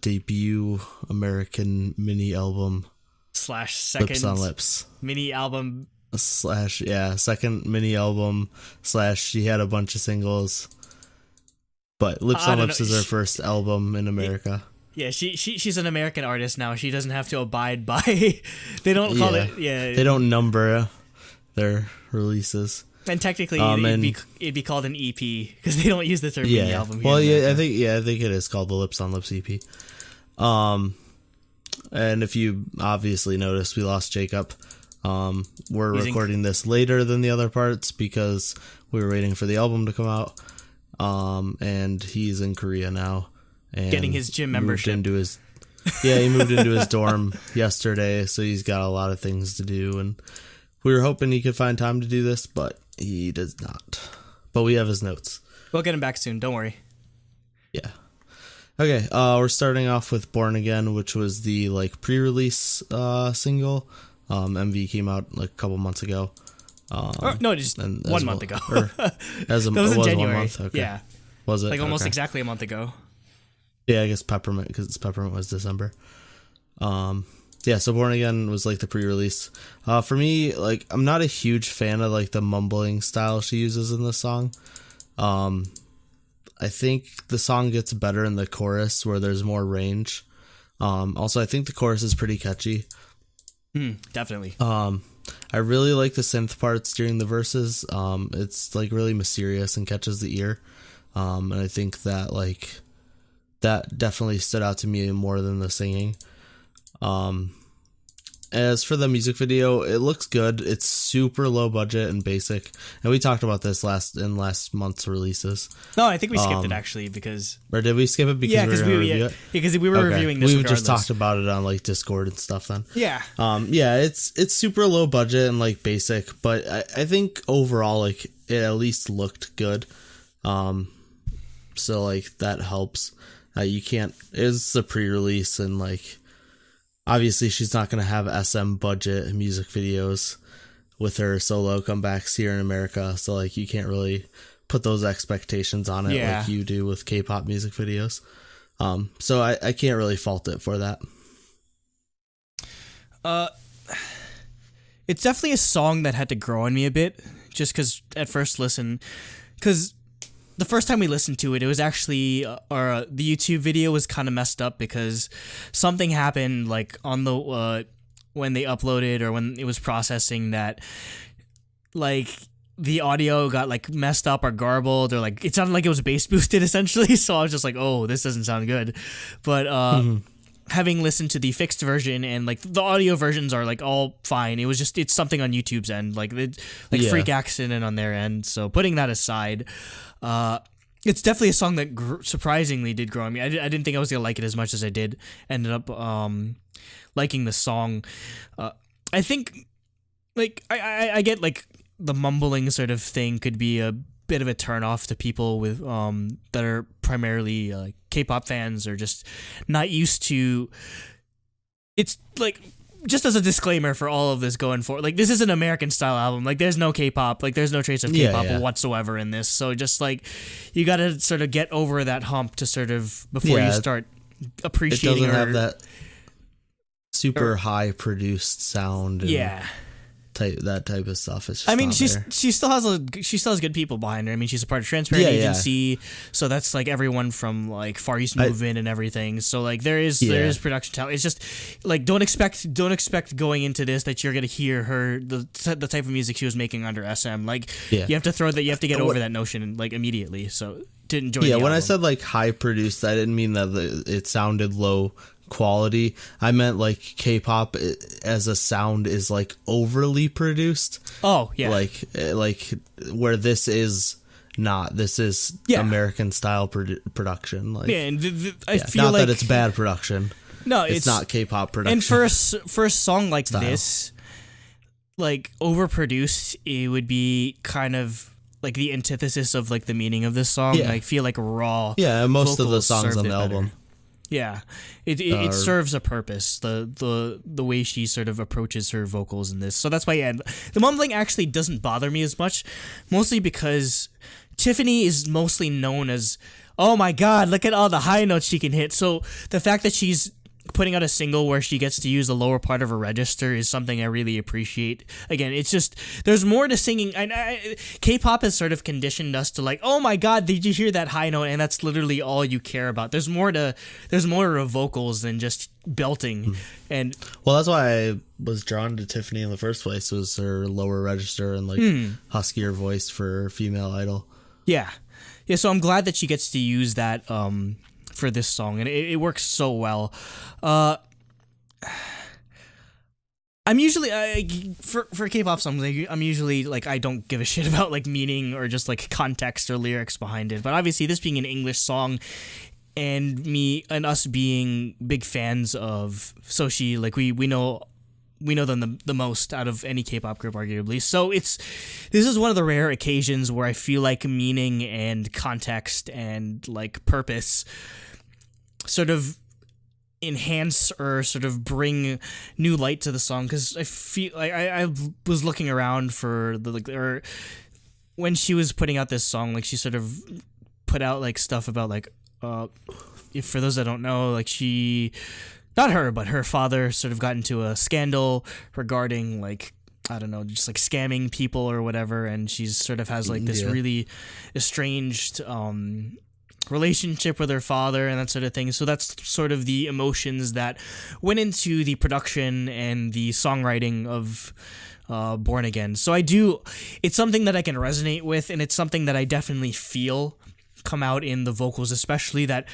debut American mini album / second Lips on Lips mini album / second mini album / she had a bunch of singles, but Lips on Lips is her first album in America. Yeah, she's an American artist now. She doesn't have to abide by. They don't call it. Yeah, they don't number their releases. And technically, it'd be called an EP because they don't use the term mini album. Well, I think it is called the Lips on Lips EP. And if you obviously noticed, we lost Jacob. We're recording this later than the other parts because we were waiting for the album to come out. And he's in Korea now, and getting his gym membership. He moved into his dorm yesterday, so he's got a lot of things to do, and we were hoping he could find time to do this, but he does not. But we have his notes. We'll get him back soon. Don't worry. Yeah. Okay. We're starting off with "Born Again," which was the like pre-release single. MV came out like a couple months ago. Just 1 month ago. That was in January. 1 month. Okay. Yeah. Was it like almost exactly a month ago? Yeah, I guess Peppermint because Peppermint was December. Yeah, so "Born Again" was like the pre-release. For me, like I'm not a huge fan of like the mumbling style she uses in this song. I think the song gets better in the chorus where there's more range. Also, I think the chorus is pretty catchy. Definitely. I really like the synth parts during the verses. It's like really mysterious and catches the ear. And I think that like that definitely stood out to me more than the singing. As for the music video, it looks good. It's super low budget and basic, and we talked about this last month's releases. No, I think we skipped it actually because. Or did we skip it because we were going to review it? Because we were reviewing this. We just talked about it on like Discord and stuff. Then yeah, it's super low budget and like basic, but I think overall like it at least looked good. So like that helps. You can't. It's a pre-release and like. Obviously, she's not going to have SM budget music videos with her solo comebacks here in America. So, like, you can't really put those expectations on it like you do with K-pop music videos. So I can't really fault it for that. It's definitely a song that had to grow on me a bit, just because at first listen, because the first time we listened to it, it was actually the YouTube video was kind of messed up because something happened like on the when they uploaded or when it was processing that like the audio got like messed up or garbled or like it sounded like it was bass boosted essentially. So I was just like, oh, this doesn't sound good. But having listened to the fixed version and like the audio versions are like all fine. It was just it's something on YouTube's end, like freak accident on their end. So putting that aside, it's definitely a song that surprisingly did grow on me. I didn't think I was gonna like it as much as I did. Ended up liking the song. I think like I get like the mumbling sort of thing could be a bit of a turnoff to people with that are primarily K-pop fans or just not used to. It's like just as a disclaimer for all of this going forward, like this is an American style album. Like there's no K-pop, like there's no trace of K-pop whatsoever in this. So just like you got to sort of get over that hump to sort of before you start appreciating. It doesn't have that super high produced sound. And that type of stuff. It's just I mean, she still has good people behind her. I mean, she's a part of Transparent Agency, so that's like everyone from like Far East Movement and everything. So like there is production talent. It's just like don't expect going into this that you're gonna hear her the type of music she was making under SM. Like you have to get over that notion like immediately. So to enjoy. Yeah, when I said like high produced, I didn't mean that it sounded low quality. I meant like K-pop as a sound is like overly produced. Oh yeah, like where this is not. This is American style production. Like and I feel not like that it's bad production. No, it's not K-pop production. And for a song like this, like overproduced, it would be kind of like the antithesis of like the meaning of this song. I feel like raw. Yeah, most of the songs on the album. Yeah, it serves a purpose. The way she sort of approaches her vocals in this, so that's why the mumbling actually doesn't bother me as much, mostly because Tiffany is mostly known as, oh my god, look at all the high notes she can hit. So the fact that she's putting out a single where she gets to use the lower part of her register is something I really appreciate. Again, it's just there's more to singing. K-pop has sort of conditioned us to like, oh my god, did you hear that high note? And that's literally all you care about. There's more to vocals than just belting. And well, that's why I was drawn to Tiffany in the first place, was her lower register and like huskier voice for female idol. Yeah. So I'm glad that she gets to use that for this song, and it works so well. I'm usually for K-pop songs, I'm usually like I don't give a shit about like meaning or just like context or lyrics behind it. But obviously, this being an English song, and me and us being big fans of Soshi, like we know them the most out of any K-pop group, arguably. So this is one of the rare occasions where I feel like meaning and context and like purpose sort of enhance or sort of bring new light to the song, because I feel like I was looking around for or when she was putting out this song, like she sort of put out like stuff about like if for those that don't know, like not her, but her father sort of got into a scandal regarding like, I don't know, just like scamming people or whatever. And she sort of has like this really estranged relationship with her father and that sort of thing. So that's sort of the emotions that went into the production and the songwriting of Born Again. So it's something that I can resonate with, and it's something that I definitely feel come out in the vocals, especially that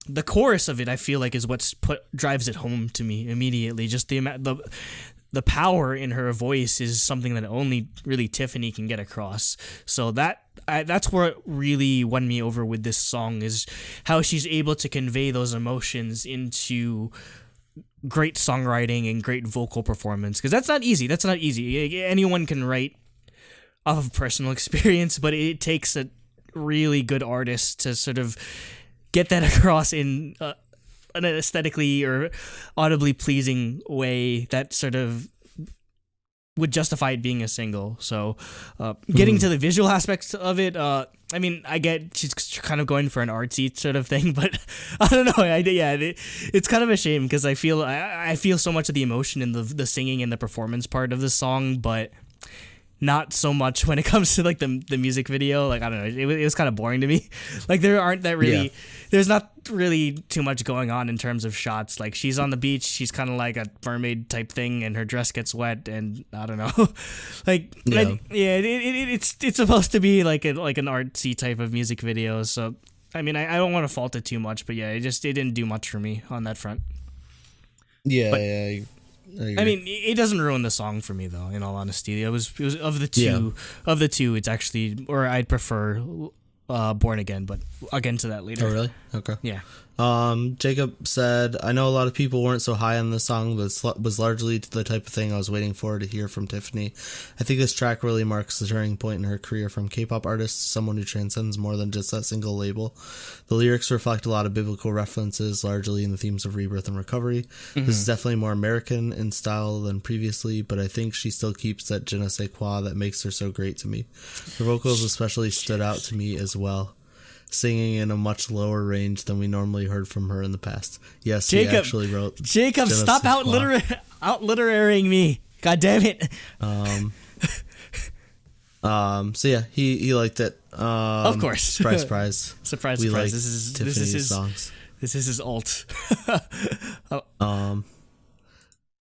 the chorus of it, I feel like, is what drives it home to me immediately. Just the power in her voice is something that only really Tiffany can get across. So that's what really won me over with this song, is how she's able to convey those emotions into great songwriting and great vocal performance. Because that's not easy. Anyone can write off of personal experience, but it takes a really good artist to sort of get that across in an aesthetically or audibly pleasing way that sort of would justify it being a single. So getting to the visual aspects of it, I mean, I get she's kind of going for an artsy sort of thing, but I don't know. It's kind of a shame because I feel so much of the emotion in the singing and the performance part of the song, but not so much when it comes to like the music video. Like, I don't know, it was kind of boring to me. Like, there's not really too much going on in terms of shots. Like, she's on the beach, she's kind of like a mermaid type thing, and her dress gets wet, and I don't know. Like, it's supposed to be like an artsy type of music video. So, I mean, I don't want to fault it too much, but yeah, it didn't do much for me on that front. Yeah, But, yeah. I mean, it doesn't ruin the song for me, though. In all honesty, it was of the two. It's actually, or I'd prefer Born Again, but I'll get into that later. Oh, really? Okay. Yeah. Jacob said, I know a lot of people weren't so high on this song, but it was largely the type of thing I was waiting for to hear from Tiffany. I think this track really marks the turning point in her career from K-pop artist to someone who transcends more than just that single label. The lyrics reflect a lot of biblical references, largely in the themes of rebirth and recovery. Mm-hmm. This is definitely more American in style than previously, but I think she still keeps that je ne sais quoi that makes her so great to me. Her vocals especially stood out to me as well, singing in a much lower range than we normally heard from her in the past. Yes, Jacob, he actually wrote... Jacob, stop out-literary me. God damn it. So yeah, he liked it. Of course. Surprise. Surprise. We like this is his songs. This is his alt.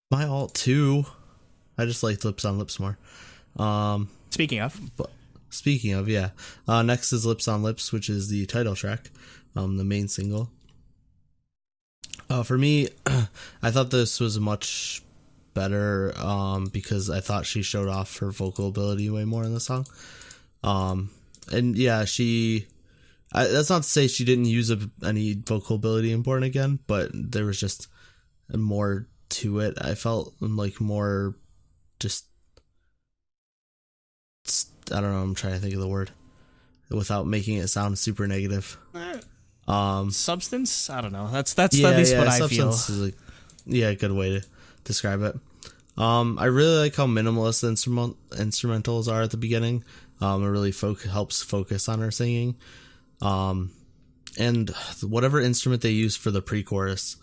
My alt too. I just liked Lips on Lips more. Speaking of, yeah. Next is Lips on Lips, which is the title track, the main single. For me, I thought this was much better because I thought she showed off her vocal ability way more in the song. And yeah, that's not to say she didn't use any vocal ability in Born Again, but there was just more to it. I felt like more just... I don't know, I'm trying to think of the word without making it sound super negative. Substance? I don't know. That's at least what I feel. Substance is a good way to describe it. I really like how minimalist the instrumentals are at the beginning. It really helps focus on her singing. And whatever instrument they use for the pre-chorus,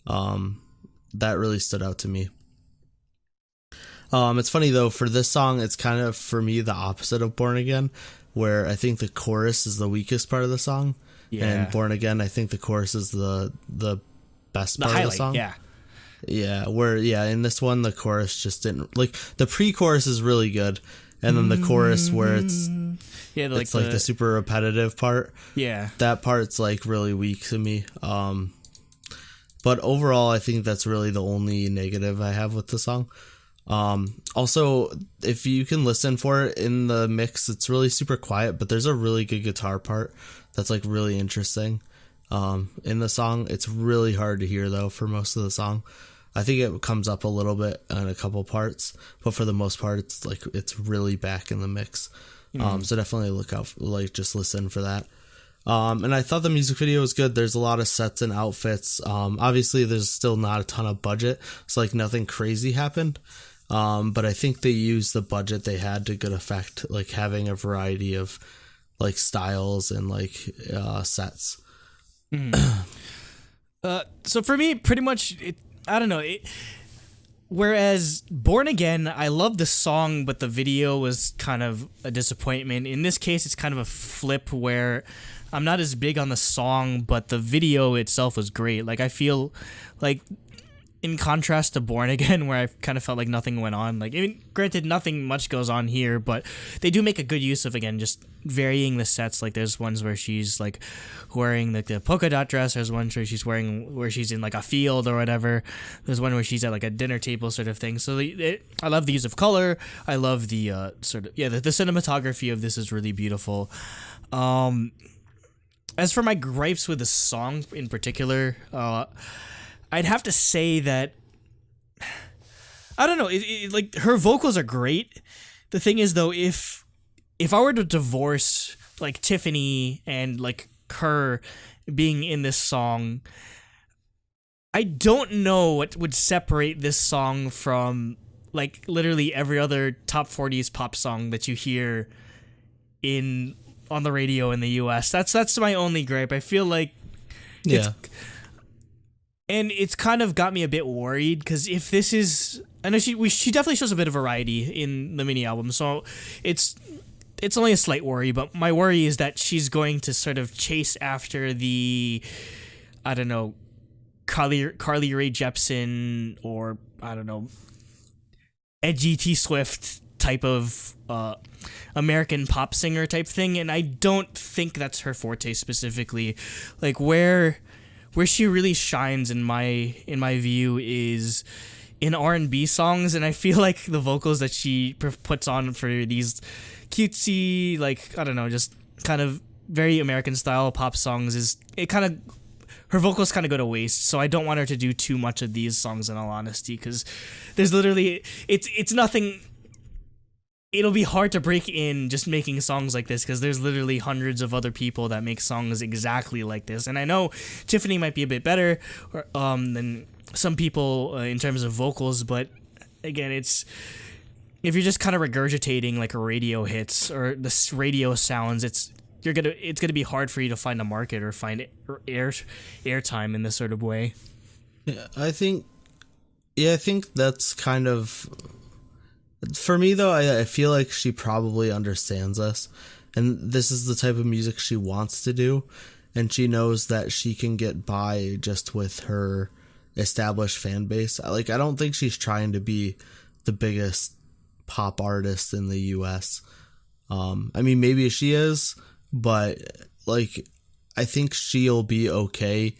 that really stood out to me. It's funny though, for this song, it's kind of, for me, the opposite of Born Again, where I think the chorus is the weakest part of the song. Yeah. And Born Again, I think the chorus is the best part of the song. Yeah. Yeah, in this one, the chorus just didn't, like, the pre-chorus is really good, and then the chorus where it's like the super repetitive part. Yeah. That part's like really weak to me. But overall, I think that's really the only negative I have with the song. Also, if you can listen for it in the mix, it's really super quiet, but there's a really good guitar part that's like really interesting in the song. It's really hard to hear though for most of the song. I think it comes up a little bit in a couple parts, but for the most part, it's really back in the mix. So definitely look out, just listen for that. And I thought the music video was good. There's a lot of sets and outfits. Obviously there's still not a ton of budget, so like nothing crazy happened. But I think they used the budget they had to good effect, like having a variety of like styles and like sets. So for me, pretty much, I don't know. Whereas Born Again, I love the song, but the video was kind of a disappointment. In this case, it's kind of a flip where I'm not as big on the song, but the video itself was great. Like, I feel like, in contrast to Born Again, where I kind of felt like nothing went on. Like, I mean, granted, nothing much goes on here, but they do make a good use of, again, just varying the sets. Like, there's ones where she's like wearing like the polka dot dress. There's ones where she's in like a field or whatever. There's one where she's at like a dinner table sort of thing. So I love the use of color. I love the the cinematography of this is really beautiful. As for my gripes with the song in particular, I'd have to say that, I don't know, like, her vocals are great. The thing is, though, if I were to divorce, like, Tiffany and, like, her being in this song, I don't know what would separate this song from, like, literally every other top 40s pop song that you hear on the radio in the US. That's my only gripe. I feel like and it's kind of got me a bit worried, because if this is I know she definitely shows a bit of variety in the mini album, so it's only a slight worry. But my worry is that she's going to sort of chase after the, I don't know, Carly Rae Jepsen, or I don't know, edgy T Swift type of American pop singer type thing, and I don't think that's her forte specifically. Like where she really shines in my view is in R&B songs, and I feel like the vocals that she puts on for these cutesy, like, I don't know, just kind of very American style pop songs her vocals kind of go to waste. So I don't want her to do too much of these songs, in all honesty, because there's literally it's nothing. It'll be hard to break in just making songs like this, because there's literally hundreds of other people that make songs exactly like this. And I know Tiffany might be a bit better than some people in terms of vocals, but again, if you're just kind of regurgitating like radio hits or the radio sounds, it's gonna be hard for you to find a market or find airtime in this sort of way. Yeah, I think that's kind of, for me though. I feel like she probably understands us, and this is the type of music she wants to do, and she knows that she can get by just with her established fan base. Like, I don't think she's trying to be the biggest pop artist in the US. I mean, maybe she is, but like, I think she'll be okay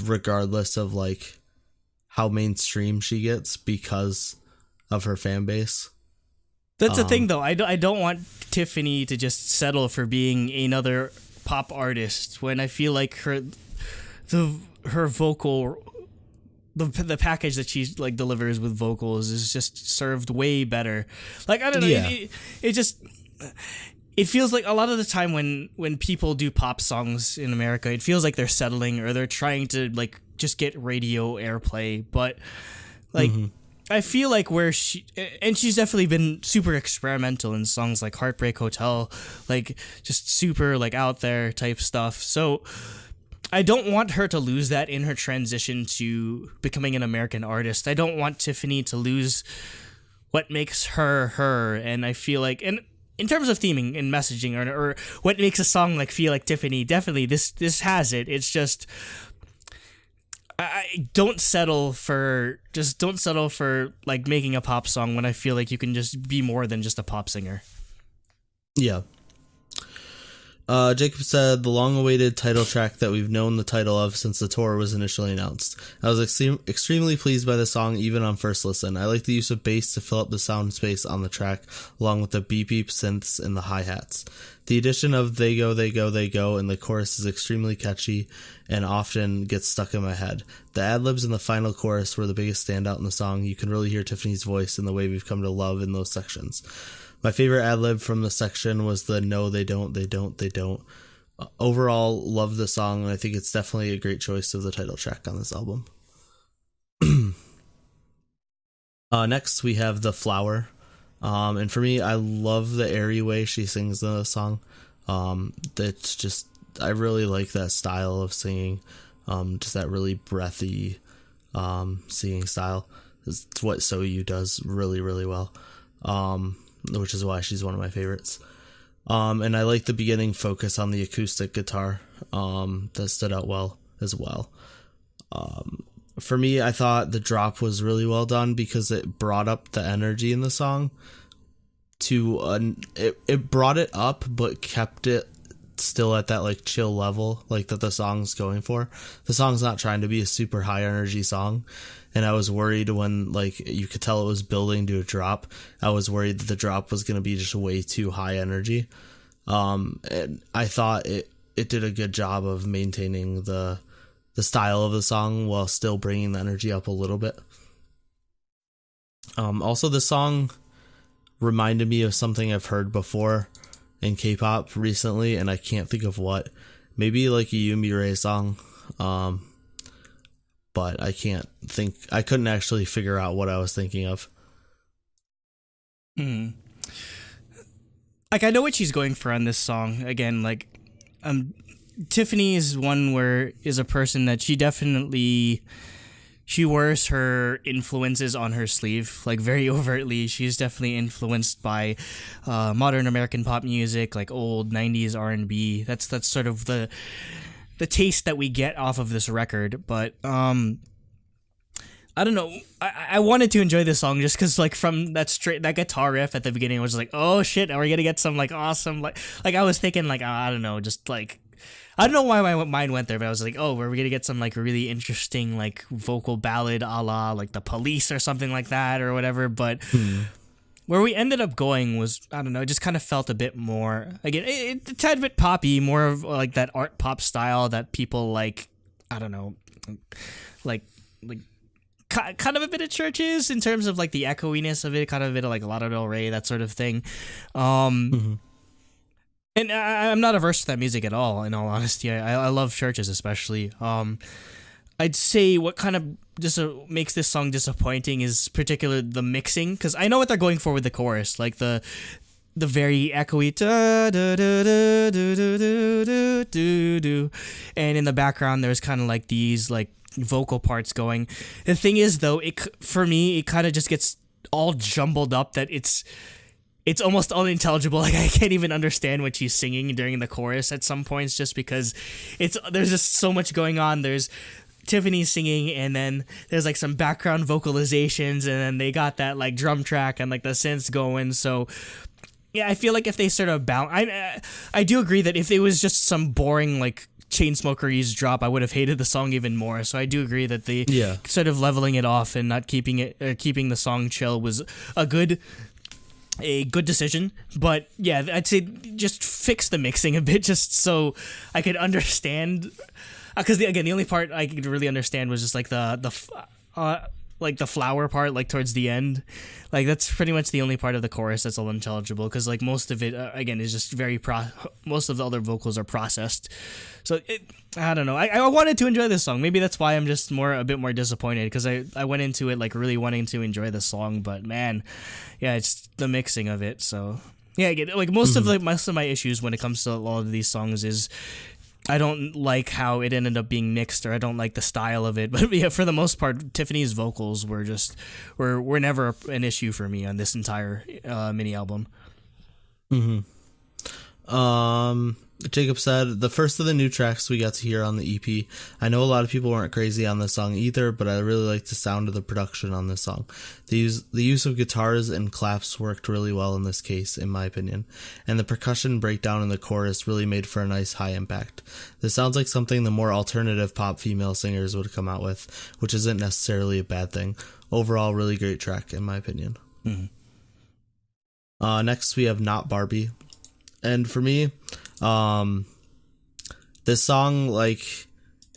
regardless of like how mainstream she gets because of her fan base. That's the thing though. I don't want Tiffany to just settle for being another pop artist when I feel like her vocal, the package that she like delivers with vocals is just served way better. Like, I don't know, it just, it feels like a lot of the time when people do pop songs in America, it feels like they're settling or they're trying to like just get radio airplay. But like, I feel like she's definitely been super experimental in songs like Heartbreak Hotel, like just super like out there type stuff. So I don't want her to lose that in her transition to becoming an American artist. I don't want Tiffany to lose what makes her her. And I feel like, and in terms of theming and messaging, or what makes a song like feel like Tiffany, definitely this has it. It's just, I don't settle for like making a pop song when I feel like you can just be more than just a pop singer. Yeah. Jacob said, the long-awaited title track that we've known the title of since the tour was initially announced. I was extremely pleased by the song, even on first listen. I like the use of bass to fill up the sound space on the track, along with the beep-beep synths and the hi-hats. The addition of They Go, They Go, They Go in the chorus is extremely catchy and often gets stuck in my head. The ad-libs in the final chorus were the biggest standout in the song. You can really hear Tiffany's voice in the way we've come to love in those sections. My favorite ad-lib from the section was the no, they don't, they don't, they don't. Overall, love the song, and I think it's definitely a great choice of the title track on this album. Next, we have The Flower. And for me, I love the airy way she sings the song. That's just, I really like that style of singing. Just that really breathy singing style. It's what So You does really, really well. Which is why she's one of my favorites. And I like the beginning focus on the acoustic guitar. That stood out well as well. For me, I thought the drop was really well done because it brought up the energy in the song to it brought it up but kept it still at that like chill level like that the song's going for. The song's not trying to be a super high energy song, and I was worried when like you could tell it was building to a drop. I was worried that the drop was going to be just way too high energy. And I thought it did a good job of maintaining the style of the song while still bringing the energy up a little bit. Also, the song reminded me of something I've heard before in K-pop recently, and I can't think of what. Maybe like a Yumi Ray song, but I couldn't actually figure out what I was thinking of. Like, I know what she's going for on this song. Again, like, Tiffany is a person that she definitely she wears her influences on her sleeve, like very overtly. She's definitely influenced by modern American pop music, like old 90s R&B. That's sort of the taste that we get off of this record. But I don't know. I wanted to enjoy this song just because, like, from that guitar riff at the beginning, I was like, oh shit, are we gonna get some like awesome like I was thinking like, I don't know, just like, I don't know why my mind went there, but I was like, oh, are we gonna get some like really interesting like vocal ballad a la like The Police or something like that or whatever. But where we ended up going was, I don't know, it just kind of felt a bit more, again, a tad bit poppy, more of like that art pop style that people like, I don't know, like kind of a bit of Churches in terms of like the echoiness of it, kind of a bit of like Lana Del Rey, that sort of thing. And I'm not averse to that music at all, in all honesty. I love Churches especially. I'd say what kind of just makes this song disappointing is particularly the mixing, because I know what they're going for with the chorus, like the very echoey da da da da da da da da, and in the background there's kind of like these like vocal parts going. The thing is though, for me it kind of just gets all jumbled up that it's almost unintelligible. Like I can't even understand what she's singing during the chorus at some points, just because there's just so much going on. There's Tiffany singing, and then there's like some background vocalizations, and then they got that like drum track and like the synths going. So yeah, I feel like if they sort of I do agree that if it was just some boring like Chainsmokers drop, I would have hated the song even more. So I do agree that the sort of leveling it off and not keeping the song chill was a good decision. But yeah, I'd say just fix the mixing a bit, just so I could understand, because again, the only part I could really understand was just like the flower part, like towards the end. Like that's pretty much the only part of the chorus that's unintelligible, because like most of it again is just most of the other vocals are processed. So I don't know. I wanted to enjoy this song. Maybe that's why I'm just a bit more disappointed, because I went into it like really wanting to enjoy this song, but man, yeah, it's the mixing of it. So yeah, again, like most of my issues when it comes to a lot of these songs is I don't like how it ended up being mixed, or I don't like the style of it. But yeah, for the most part, Tiffany's vocals were never an issue for me on this entire mini album. Jacob said, the first of the new tracks we got to hear on the EP. I know a lot of people weren't crazy on this song either, but I really liked the sound of the production on this song. The use of guitars and claps worked really well in this case, in my opinion, and the percussion breakdown in the chorus really made for a nice high impact. This sounds like something the more alternative pop female singers would come out with, which isn't necessarily a bad thing. Overall, really great track, in my opinion. Next, we have Not Barbie. And for me, this song, like,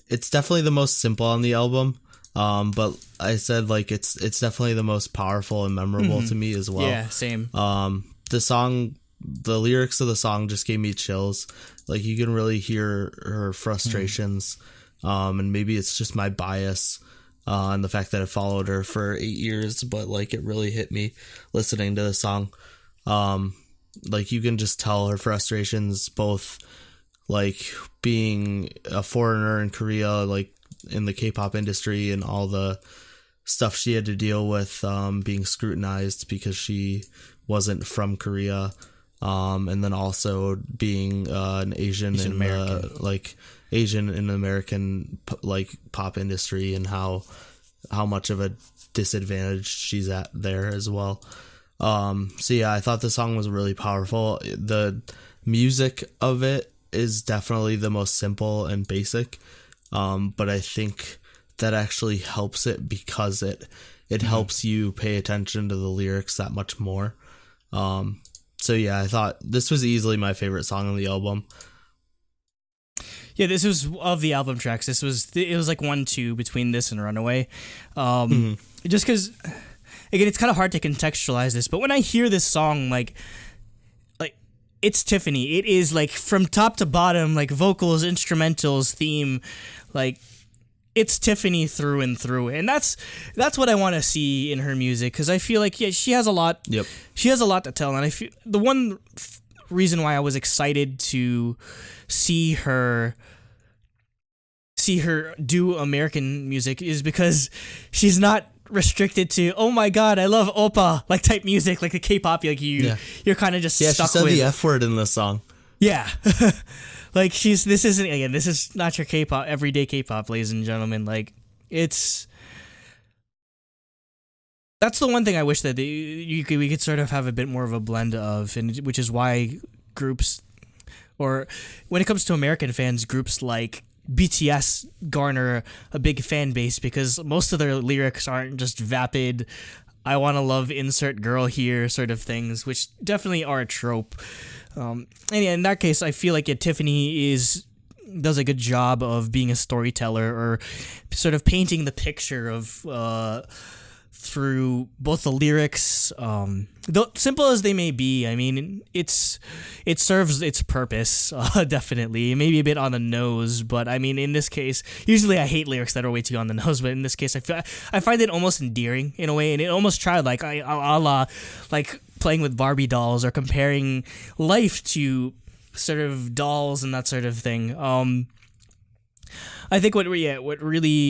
it's definitely the most simple on the album, but I said like it's definitely the most powerful and memorable to me as well. Yeah, same. The lyrics of the song just gave me chills. Like, you can really hear her frustrations, and maybe it's just my bias and the fact that I followed her for 8 years, but like it really hit me listening to the song. Like, you can just tell her frustrations, both like being a foreigner in Korea, like in the K-pop industry, and all the stuff she had to deal with, being scrutinized because she wasn't from Korea, and then also being an Asian in the American like pop industry, and how much of a disadvantage she's at there as well. So yeah, I thought the song was really powerful. The music of it is definitely the most simple and basic, but I think that actually helps it, because it helps you pay attention to the lyrics that much more. So yeah, I thought this was easily my favorite song on the album. Yeah, this was, of the album tracks, it was like 1-2 between this and Runaway. Just because, again, it's kind of hard to contextualize this, but when I hear this song, like it's Tiffany. It is like from top to bottom, like vocals, instrumentals, theme, like it's Tiffany through and through. And that's what I want to see in her music, because I feel like, yeah, she has a lot. Yep. She has a lot to tell, and I feel the one reason why I was excited to see her see her do American music is because she's not restricted to, oh my god, I love oppa like type music, like the K-pop, like you're kind of just Yeah, stuck she said with the F word in the song. Yeah. Like this is not your K-pop, everyday K-pop, ladies and gentlemen. Like that's the one thing I wish that we could sort of have a bit more of a blend of, and which is why groups, or when it comes to American fans, groups like BTS garner a big fan base because most of their lyrics aren't just vapid, I want to love insert girl here sort of things, which definitely are a trope. And yeah, in that case, I feel like Tiffany does a good job of being a storyteller, or sort of painting the picture of through both the lyrics, though simple as they may be. I mean, it serves its purpose, definitely. Maybe a bit on the nose, but I mean, in this case, usually I hate lyrics that are way too on the nose, but in this case, I find it almost endearing in a way, and it almost tried like a la like playing with Barbie dolls or comparing life to sort of dolls and that sort of thing. I think what really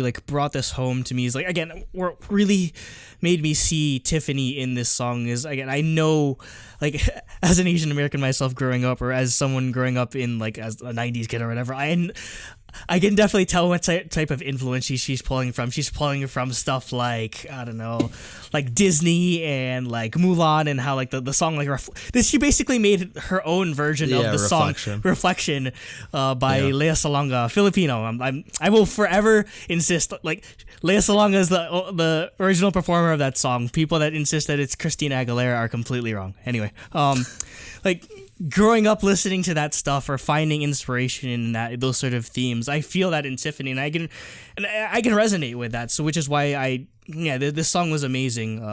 like brought this home to me is, like, again, what really made me see Tiffany in this song is, again, I know, like, as an Asian American myself growing up, or as someone growing up in, like, as a 90s kid or whatever, I can definitely tell what type of influence she's pulling from. She's pulling from stuff like, I don't know, like Disney and like Mulan, and how like the song like she basically made her own version of the song Reflection by Lea Salonga, Filipino. I will forever insist, like, Lea Salonga is the original performer of that song. People that insist that it's Christina Aguilera are completely wrong. Anyway, like, growing up listening to that stuff or finding inspiration in those sort of themes, I feel that in Tiffany, and I can resonate with that. So, which is why this song was amazing.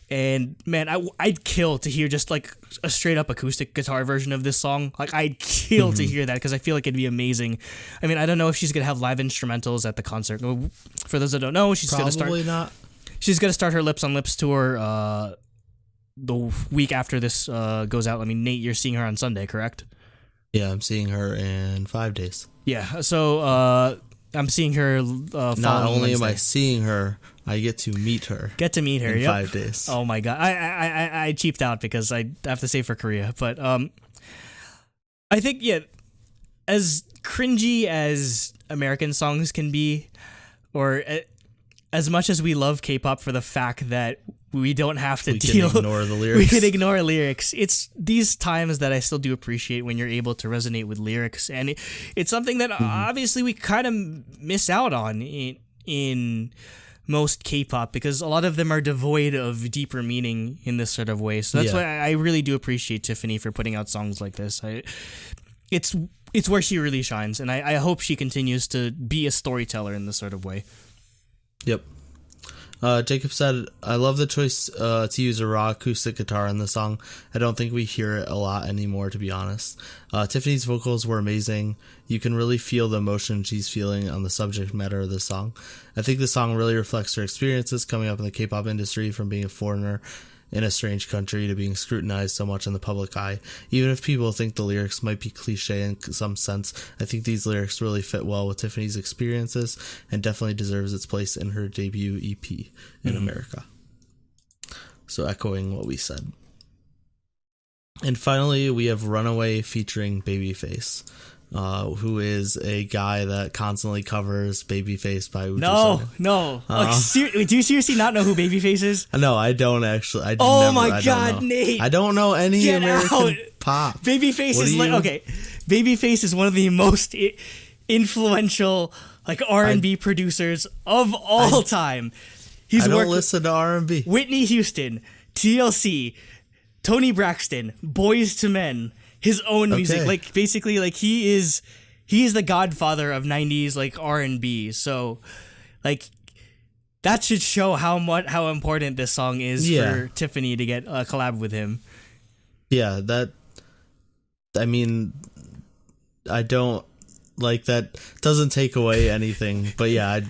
And man, I'd kill to hear just like a straight up acoustic guitar version of this song. Like, I'd kill to hear that, because I feel like it'd be amazing. I mean, I don't know if she's gonna have live instrumentals at the concert. For those that don't know, she's Probably not. She's gonna start her Lips on Lips tour the week after this goes out. I mean, Nate, you're seeing her on Sunday, correct? Yeah, I'm seeing her in 5 days. Yeah, so I'm seeing her Not only Wednesday. am I seeing her, I get to meet her. In 5 days. Oh my god, I cheaped out because I have to save for Korea. But I think, as cringy as American songs can be, or as much as we love K-pop for the fact that we don't have to ignore the lyrics. We can ignore lyrics. It's these times that I still do appreciate when you're able to resonate with lyrics, and it's something that obviously we kind of miss out on in most K-pop, because a lot of them are devoid of deeper meaning in this sort of way. So that's why I really do appreciate Tiffany for putting out songs like this. It's where she really shines, and I hope she continues to be a storyteller in this sort of way. Yep. Jacob said, I love the choice to use a raw acoustic guitar in the song. I don't think we hear it a lot anymore, to be honest. Tiffany's vocals were amazing. You can really feel the emotion she's feeling on the subject matter of the song. I think the song really reflects her experiences coming up in the K-pop industry, from being a foreigner in a strange country to being scrutinized so much in the public eye. Even if people think the lyrics might be cliche in some sense, I think these lyrics really fit well with Tiffany's experiences, and definitely deserves its place in her debut EP in America. So, echoing what we said. And finally, we have Runaway featuring Babyface, who is a guy that constantly covers Babyface by Uju. No. Do you seriously not know who Babyface is? No, I don't actually. My God, Nate! I don't know any Get American out. pop. Babyface is like, okay. Babyface is one of the most influential like R&B producers of all time. I don't listen to R&B. Whitney Houston, TLC, Tony Braxton, Boyz II Men, his own music. Like, basically, like, he is the godfather of 90s like R&B. So, like, that should show how important this song is for Tiffany to get a collab with him. Yeah, I don't like that. Doesn't take away anything, but yeah,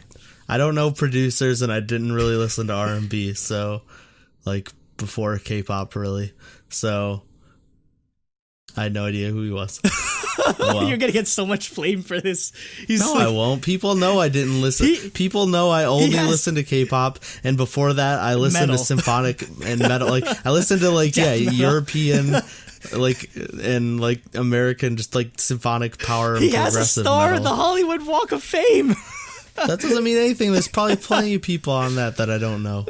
I don't know producers, and I didn't really listen to R&B, so, like, before K-pop really, so I had no idea who he was. Well, You're gonna get so much flame for this. He's no, like, I won't. People know I didn't listen. People know I only Yes. listen to K-pop, and before that, I listened Metal. to symphonic and metal. Like I listened to Death metal. European, like and like American, just like symphonic power and he has a progressive star metal. in the Hollywood Walk of Fame. That doesn't mean anything. There's probably plenty of people on that I don't know.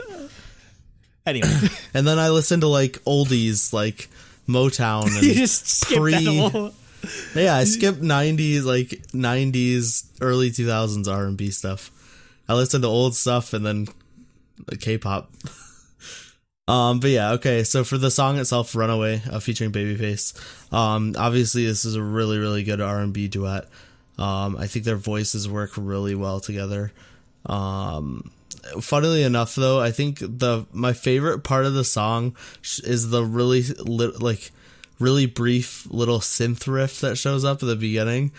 Anyway, And then I listen to like oldies, like Motown and you just skip that whole. Yeah, I skipped 90s, early 2000s R&B stuff. I listened to old stuff and then the K-pop. But yeah, okay. So for the song itself, "Runaway," featuring Babyface, obviously this is a really, really good R&B duet. I think their voices work really well together. Funnily enough, though, I think my favorite part of the song is the really brief little synth riff that shows up at the beginning.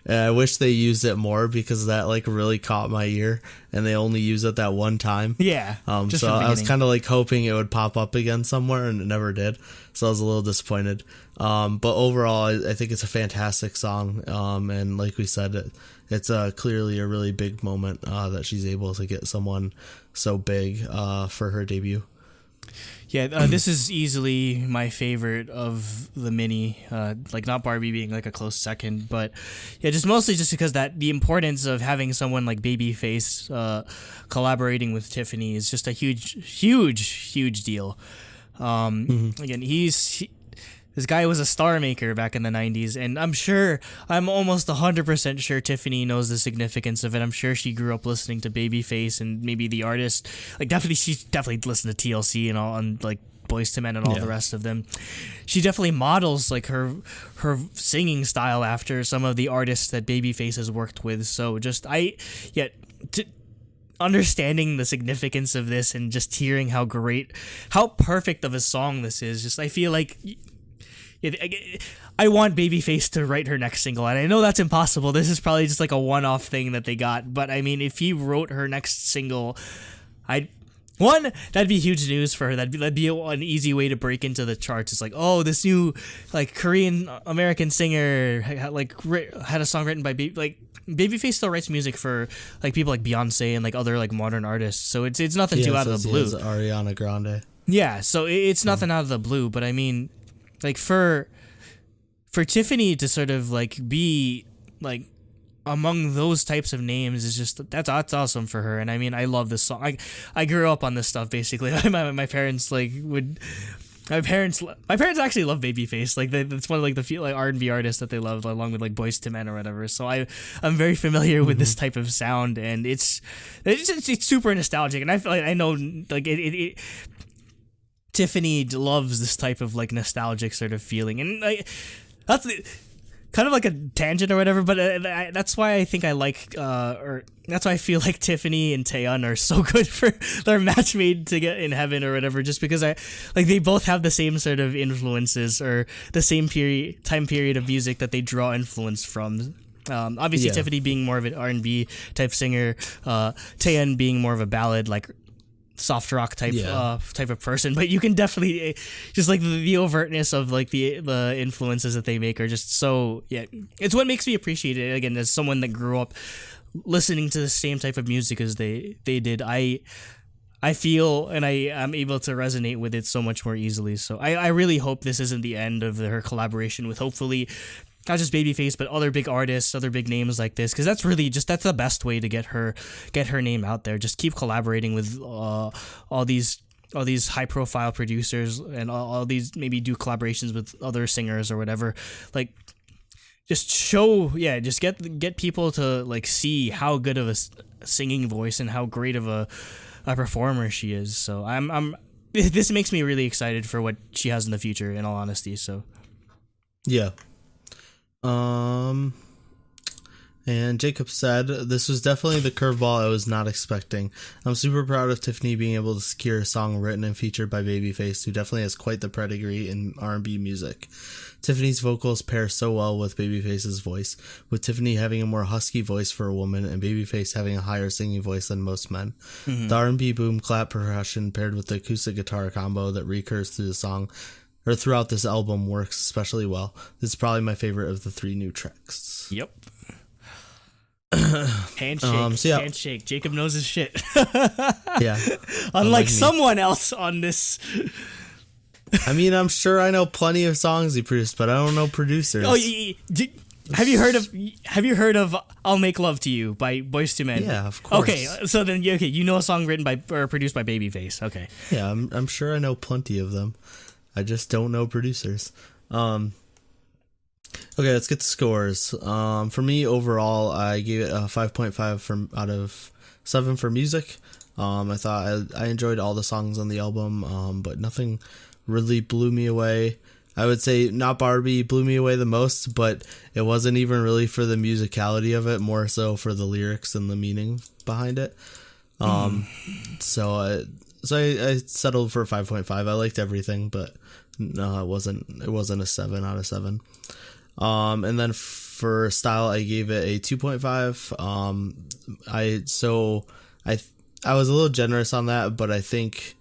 I wish they used it more because that like really caught my ear, and they only use it that one time. Yeah. Just So for the I was beginning. kind of like hoping it would pop up again somewhere, and it never did. So I was a little disappointed. But overall, I think it's a fantastic song. And like we said, it's clearly a really big moment that she's able to get someone so big for her debut. Yeah, this is easily my favorite of the mini. Like not Barbie being like a close second, but yeah, just mostly just because that the importance of having someone like Babyface collaborating with Tiffany is just a huge deal. Again, this guy was a star maker back in the 90s, and I'm almost 100% sure Tiffany knows the significance of it. I'm sure she grew up listening to Babyface and maybe the artist. Like, she definitely listened to TLC and all, and like Boyz II Men and all the rest of them. She definitely models like her singing style after some of the artists that Babyface has worked with. So understanding the significance of this and just hearing how perfect of a song this is, just I feel like I want Babyface to write her next single, and I know that's impossible. This is probably just like a one-off thing that they got, but I mean, if he wrote her next single, that'd be huge news for her. That'd be an easy way to break into the charts. It's like, oh, this new like Korean American singer had a song written by Babyface still writes music for like people like Beyonce and like other like modern artists, so it's nothing too out of the blue. Ariana Grande. Yeah, so it's nothing out of the blue, but I mean, like for Tiffany to sort of like be like among those types of names is just that's awesome for her. And I mean, I love this song. I grew up on this stuff basically. My parents my parents actually love Babyface. Like that's one of like the few like R&B artists that they love, along with like Boyz II Men or whatever. So I'm very familiar with this type of sound, and it's super nostalgic. And I feel like I know like it Tiffany loves this type of like nostalgic sort of feeling, and like that's kind of like a tangent or whatever, but that's why I think I like or that's why I feel like Tiffany and Taeyeon are so good for their match made to get in heaven or whatever, just because they both have the same sort of influences or the same time period of music that they draw influence from. Obviously Tiffany being more of an R&B type singer, Taeyeon being more of a ballad like soft rock type of person, but you can definitely just like the overtness of like the influences that they make are just so it's what makes me appreciate it again as someone that grew up listening to the same type of music as they did. I feel and I am able to resonate with it so much more easily, so I really hope this isn't the end of her collaboration with hopefully not just Babyface, but other big artists, other big names like this, because that's the best way to get her name out there. Just keep collaborating with all these high profile producers and all these, maybe do collaborations with other singers or whatever. Like, just just get people to like see how good of a singing voice and how great of a performer she is. So this makes me really excited for what she has in the future, in all honesty. So yeah. And Jacob said, "This was definitely the curveball I was not expecting. I'm super proud of Tiffany being able to secure a song written and featured by Babyface, who definitely has quite the pedigree in R&B music. Tiffany's vocals pair so well with Babyface's voice, with Tiffany having a more husky voice for a woman and Babyface having a higher singing voice than most men. The R&B boom clap percussion paired with the acoustic guitar combo that recurs through the song or throughout this album works especially well. This is probably my favorite of the 3 new tracks. Yep. Handshake. Yeah. Handshake. Jacob knows his shit. Yeah. Unlike someone else on this. I mean, I'm sure I know plenty of songs he produced, but I don't know producers. Oh, have you heard of "I'll Make Love to You" by Boyz II Men? Yeah, of course. Okay, so then you know a song written by or produced by Babyface. Okay. Yeah, I'm sure I know plenty of them. I just don't know producers. Okay, let's get the scores. For me, overall, I gave it a 5.5 out of 7 for music. I thought I enjoyed all the songs on the album, but nothing really blew me away. I would say Not Barbie blew me away the most, but it wasn't even really for the musicality of it, more so for the lyrics and the meaning behind it. So I settled for 5.5. I liked everything, but no, it wasn't a 7 out of 7. And then for style, I gave it a 2.5. I was a little generous on that, but I think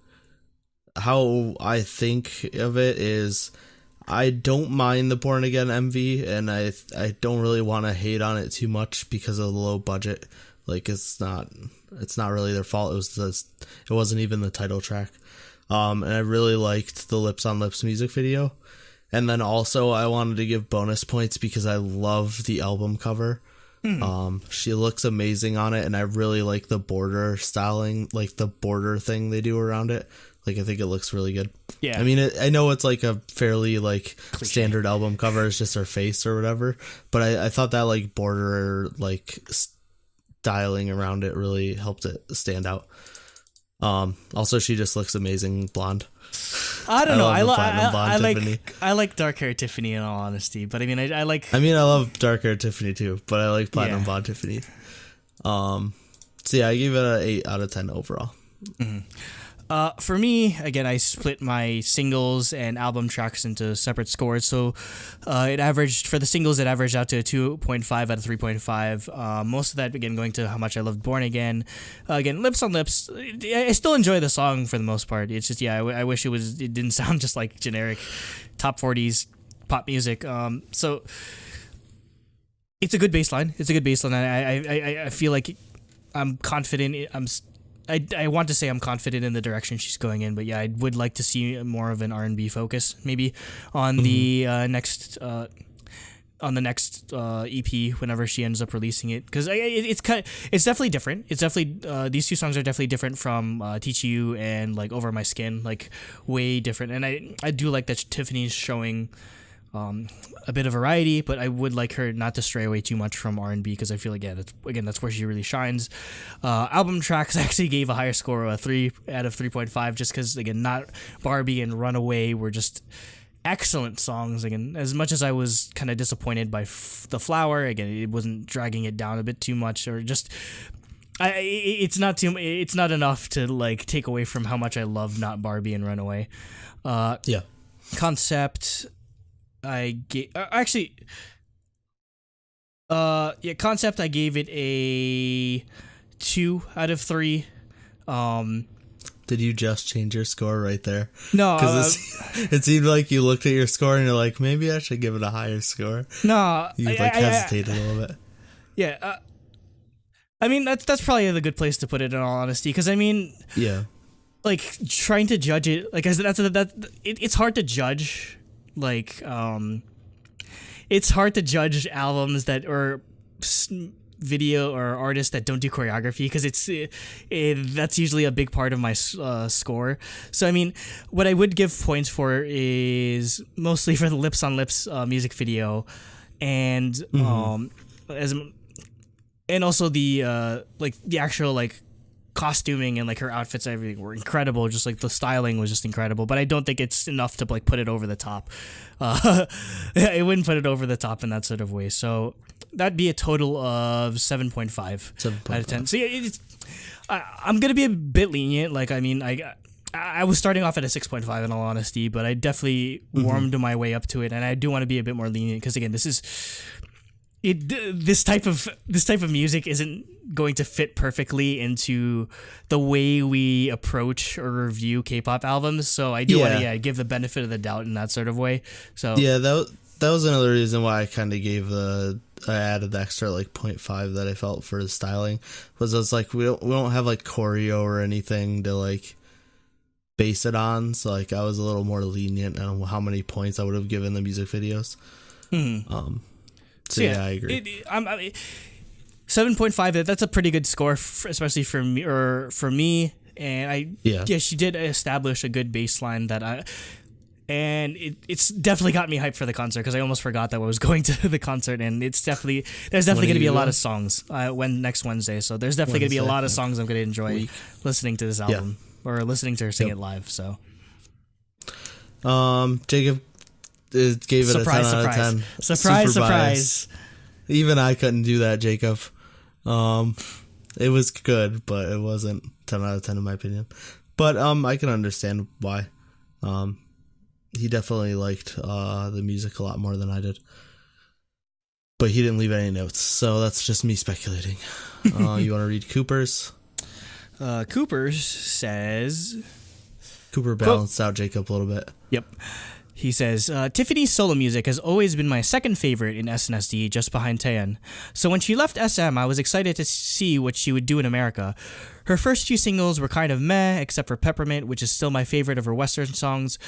how I think of it is I don't mind the Born Again MV, and I don't really want to hate on it too much because of the low budget. Like it's not really their fault. It wasn't even the title track. And I really liked the Lips on Lips music video. And then also I wanted to give bonus points because I love the album cover. She looks amazing on it, and I really like the border styling, like the border thing they do around it. Like I think it looks really good. Yeah. I mean, I know it's like a fairly like standard album cover. It's just her face or whatever. But I thought that like border like styling around it really helped it stand out. Also, she just looks amazing blonde. I don't know. I like dark hair Tiffany in all honesty, but I mean, I love dark hair Tiffany too, but I like platinum blonde Tiffany. So yeah, I gave it an 8 out of 10 overall. Mm-hmm. For me, again, I split my singles and album tracks into separate scores. So for the singles, it averaged out to a 2.5 out of 3.5. Most of that, again, going to how much I loved Born Again. Again, Lips on Lips, I still enjoy the song for the most part. It's just, I wish it didn't sound just like generic top 40s pop music. So it's a good baseline. I feel like I'm confident. I want to say I'm confident in the direction she's going in, but yeah, I would like to see more of an R&B focus, maybe on the next EP whenever she ends up releasing it, because it's definitely different. It's definitely these two songs are definitely different from Teach You and like Over My Skin, like way different. And I do like that Tiffany's showing a bit of variety, but I would like her not to stray away too much from R&B, because I feel like that's where she really shines. Album tracks, I actually gave a higher score of a 3 out of 3.5, just because again, Not Barbie and Runaway were just excellent songs. Again, as much as I was kind of disappointed by The Flower, again, it wasn't dragging it down a bit too much, or just it's not enough to like take away from how much I love Not Barbie and Runaway. Concept, I gave Concept, I gave it a 2 out of 3. Did you just change your score right there? No, because it seemed like you looked at your score and you're like, maybe I should give it a higher score. No, you hesitated a little bit. Yeah, I mean that's probably the good place to put it, in all honesty, because I mean, yeah, like trying to judge it, like I said, it's hard to judge. Like, it's hard to judge albums that or video or artists that don't do choreography, because that's usually a big part of my score. So I mean, what I would give points for is mostly for the Lips on Lips music video, and and also the like the actual like costuming and like her outfits and everything were incredible. Just like the styling was just incredible, but I don't think it's enough to like put it over the top. It wouldn't put it over the top in that sort of way. So that'd be a total of 7.5 out of 10. So yeah, I'm gonna be a bit lenient. Like, I mean, I was starting off at a 6.5 in all honesty, but I definitely warmed my way up to it, and I do want to be a bit more lenient, because again, this is this type of music isn't going to fit perfectly into the way we approach or review K-pop albums. So I do want to give the benefit of the doubt in that sort of way. So yeah, that was another reason why I kind of I added the extra like 0.5 that I felt for the styling, was it's like we don't have like choreo or anything to like base it on. So like I was a little more lenient on how many points I would have given the music videos. So yeah, I agree. 7.5. That's a pretty good score, especially for me. And she did establish a good baseline and it's definitely got me hyped for the concert, because I almost forgot that I was going to the concert, and there's definitely going to be a lot of songs next Wednesday. So there's definitely going to be a lot of songs I'm going to enjoy listening to this album or listening to her sing it live. So, Jacob gave it a 10 out of 10. Surprise. Even I couldn't do that, Jacob. It was good, but it wasn't 10 out of 10 in my opinion. But I can understand why. He definitely liked the music a lot more than I did. But he didn't leave any notes, so that's just me speculating. You want to read Cooper's? Cooper's says... Cooper balanced out Jacob a little bit. Yep. He says, Tiffany's solo music has always been my second favorite in SNSD, just behind Taeyeon. So when she left SM, I was excited to see what she would do in America. Her first few singles were kind of meh, except for Peppermint, which is still my favorite of her Western songs.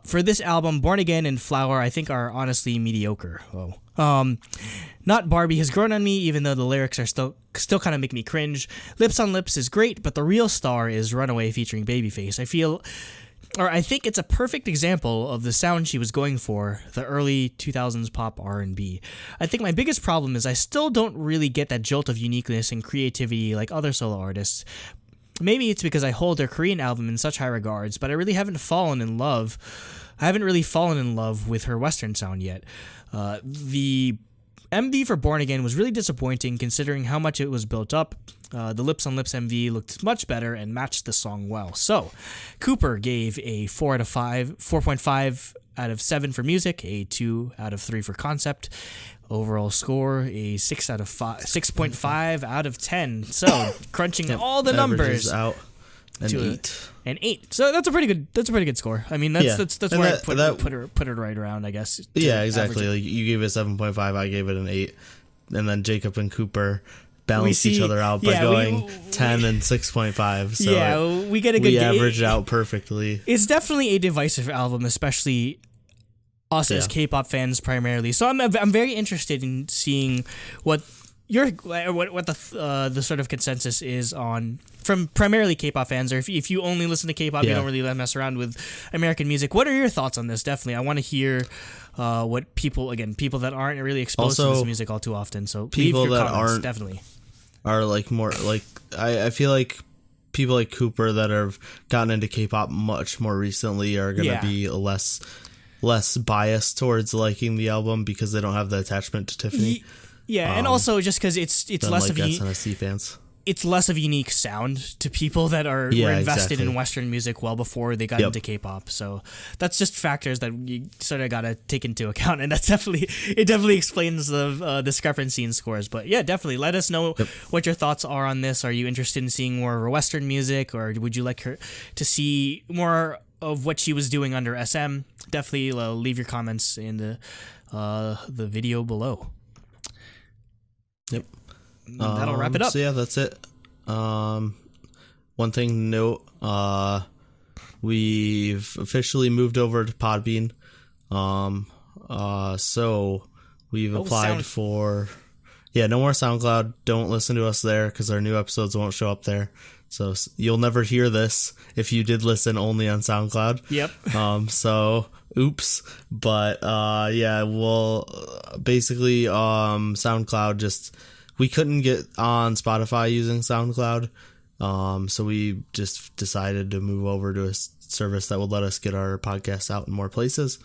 For this album, Born Again and Flower, I think are honestly mediocre. Not Barbie has grown on me, even though the lyrics are still kind of make me cringe. Lips on Lips is great, but the real star is Runaway featuring Babyface. I think it's a perfect example of the sound she was going for, the early 2000s pop R&B. I think my biggest problem is I still don't really get that jolt of uniqueness and creativity like other solo artists. Maybe it's because I hold her Korean album in such high regards, but I really haven't fallen in love. I haven't really fallen in love with her Western sound yet. The MV for Born Again was really disappointing considering how much it was built up. The Lips on Lips MV looked much better and matched the song well. So, Cooper gave a 4.5 out of 7 for music, a 2 out of 3 for concept. Overall score, a 6.5 out of 10. So, crunching all the numbers out an 8. So that's a pretty good score. I mean, that's where I put it right around, I guess. Yeah, exactly. Like you gave it 7.5, I gave it an 8, and then Jacob and Cooper balance each other out by going 10 and 6.5. So we get a good. We averaged out perfectly. It's definitely a divisive album, especially us as K-pop fans primarily. So I'm very interested in seeing what the sort of consensus is on from primarily K-pop fans, or if you only listen to K-pop, you don't really mess around with American music. What are your thoughts on this? Definitely, I want to hear what people that aren't really exposed to this music all too often. So people leave your that comments, aren't definitely are like more like I feel like people like Cooper that have gotten into K-pop much more recently are gonna be less biased towards liking the album because they don't have the attachment to Tiffany. Yeah, and also just because it's less like of SNSD fans. It's less of a unique sound to people that were invested in Western music well before they got into K-pop. So that's just factors that you sort of got to take into account, and that's definitely explains the discrepancy in scores. But yeah, definitely let us know what your thoughts are on this. Are you interested in seeing more of her Western music, or would you like her to see more of what she was doing under SM? Definitely leave your comments in the video below. Yep. That'll wrap it up. So yeah, that's it. One thing to note, we've officially moved over to Podbean. So we've applied for no more SoundCloud. Don't listen to us there because our new episodes won't show up there. So you'll never hear this if you did listen only on SoundCloud. Yep. So oops. But we'll basically SoundCloud we couldn't get on Spotify using SoundCloud. So we just decided to move over to a service that would let us get our podcasts out in more places.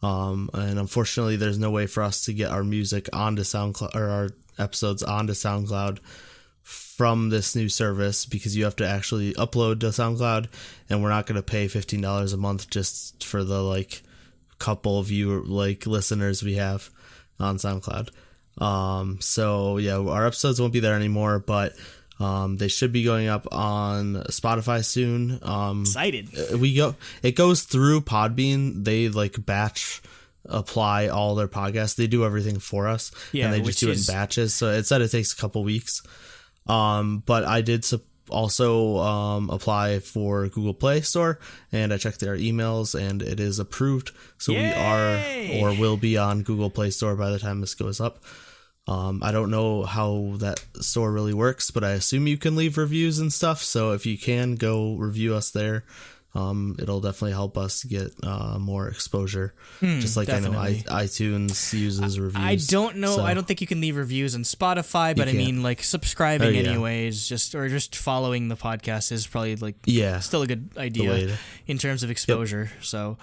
And unfortunately there's no way for us to get our music onto SoundCloud or our episodes onto SoundCloud from this new service because you have to actually upload to SoundCloud, and we're not going to pay $15 a month just for the couple of listeners we have on SoundCloud. So yeah, our episodes won't be there anymore, but they should be going up on Spotify soon. Excited. It goes through Podbean. They like batch apply all their podcasts. They do everything for us, and they just do it in batches. So it said it takes a couple weeks. But I did also apply for Google Play Store, and I checked their emails, and it is approved. So Yay! We are or will be on Google Play Store by the time this goes up. I don't know how that store really works, but I assume you can leave reviews and stuff. So if you can, go review us there. It'll definitely help us get more exposure. Just like definitely. I know iTunes uses reviews. I don't know. So. I don't think you can leave reviews on Spotify, but I mean, like subscribing anyways, just following the podcast is probably like still a good idea in terms of exposure. Yep. So.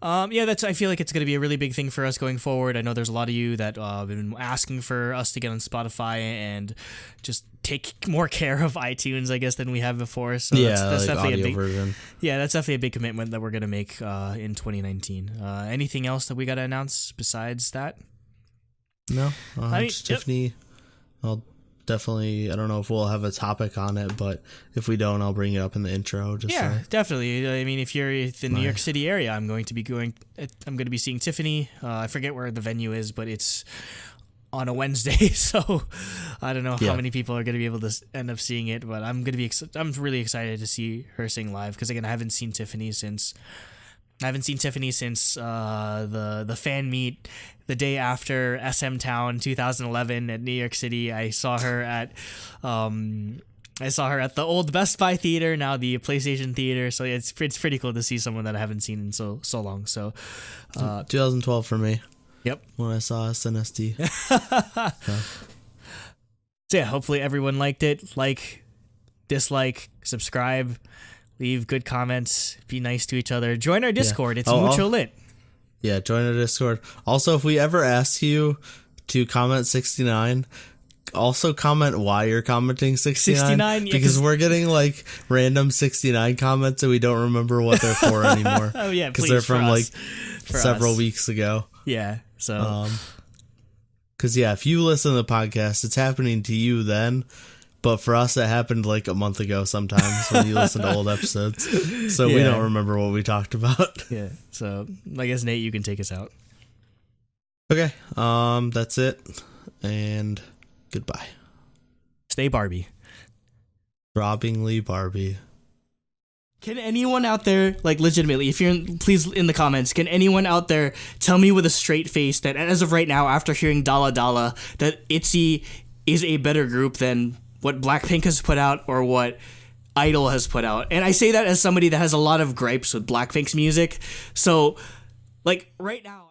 I feel like it's going to be a really big thing for us going forward. I know there's a lot of you that have been asking for us to get on Spotify and just take more care of iTunes, I guess, than we have before. So that's like definitely a big version. Yeah, that's definitely a big commitment that we're going to make in 2019. Anything else that we got to announce besides that? No, Tiffany. I'll definitely. I don't know if we'll have a topic on it, but if we don't, I'll bring it up in the intro. Definitely. I mean, if you're in the New York City area, I'm going to be seeing Tiffany. I forget where the venue is, but it's on a Wednesday, so I don't know how many people are going to be able to end up seeing it. But I'm really excited to see her sing live because again, I haven't seen Tiffany since the fan meet the day after SM Town 2011 at New York City. I saw her at the old Best Buy theater, now the PlayStation theater. So it's pretty cool to see someone that I haven't seen in so long. So 2012 for me. Yep. When I saw SNSD. So yeah, hopefully everyone liked it. Like, dislike, subscribe. Leave good comments. Be nice to each other. Join our Discord. It's mucho lit. Yeah, join our Discord. Also, if we ever ask you to comment 69, also comment why you're commenting 69. Because we're getting like random 69 comments and we don't remember what they're for anymore. Oh yeah, because they're from like several weeks ago. Yeah. So. Because if you listen to the podcast, it's happening to you then. But for us, it happened like a month ago sometimes when you listen to old episodes. So we don't remember what we talked about. Yeah. So I guess, Nate, you can take us out. Okay. That's it. And goodbye. Stay Barbie. Throbbingly Barbie. Can anyone out there, like legitimately, if you're please in the comments, can anyone out there tell me with a straight face that as of right now, after hearing Dala Dala, that ITZY is a better group than what Blackpink has put out or what Idol has put out? And I say that as somebody that has a lot of gripes with Blackpink's music. So, like, right now...